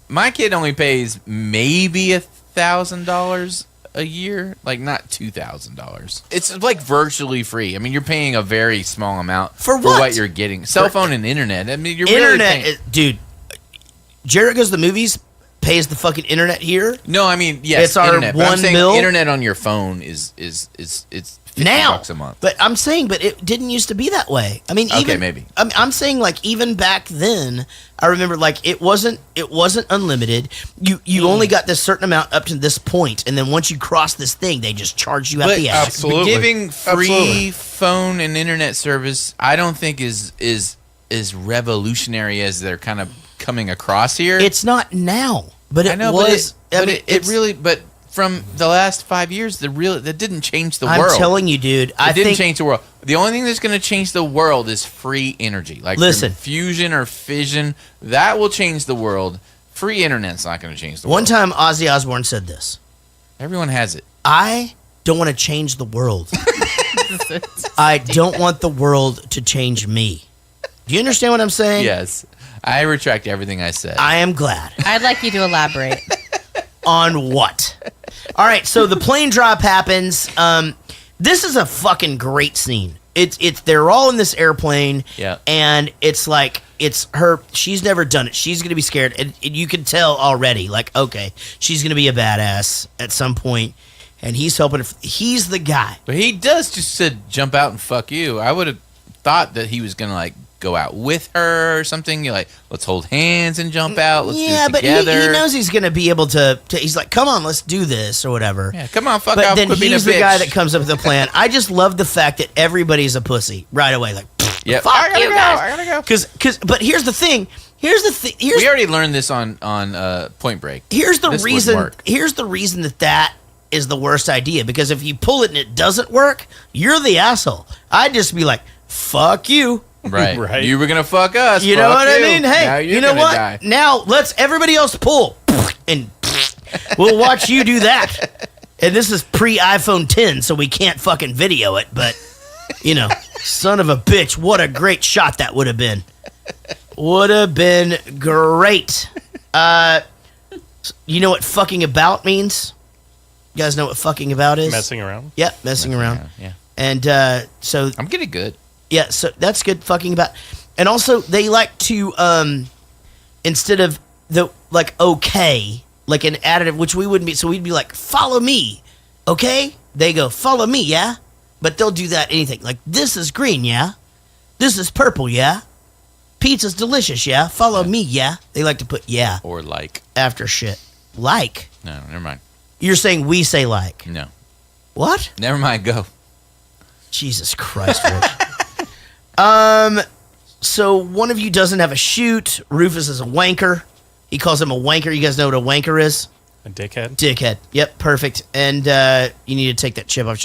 my kid only pays maybe $1,000 a year, like not $2,000. It's like virtually free. I mean, you're paying a very small amount for what you're getting. Cell phone and internet. I mean, you're internet, really dude. Jared goes to the movies, pays the fucking internet here. No, I mean, yes, it's our internet. But I'm saying $1 internet on your phone is it's $50 a month. But I'm saying, but it didn't used to be that way. I mean, even, maybe. I'm saying like even back then, I remember like it wasn't unlimited. You only got this certain amount up to this point, and then once you cross this thing, they just charge you out the ass. Absolutely. Giving free phone and internet service, I don't think is revolutionary as they're kind of coming across here. It's not now, but it was. It really. But from the last 5 years, that didn't change the world. I'm telling you, dude. It didn't change the world. The only thing that's going to change the world is free energy, like fusion or fission. That will change the world. Free internet's not going to change the world. One time, Ozzy Osbourne said this. Everyone has it. I don't want to change the world. I don't want the world to change me. Do you understand what I'm saying? Yes. I retract everything I said. I am glad. I'd like you to elaborate. On what? All right, so the plane drop happens. This is a fucking great scene. It's they're all in this airplane, and it's like it's her. She's never done it. She's gonna be scared, and you can tell already. Like, okay, she's gonna be a badass at some point, and he's helping her. He's the guy. But he does just said jump out and fuck you. I would have thought that he was gonna like go out with her or something. You're like, let's hold hands and jump out. Let's do it together. But he knows he's gonna be able to. He's like, come on, let's do this or whatever. Yeah, come on, fuck but off. Then quit being he's a the bitch. guy that comes up with the plan. I just love the fact that everybody's a pussy right away. Like, Yep. fuck I gotta you go. guys. I gotta go. Because, but here's the thing. We already learned this on Point Break. Here's the This would reason. work. Here's the reason that is the worst idea. Because if you pull it and it doesn't work, you're the asshole. I'd just be like, fuck you. Right. You were gonna fuck us. You know fuck what I you. mean? Now Hey, you're you know gonna what? die. Now let's everybody else pull, and we'll watch you do that. And this is pre-iPhone 10, so we can't fucking video it. But you know, son of a bitch, what a great shot that would have been. Would have been great. You know what fucking about means? You guys know what fucking about is? Messing around. Yep, messing around. Yeah. And so I'm getting good. Yeah, so that's good fucking about. And also they like to instead of the like okay, like an additive, which we wouldn't be, so we'd be like, follow me, okay? They go, follow me, yeah? But they'll do that anything. Like, this is green, yeah? This is purple, yeah? Pizza's delicious, yeah? Follow me, yeah? They like to put yeah. Or like. After shit. Like? No, never mind. You're saying we say like. No. What? Never mind, go. Jesus Christ, Rich. So one of you doesn't have a chute. Rufus is a wanker. He calls him a wanker. You guys know what a wanker is? A dickhead. Dickhead. Yep, perfect. And you need to take that chip off.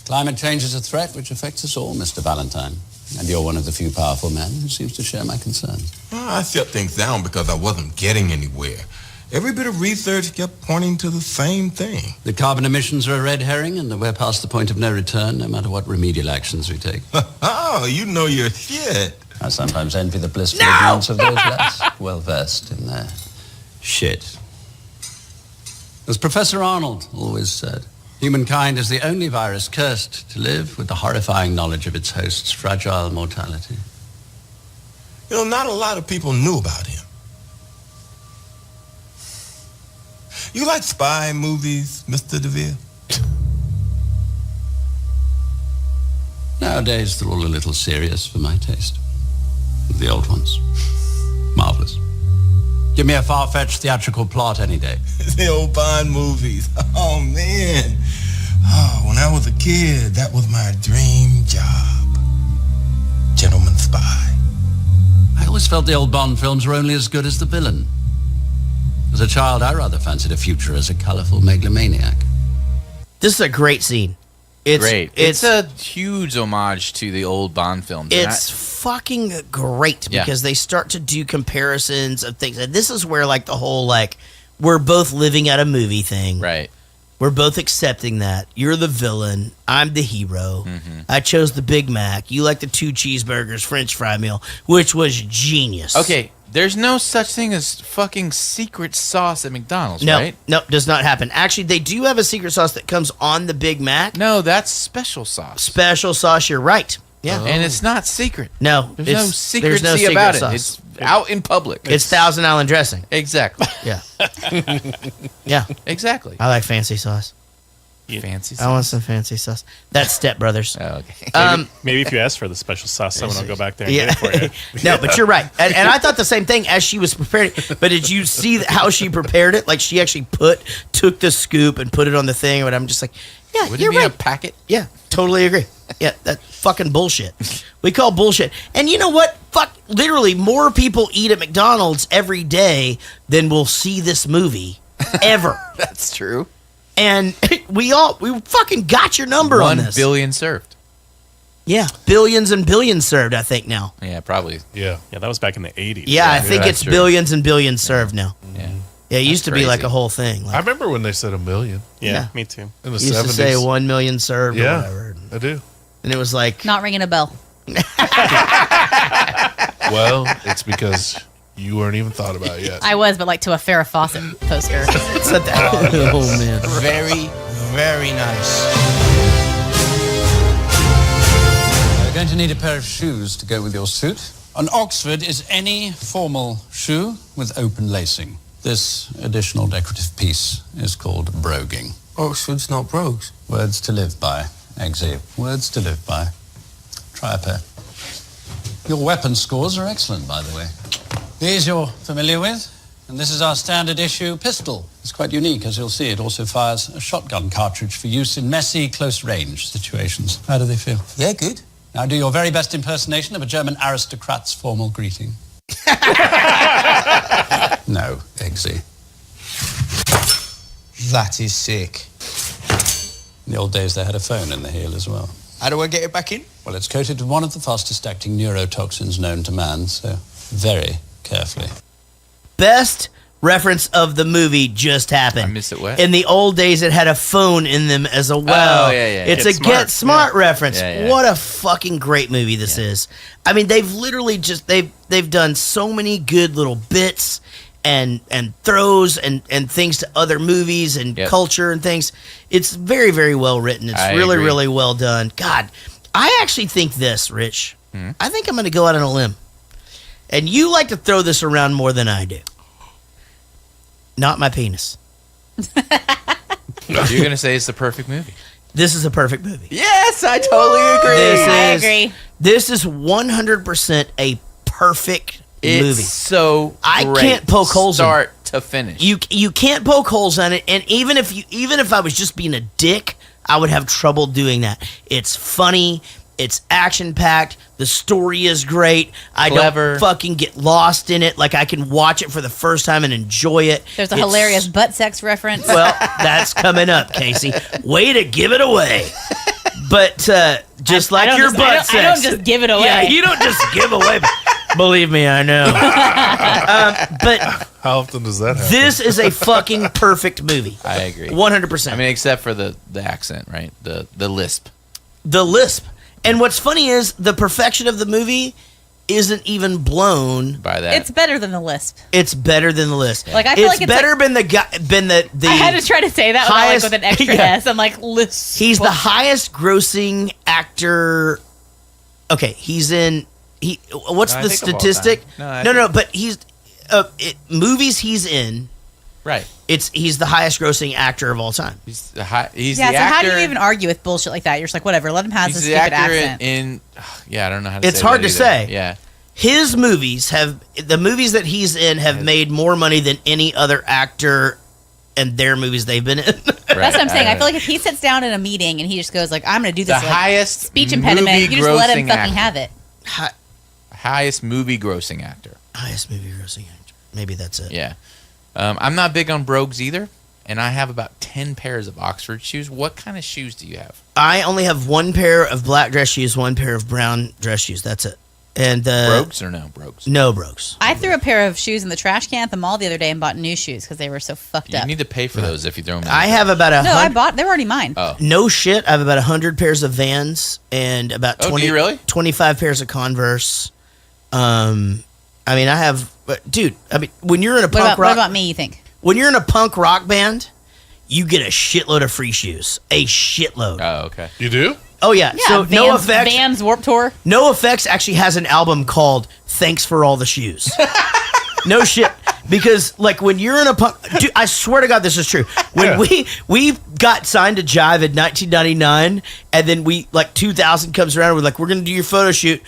Climate change is a threat which affects us all, Mr. Valentine. And you're one of the few powerful men who seems to share my concern. Well, I shut things down because I wasn't getting anywhere. Every bit of research kept pointing to the same thing. The carbon emissions are a red herring, and we're past the point of no return, no matter what remedial actions we take. Oh, you know your shit. I sometimes envy the blissful ignorance of those less well-versed in their shit. As Professor Arnold always said, humankind is the only virus cursed to live with the horrifying knowledge of its host's fragile mortality. You know, not a lot of people knew about him. You like spy movies, Mr. DeVere? Nowadays, they're all a little serious for my taste. The old ones. Marvelous. Give me a far-fetched theatrical plot any day. The old Bond movies. Oh, man. Oh, when I was a kid, that was my dream job. Gentleman spy. I always felt the old Bond films were only as good as the villain. As a child, I rather fancied a future as a colorful megalomaniac. This is a great scene. It's great. It's a huge homage to the old Bond films. It's fucking great because they start to do comparisons of things. And this is where like the whole like we're both living out a movie thing. Right. We're both accepting that. You're the villain. I'm the hero. I chose the Big Mac. You like the 2 cheeseburgers, French fry meal, which was genius. Okay, there's no such thing as fucking secret sauce at McDonald's, No, right? no, does not happen. Actually, they do have a secret sauce that comes on the Big Mac. No, that's special sauce. Special sauce, you're right. Yeah. And it's not secret. No, There's no there's secrecy no secret about sauce. it. It's out in public. It's Thousand Island dressing. Exactly. Yeah. Yeah. Exactly. I like fancy sauce. Fancy sauce. I want some fancy sauce. That's Step Brothers. Oh, okay. Maybe if you ask for the special sauce, someone will go back there and get it for you. No, but you're right. And I thought the same thing as she was preparing it. But did you see how she prepared it? Like she actually took the scoop and put it on the thing. And I'm just like, yeah, Would you're it be right. a packet? Yeah, totally agree. Yeah, that fucking bullshit. We call bullshit. And you know what? Fuck, literally more people eat at McDonald's every day than will see this movie ever. That's true. And we fucking got your number on this. 1 billion served. Yeah, billions and billions served, I think now. Yeah, probably. Yeah, that was back in the 80s. Yeah, I think it's true. billions and billions served now. Yeah. Yeah, it used to be like a whole thing. I Like, remember when they said 1 million. Yeah, me too. In the used 70s. to say 1 million served or Yeah, whatever. I do. And it was like, Not ringing a bell. Well, it's because you weren't even thought about yet. I was, but like to a Farrah Fawcett poster. Oh man. Very, very nice. You're going to need a pair of shoes to go with your suit. An Oxford is any formal shoe with open lacing. This additional decorative piece is called broguing. Oxford's not brogues. Words to live by, Eggsy. Words to live by. Try a pair. Your weapon scores are excellent, by the way. These you're familiar with, and this is our standard issue pistol. It's quite unique, as you'll see. It also fires a shotgun cartridge for use in messy, close-range situations. How do they feel? Yeah, good. Now do your very best impersonation of a German aristocrat's formal greeting. No, Eggsy. That is sick. In the old days, they had a phone in the heel as well. How do I get it back in? Well, it's coated with one of the fastest-acting neurotoxins known to man, so very carefully. Best reference of the movie just happened. I missed it. What? In the old days, it had a phone in them as well. Oh, yeah. It's a Get Smart reference. Yeah. What a fucking great movie this is. I mean, they've literally just they've done so many good little bits and throws and things to other movies and culture and things. It's very, very well written. It's really well done. God, I actually think this, Rich. I think I'm going to go out on a limb. And you like to throw this around more than I do. Not my penis. You're going to say it's the perfect movie. This is a perfect movie. Yes, I totally agree. I agree. This is 100% a perfect movie. It's so I great. can't poke holes in it. Start to finish. You can't poke holes on it, and even if I was just being a dick, I would have trouble doing that. It's funny. It's action-packed. The story is great. I Clever. don't fucking get lost in it. Like, I can watch it for the first time and enjoy it. There's a hilarious butt sex reference. Well, that's coming up, Casey. Way to give it away. But just like your butt sex. I don't just give it away. Yeah, you don't just give away. Believe me, I know. But how often does that happen? This is a fucking perfect movie. I agree. 100%. I mean, except for the accent, right? The lisp. The lisp. And what's funny is the perfection of the movie isn't even blown by that. It's better than the lisp. It's better than the lisp. Like I feel like it's better like, than the I had to try to say that highest, with an extra S. I'm like lisp. He's the highest grossing actor. Okay, he's in. What's the statistic? No. But he's movies he's in. Right. He's the highest grossing actor of all time. He's the actor. So how do you even argue with bullshit like that? You're just like, whatever, let him have this stupid accent. I don't know how to it's hard to say. Yeah. His movies the movies that he's in have made more money than any other actor and their movies they've been in. Right. That's what I'm saying. I feel like if he sits down in a meeting and he just goes like, I'm going to do this highest speech impediment, you just let him fucking have it. Highest movie grossing actor. Highest movie grossing actor. Maybe that's it. Yeah. I'm not big on brogues either, and I have about 10 pairs of Oxford shoes. What kind of shoes do you have? I only have one pair of black dress shoes, one pair of brown dress shoes. That's it. And brogues or no brogues? No brogues. I threw a pair of shoes in the trash can at the mall the other day and bought new shoes because they were so fucked up. You need to pay for those if you throw them in. I have about 100. No, I bought. They were already mine. Oh. No shit. I have about 100 pairs of Vans and about 20. Do you really? 25 pairs of Converse. I mean, I have, dude. I mean, when you're in a punk rock, what about me? You think when you're in a punk rock band, you get a shitload of free shoes. A shitload. Oh, okay. You do? Oh yeah. So Vans Warped Tour. NoFX actually has an album called "Thanks for All the Shoes." No shit. Because like when you're in a punk, dude, I swear to God, this is true. When we got signed to Jive in 1999, and then 2000 comes around, we're like, we're gonna do your photo shoot.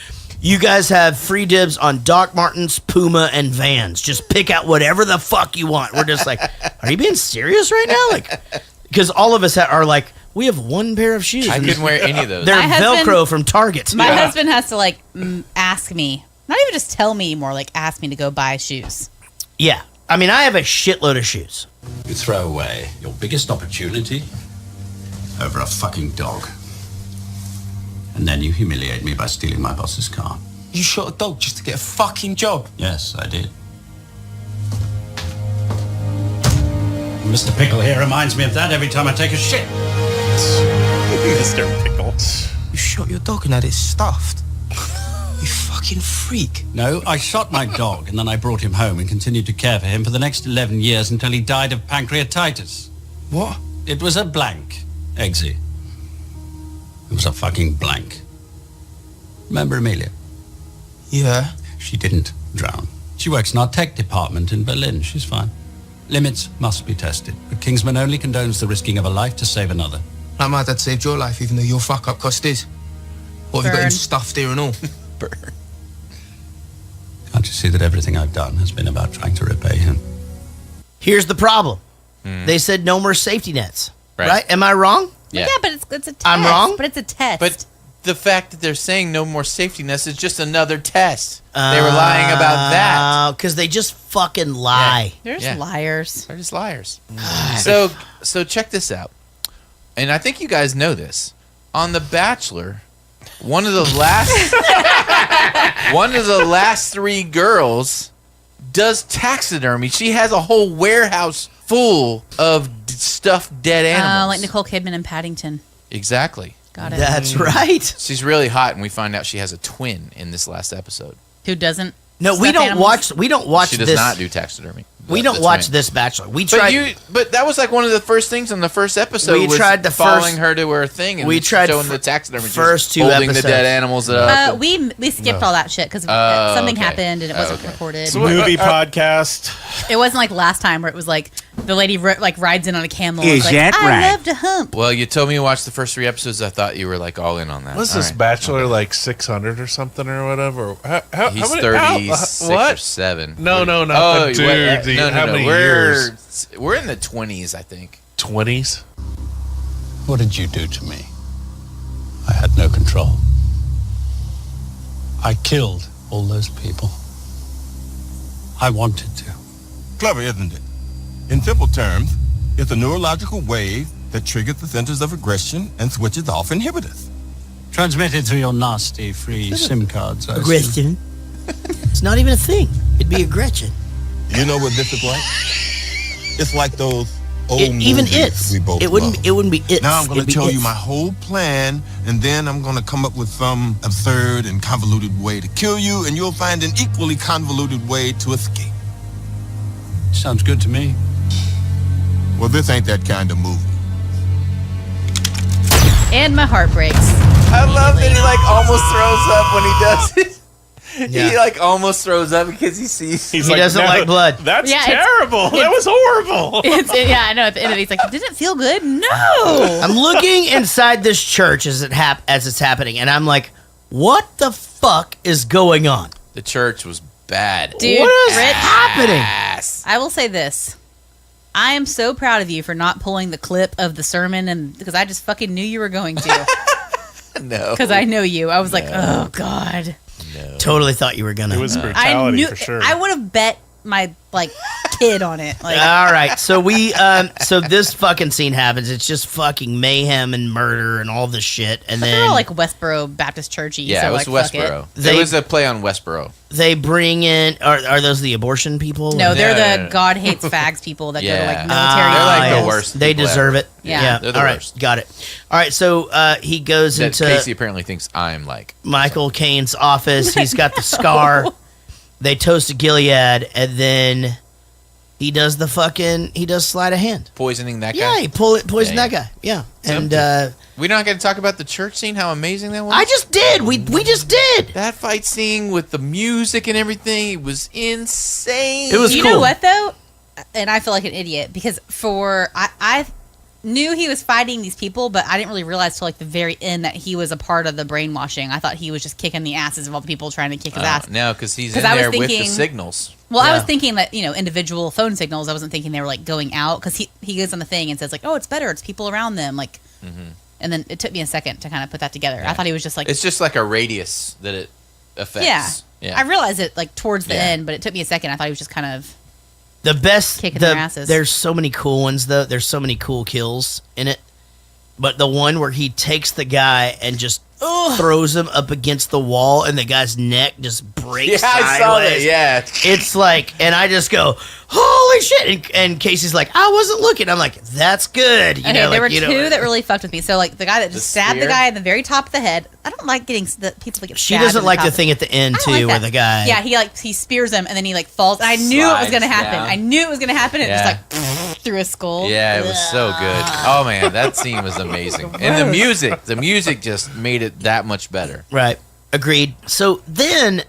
You guys have free dibs on Doc Martens, Puma, and Vans. Just pick out whatever the fuck you want. We're just like, are you being serious right now? Like, because all of us are like, we have one pair of shoes. I couldn't wear any of those. They're Velcro from Target. My husband has to ask me, not even just tell me anymore, ask me to go buy shoes. Yeah. I mean, I have a shitload of shoes. You throw away your biggest opportunity over a fucking dog. And then you humiliate me by stealing my boss's car. You shot a dog just to get a fucking job? Yes, I did. Mr. Pickle here reminds me of that every time I take a shit. Mr. Pickle. You shot your dog and had it stuffed. You fucking fucking freak. No, I shot my dog and then I brought him home and continued to care for him for the next 11 years until he died of pancreatitis. What? It was a blank, Eggsy. It was a fucking blank. Remember Amelia? Yeah. She didn't drown. She works in our tech department in Berlin. She's fine. Limits must be tested, but Kingsman only condones the risking of a life to save another. Like my dad saved your life, even though your fuck-up cost his. What have you got him stuffed here and all? Burn. Can't you see that everything I've done has been about trying to repay him? Here's the problem. They said no more safety nets. Right. Right? Am I wrong? Yeah. Yeah, but it's a test. I'm wrong? But it's a test. But the fact that they're saying no more safety nets is just another test. They were lying about that. Because they just fucking lie. They're just liars. They're just liars. So check this out. And I think you guys know this. On The Bachelor, one of the last 3 girls does taxidermy. She has a whole warehouse full of stuffed dead animals. Like Nicole Kidman in Paddington. Exactly. Got it. That's right. She's really hot, and we find out she has a twin in this last episode. Who doesn't? No, we don't watch this. She does not do taxidermy. We don't watch this Bachelor. We But tried. but that was like one of the first things on the first episode. We was tried the following first- her to her thing. And we tried showing the taxidermy. She was first 2 holding episodes. the dead animals up. We skipped No. all that shit because Oh, something okay. happened and it wasn't recorded. So movie podcast. It wasn't like last time where it was like the lady rides in on a camel. Is It's like, that I right? love to hump. Well, you told me to watch the first 3 episodes. I thought you were like all in on that. What's All this right. Bachelor like 600 or something or whatever? How He's many, 36 what? or 7. No, not Oh, the dude. How many years? We're in the 20s, I think. 20s? What did you do to me? I had no control. I killed all those people. I wanted to. Clever, isn't it? In simple terms, it's a neurological wave that triggers the centers of aggression and switches off inhibitors. Transmitted through your nasty free SIM cards. I assume. Gretchen. It's not even a thing. It'd be a Gretchen. You know what this is like? It's like those old Even movies It's. we both It wouldn't. love. It wouldn't be It's. Now I'm going It'd to be tell you It's. my whole plan, and then I'm going to come up with some absurd and convoluted way to kill you, and you'll find an equally convoluted way to escape. Sounds good to me. Well, this ain't that kind of movie. And my heart breaks. I love that he like almost throws up when he does it. Yeah. He like almost throws up because he sees. He doesn't like blood. That's Yeah, terrible. That was horrible. Yeah, I know. At the end of it, he's like, "Did it feel good?" No. I'm looking inside this church as it's happening, and I'm like, what the fuck is going on? The church was bad. Dude, What is Rich, happening? I will say this. I am so proud of you for not pulling the clip of the sermon, and because I just fucking knew you were going to. No. Because I know you. I was like, oh god. Totally thought you were gonna. It was I brutality knew. for sure. I would have bet my kid on it. Like, All right, so so this fucking scene happens. It's just fucking mayhem and murder and all this shit, and but then they're all like Westboro Baptist churchy. Yeah, so it was like, fuck Westboro. They- It was a play on Westboro. they bring in. Are those the abortion people? No, Or- they're Yeah. the God hates fags people that go to like Yeah. military. They're like the schools. worst. They people deserve ever. it. Yeah. They're the All right, worst. got it. All right, so he goes That into Casey apparently thinks I'm like. Michael Caine's office. He's got the scar. They toast to Gilead, and then he does sleight of hand. Poisoning that guy. Yeah, he poisoned Yeah, that guy. Yeah, Something. and We're not going to talk about the church scene, how amazing that was? I just did. We just did. That fight scene with the music and everything, it was insane. It was You cool. know what though? And I feel like an idiot because I knew he was fighting these people, but I didn't really realize till like the very end that he was a part of the brainwashing. I thought he was just kicking the asses of all the people trying to kick his ass. No, because he's 'Cause in I was there with the thinking- signals. Well, I was Yeah. thinking that, individual phone signals. I wasn't thinking they were like going out because he goes on the thing and says like, oh, it's better. It's people around them. Like, and then it took me a second to kind of put that together. I thought he was just like, It's just like a radius that it affects. yeah. I realized it like towards the Yeah. end, but it took me a second. I thought he was just kind of The best Kicking their asses. There's so many cool ones though. There's so many cool kills in it. But the one where he takes the guy and just throws him up against the wall and the guy's neck just breaks Yeah, I saw that, sideways. yeah. It's like, and I just go, holy holy shit. And Casey's like, I wasn't looking. I'm like, that's good. You know, there were like, two that really fucked with me. So, like, the guy that just stabbed the guy at the very top of the head. I don't like getting the people that get She stabbed. doesn't like the thing at the end, too, where the guy. Yeah, he spears him, and then he, like, falls. And I knew it was going to happen. down. I knew it was going to happen. And Yeah. it just, like, through his skull. Yeah, it was so good. Oh man, that scene was amazing. And the music just made it that much better. Right. Agreed. So then,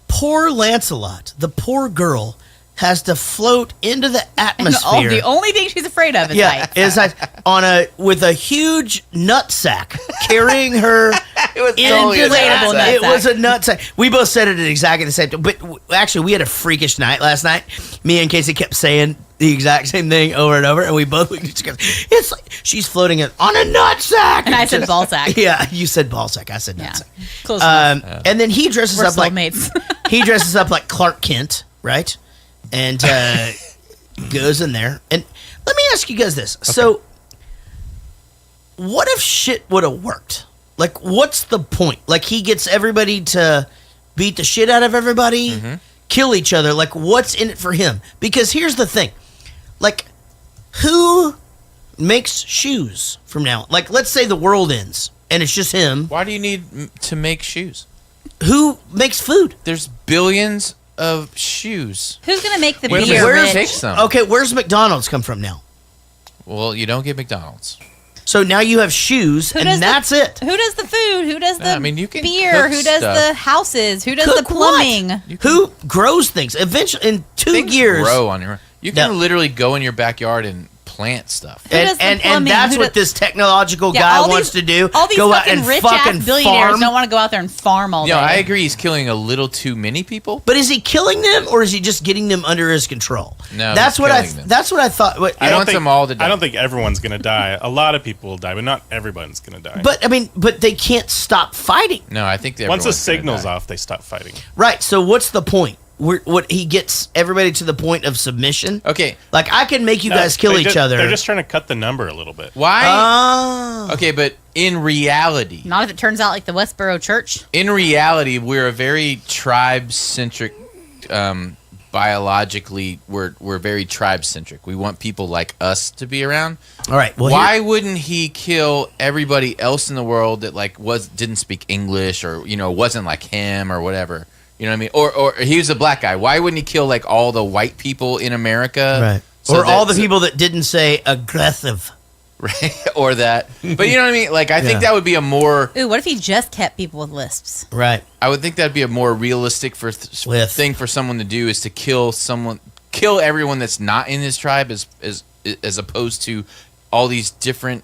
poor Lancelot, the poor girl, has to float into the atmosphere. The only thing she's afraid of is heights. is with a huge nutsack carrying her. It was totally a inflatable nutsack. It was a nutsack. We both said it at exactly the same time. But actually, we had a freakish night last night. Me and Casey kept saying the exact same thing over and over, and we both looked at each other. It's like she's floating on a nutsack. And I said ballsack. Yeah, you said ballsack. I said nutsack. Close enough. And then he dresses We're up like soulmates. he dresses up like Clark Kent, right? And goes in there. And let me ask you guys this. Okay. So, what if shit would have worked? Like, what's the point? Like, he gets everybody to beat the shit out of everybody, kill each other. Like, what's in it for him? Because here's the thing. Like, who makes shoes from now on? Like, let's say the world ends and it's just him. Why do you need to make shoes? Who makes food? There's billions of shoes. Who's going to make the Where's beer take some? Okay, where's McDonald's come from now? Well, you don't get McDonald's. So now you have shoes, and that's it. Who does the food? Who does the you can beer? cook Who does stuff. the houses? Who does Cook the plumbing? Who grows things? Eventually, in 2 years, grow on your. You can literally go in your backyard and plant stuff. And that's what this technological guy wants to do. All these go out fucking and rich fucking ass billionaires farm. don't want to go out there and farm all day. I agree. He's killing a little too many people. But is he killing them, or is he just getting them under his control? No, that's he's what killing them. That's what I thought. I don't think them all to die. I don't think everyone's going to die. A lot of people will die, but not everyone's going to die. But I mean, but they can't stop fighting. No, I think once the signal's off, they stop fighting. Right. So what's the point? What he gets everybody to the point of submission. Okay, like I can make you guys kill each other. They're just trying to cut the number a little bit. Why? Okay, but in reality, Not if it turns out like the Westboro Church. in reality, we're a very tribe-centric. Biologically, we're very tribe-centric. We want people like us to be around. All right. Well, why wouldn't he kill everybody else in the world that didn't speak English or wasn't like him or whatever? You know what I mean? Or he was a black guy. Why wouldn't he kill like all the white people in America? Right. Or all the people that didn't say aggressive. Right. Or that. But you know what I mean? Like, I think that would be a more... Ooh, what if he just kept people with lisps? Right. I would think that'd be a more realistic thing for someone to do is to kill everyone that's not in his tribe as opposed to all these different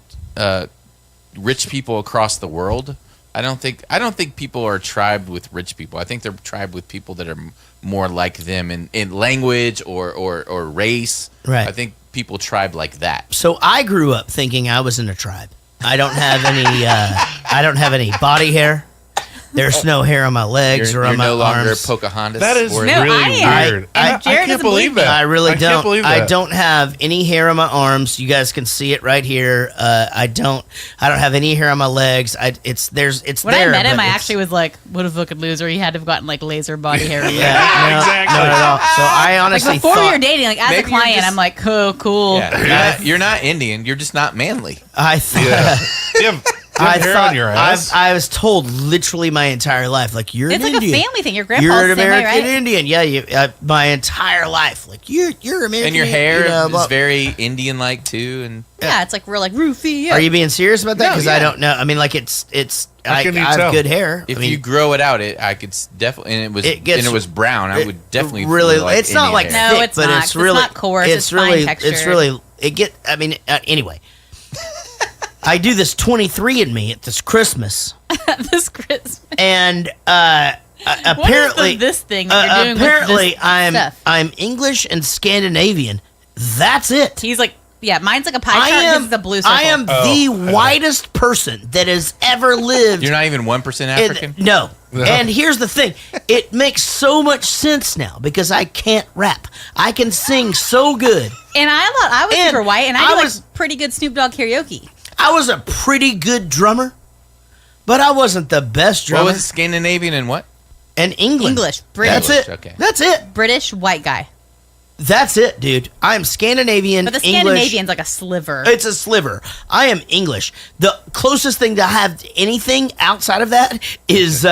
rich people across the world. I don't think people are tribed with rich people. I think they're tribed with people that are more like them in language or race. Right. I think people tribe like that. So I grew up thinking I was in a tribe. I don't have any. I don't have any body hair. There's no hair on my legs or on my no longer arms. Pocahontas. That is really weird. I can't believe that. I really don't. Can't believe that. I don't have any hair on my arms. You guys can see it right here. I don't have any hair on my legs. It's When there. I met him, but I it's- actually was like, "What a fucking loser!" He had to have gotten like laser body hair. Yeah, exactly. Not at all. So I honestly like before thought we were dating, like as a Maybe you're client, just- I'm like, "Oh, cool." Yeah, you're not Indian. You're just not manly. I thought. I hair thought on your ass? I was told literally my entire life, like you're It's an like Indian. a family thing. Your grandpa's You're an the same way, American right? Indian. Yeah, my entire life, like you're American. And your hair you know, is very Indian-like too. And Yeah, it's like real, like roofy. Are you being serious about that? No, Because I don't know. I mean, like it's. How I can you have tell? good hair. if I mean, you grow it out, I could definitely. And it was brown. I would definitely really. feel like It's not Indian like hair. No, thick, it's but not, it's 'cause really it's not coarse, it's fine really. texture. It's really. I mean, anyway. I do this 23andMe at this Christmas. This Christmas. And apparently, What is this thing that you're doing apparently, with this stuff? I'm English and Scandinavian. That's it. He's like, yeah, mine's like a pie chart. His is a blue circle. I am the whitest person that has ever lived. You're not even 1% African. No. And here's the thing. It makes so much sense now because I can't rap. I can sing so good. And I thought I was super white, and I was like pretty good Snoop Dogg karaoke. I was a pretty good drummer, but I wasn't the best drummer. What was it, Scandinavian and what? And English. British. That's it. Okay. That's it. British white guy. That's it, dude. I am Scandinavian. But the English. Scandinavian's like a sliver. It's a sliver. I am English. The closest thing to have to anything outside of that is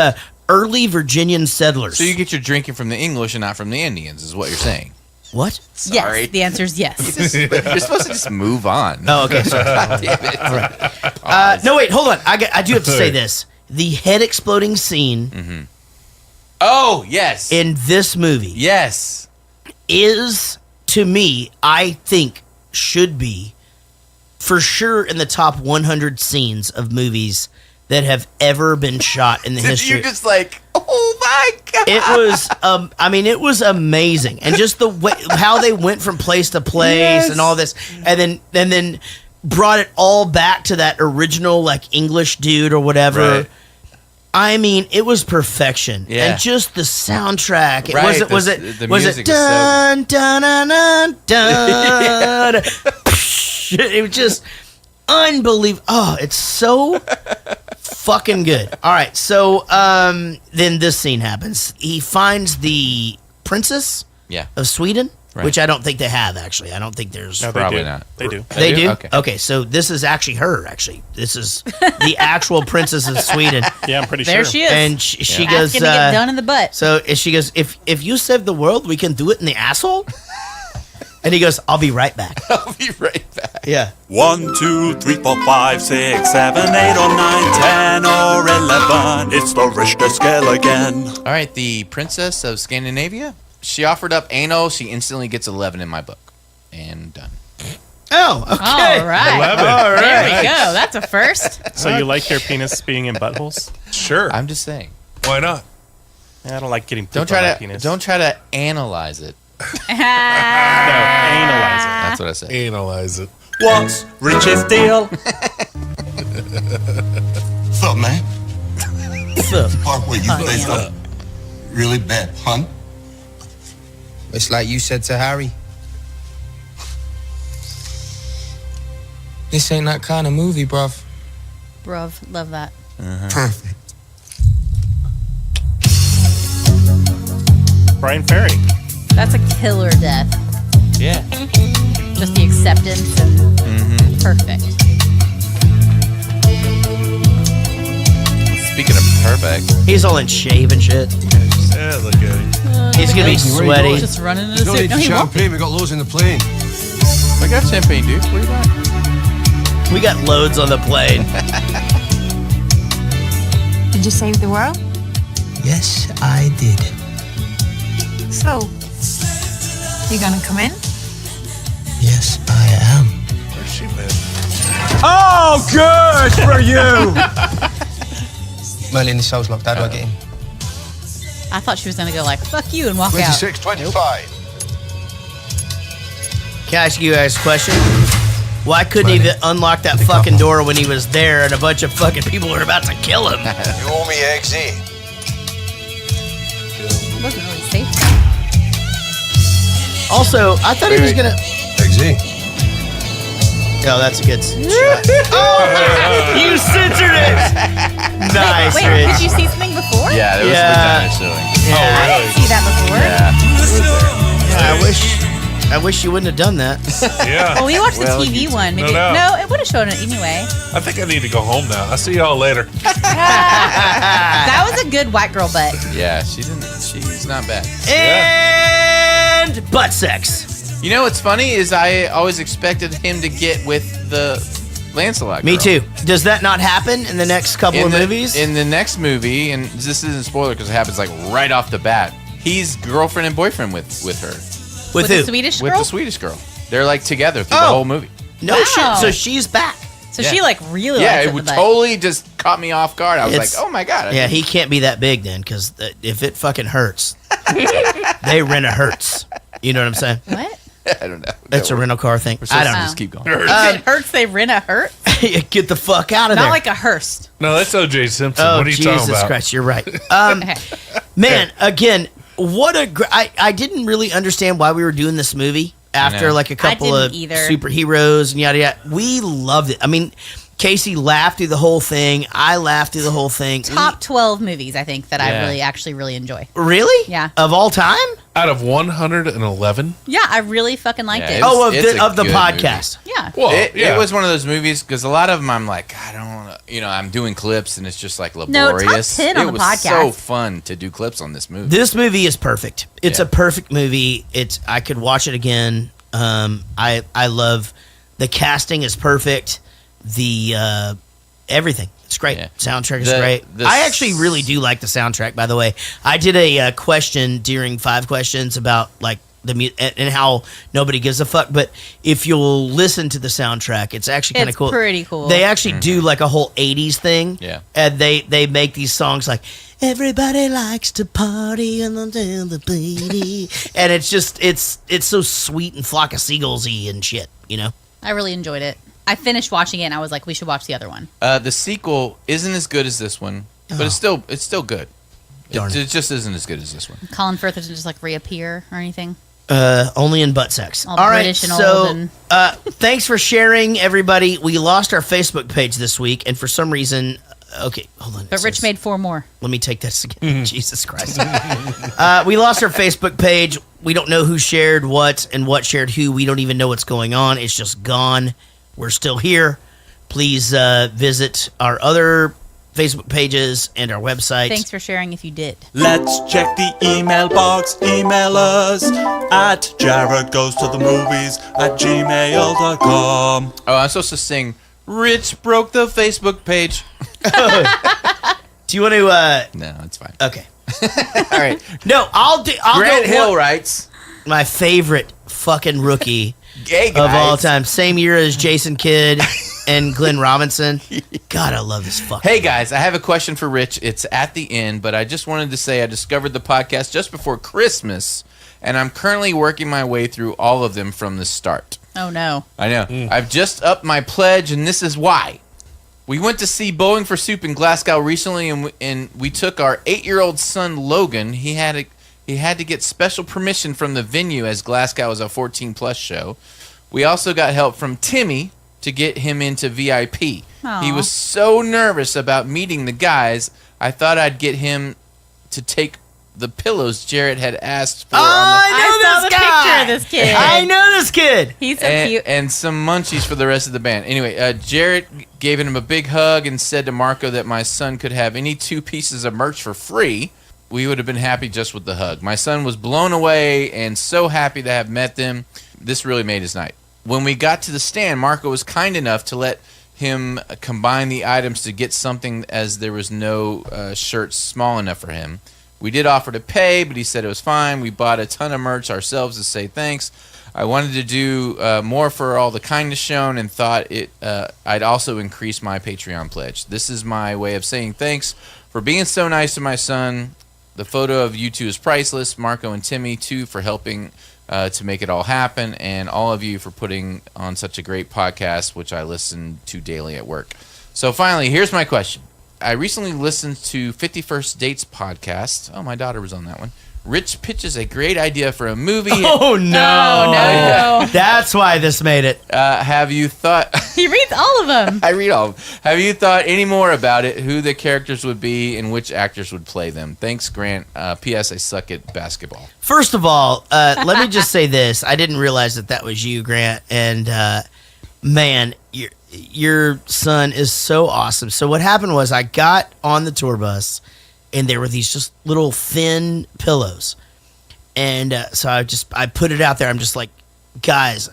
early Virginian settlers. So you get your drinking from the English and not from the Indians, is what you're saying. What? Sorry. Yes, the answer is yes. You're supposed to just move on. Oh, okay. Sorry. God damn it. All right. No, wait. Hold on. I do have to say this. The head exploding scene. Oh, yes. In this movie. Yes. Is, to me, I think, should be for sure in the top 100 scenes of movies that have ever been shot in the history. You're just like, oh my God. It was, it was amazing. And just the way, how they went from place to place and all this. And then brought it all back to that original, like, English dude or whatever. Right. I mean, it was perfection. Yeah. And just the soundtrack. It Right, was the it music is dun dun dun dun dun. It was just unbelievable. Oh, it's so fucking good. All right, so then this scene happens. He finds the princess of Sweden. Right. Which I don't think they have, actually. I don't think there's... No, Probably not. They do. They do? Okay. Okay, so this is actually her, actually. This is the actual princess of Sweden. Yeah, I'm pretty sure. There she is. And she goes... Asking to get done in the butt. So she goes, if you save the world, we can do it in the asshole? And he goes, I'll be right back. I'll be right back. Yeah. 1, 2, 3, 4, 5, 6, 7, 8, or 9, 10, or 11. It's the Richter scale again. All right, the Princess of Scandinavia. She offered up anal. She instantly gets 11 in my book. And done. Oh, okay. All right. 11. All right. There we go. That's a first. So you like your penis being in buttholes? Sure. I'm just saying. Why not? Yeah, I don't like getting poop Don't on my try penis. to analyze it. No, analyze it. That's what I said. Analyze it. What's Rich's deal? What's up, man? The part where you say something really bad pun. It's like you said to Harry. This ain't that kind of movie, bruv. Bruv, love that. Perfect. Brian Ferry. That's a killer death. Yeah. Just the acceptance and perfect. Speaking of perfect. He's all in shave and shit. Yeah, look at him. He's going to be sweaty. Just running in a Don't suit. need No, he won't. champagne. We got loads in the plane. I got champagne, dude. What do you got? We got loads on the plane. Did you save the world? Yes, I did. So, you gonna come in? Yes, I am. Where's she been? Oh, good for you! Merlin, the cell's locked. How do I get in? I thought she was going to go like, fuck you and walk out. 2625. Can I ask you guys a question? Why couldn't he unlock that fucking door when he was there and a bunch of fucking people were about to kill him? You owe me eggs in. It wasn't really safe. Also, I thought he was going to... Eggs in. Oh, that's a good shot. Oh, you censored it! Nice, Wait, Rich. did you see something before? Yeah, there was vagina showing. I didn't see that before. I wish you wouldn't have done that. Yeah. Well, we watched the TV one. Maybe no, it would have shown it anyway. I think I need to go home now. I'll see y'all later. That was a good white girl butt. Yeah, she's not bad. And butt sex. You know what's funny is I always expected him to get with the Lancelot girl. Me too. Does that not happen in the next couple of movies? In the next movie, and this isn't a spoiler because it happens like right off the bat, he's girlfriend and boyfriend with her. With the who? Swedish girl? With the Swedish girl. They're like together through the whole movie. No shit. So she's back. So she like really Yeah, likes it it would totally just caught me off guard. I was like, oh my God. Yeah, he can't be that big then, because if it fucking hurts, they rent a Hertz. You know what I'm saying? What? I don't know. That's a rental car thing. I don't know. Just keep going. If it hurts, they rent a Hertz? Get the fuck out of Not there. like a Hearst. No, that's O.J. Simpson. Oh, What are you Jesus talking about? Christ, you're right. Man, again, what a... I didn't really understand why we were doing this movie after like a couple of superheroes and yada yada. We loved it. I mean, Casey laughed through the whole thing. I laughed through the whole thing. Top 12 movies, I think, that I actually really enjoy. Really? Yeah. Of all time? Out of 111? Yeah, I really fucking liked it. Of the podcast. Movie. Yeah. Well, it was one of those movies because a lot of them I'm like, I don't, I'm doing clips and it's just like laborious. No, top 10 on the podcast. It was so fun to do clips on this movie. This movie is perfect. It's a perfect movie. I could watch it again. I love the casting is perfect. The everything. It's great. Yeah. Soundtrack is great. I actually really do like the soundtrack, by the way. I did a question during 5 questions about like the and how nobody gives a fuck. But if you'll listen to the soundtrack, it's actually kind of cool. It's pretty cool. They actually do like a whole 80s thing. Yeah. And they make these songs like, everybody likes to party and the baby. And it's just, it's so sweet and Flock of Seagulls-y and shit, I really enjoyed it. I finished watching it and I was like, we should watch the other one. The sequel isn't as good as this one, but it's still good. It just isn't as good as this one. Colin Firth doesn't just like reappear or anything. Only in butt sex. All British and old and... thanks for sharing, everybody. We lost our Facebook page this week, and for some reason, okay, hold on. But Rich made 4 more. Let me take this again. Jesus Christ. We lost our Facebook page. We don't know who shared what and what shared who. We don't even know what's going on. It's just gone. We're still here. Please visit our other Facebook pages and our website. Thanks for sharing if you did. Let's check the email box. Email us at jaredgoes-to-the-movies@gmail.com. Oh, I'm supposed to sing Rich broke the Facebook page. Do you want to... No, it's fine. Okay. All right. No, I'll Grant go Hill writes, my favorite fucking rookie Gay of all guys. time. Same year as Jason Kidd and Glenn Robinson. God, I love this fucking Hey guys, I have a question for Rich. It's at the end, but I just wanted to say I discovered the podcast just before Christmas, and I'm currently working my way through all of them from the start. Oh, no. I know. I've just upped my pledge, and this is why. We went to see Bowling for Soup in Glasgow recently, and we took our 8-year-old son, Logan. He had to get special permission from the venue as Glasgow is a 14-plus show. We also got help from Timmy to get him into VIP. Aww. He was so nervous about meeting the guys, I thought I'd get him to take the pillows Jarrett had asked for. I saw the picture of this kid. I know this kid. He's so cute. And some munchies for the rest of the band. Anyway, Jarrett gave him a big hug and said to Marco that my son could have any 2 pieces of merch for free. We would have been happy just with the hug. My son was blown away and so happy to have met them. This really made his night. When we got to the stand, Marco was kind enough to let him combine the items to get something, as there was no shirt small enough for him. We did offer to pay, but he said it was fine. We bought a ton of merch ourselves to say thanks. I wanted to do more for all the kindness shown and thought I'd also increase my Patreon pledge. This is my way of saying thanks for being so nice to my son. The photo of you two is priceless. Marco and Timmy, too, for helping to make it all happen, and all of you for putting on such a great podcast, which I listen to daily at work. So finally, here's my question. I recently listened to 51st Dates podcast. Oh, my daughter was on that one. Rich pitches a great idea for a movie. Oh, no. That's why this made it. Have you thought... He reads all of them. I read all of them. Have you thought any more about it, who the characters would be and which actors would play them? Thanks, Grant. P.S. I suck at basketball. First of all, let me just say this. I didn't realize that was you, Grant. And, man, your son is so awesome. So what happened was I got on the tour bus, and there were these just little thin pillows. And so I put it out there. I'm just like, guys,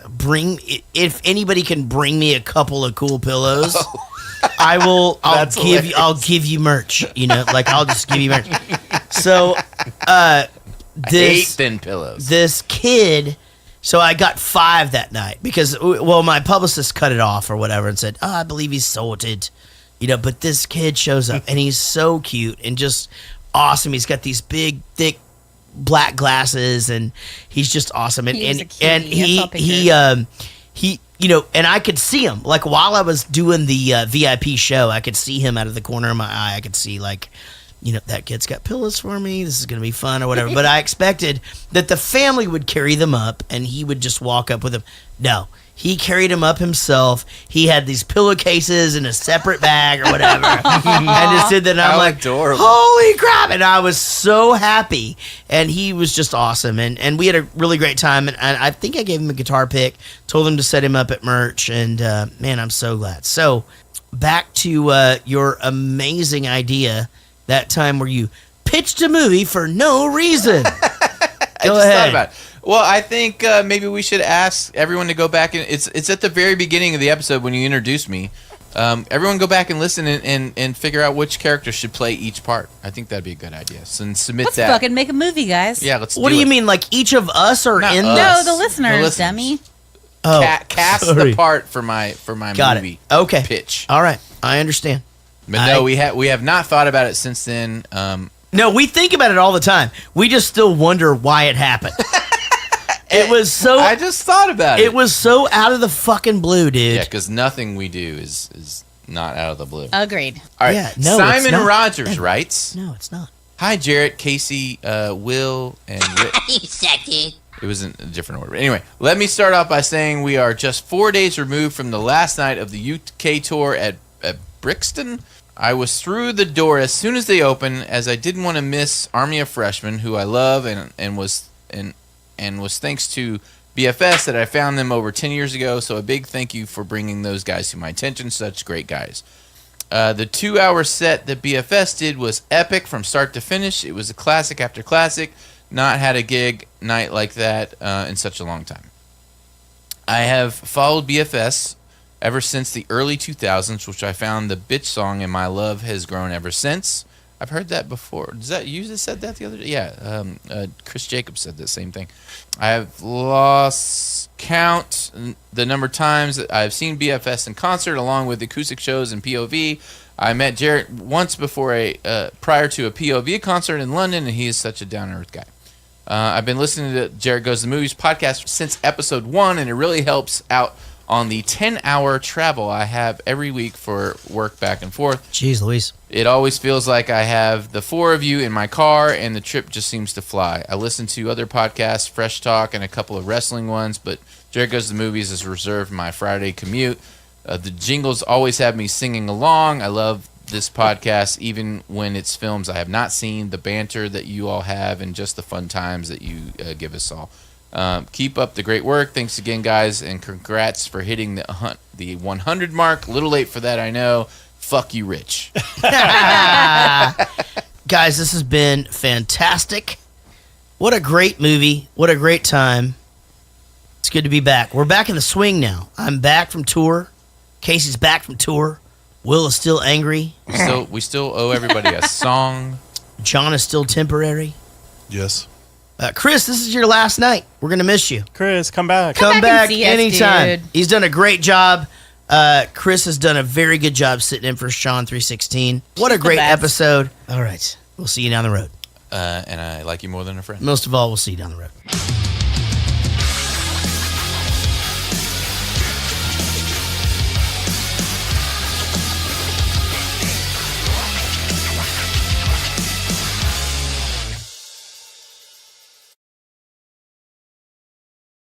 if anybody can bring me a couple of cool pillows, I'll give you merch, I'll just give you merch. So, 8 thin pillows. This kid, so I got 5 that night because, my publicist cut it off or whatever and said, I believe he's sorted. But this kid shows up and he's so cute and just awesome. He's got these big, thick black glasses and he's just awesome. And he and I could see him while I was doing the VIP show. I could see him out of the corner of my eye. I could see that kid's got pillows for me. This is going to be fun or whatever. But I expected that the family would carry them up and he would just walk up with them. No, he carried them up himself. He had these pillowcases in a separate bag or whatever. And just did that. And I'm like, adorable. Holy crap. And I was so happy. And he was just awesome. And we had a really great time. And I think I gave him a guitar pick, told him to set him up at merch. And man, I'm so glad. So back to your amazing idea that time where you pitched a movie for no reason. Go ahead. Thought about it. Well, I think maybe we should ask everyone to go back and it's at the very beginning of the episode when you introduced me. Everyone go back and listen and figure out which character should play each part. I think that'd be a good idea. So and submit Let's that. fucking make a movie, guys. Yeah, let's. What do you mean? Like each of us are Not in? us. No, the listeners, dummy. Oh, cast sorry. the part for my Got movie. it. Okay. Pitch. All right, I understand. But no, we have not thought about it since then. No, we think about it all the time. We just still wonder why it happened. It was so. I just thought about it. It was so out of the fucking blue, dude. Yeah, because nothing we do is not out of the blue. Agreed. All right. Yeah, no, Simon it's not. Rogers writes. No, it's not. Hi, Jarrett, Casey, Will, and Rick. You suck, dude. It was in a different order. Anyway, let me start off by saying we are just 4 days removed from the last night of the UK tour at Brixton. I was through the door as soon as they opened, as I didn't want to miss Army of Freshmen, who I love, and was thanks to BFS that I found them over 10 years ago. So a big thank you for bringing those guys to my attention. Such great guys. The 2-hour set that BFS did was epic from start to finish. It was a classic after classic. Not had a gig night like that in such a long time. I have followed BFS ever since the early 2000s, which I found the bitch song, and my love has grown ever since. I've heard that before. Is that you that said that the other day? Yeah, Chris Jacobs said the same thing. I have lost count the number of times that I've seen BFS in concert, along with acoustic shows and POV. I met Jarrett once before prior to a POV concert in London, and he is such a down-to-earth guy. I've been listening to Jarrett Goes to the Movies podcast since episode 1, and it really helps out on the 10-hour travel I have every week for work back and forth. Jeez Louise. It always feels like I have the 4 of you in my car, and the trip just seems to fly. I listen to other podcasts, Fresh Talk, and a couple of wrestling ones, but Jarrett Goes to the Movies is reserved my Friday commute. The jingles always have me singing along. I love this podcast, even when it's films I have not seen, the banter that you all have, and just the fun times that you give us all. Keep up the great work. Thanks again, guys, and congrats for hitting the 100 mark. A little late for that, I know. Fuck you, Rich. Guys, this has been fantastic. What a great movie. What a great time. It's good to be back. We're back in the swing now. I'm back from tour. Casey's back from tour. Will is still angry. We still owe everybody a song. John is still temporary. Yes. Chris, this is your last night. We're going to miss you. Chris, come back. Come back and see us, anytime. dude. He's done a great job. Chris has done a very good job sitting in for Sean 316. What a She's the great best. episode. All right. We'll see you down the road. And I like you more than a friend. Most of all, we'll see you down the road.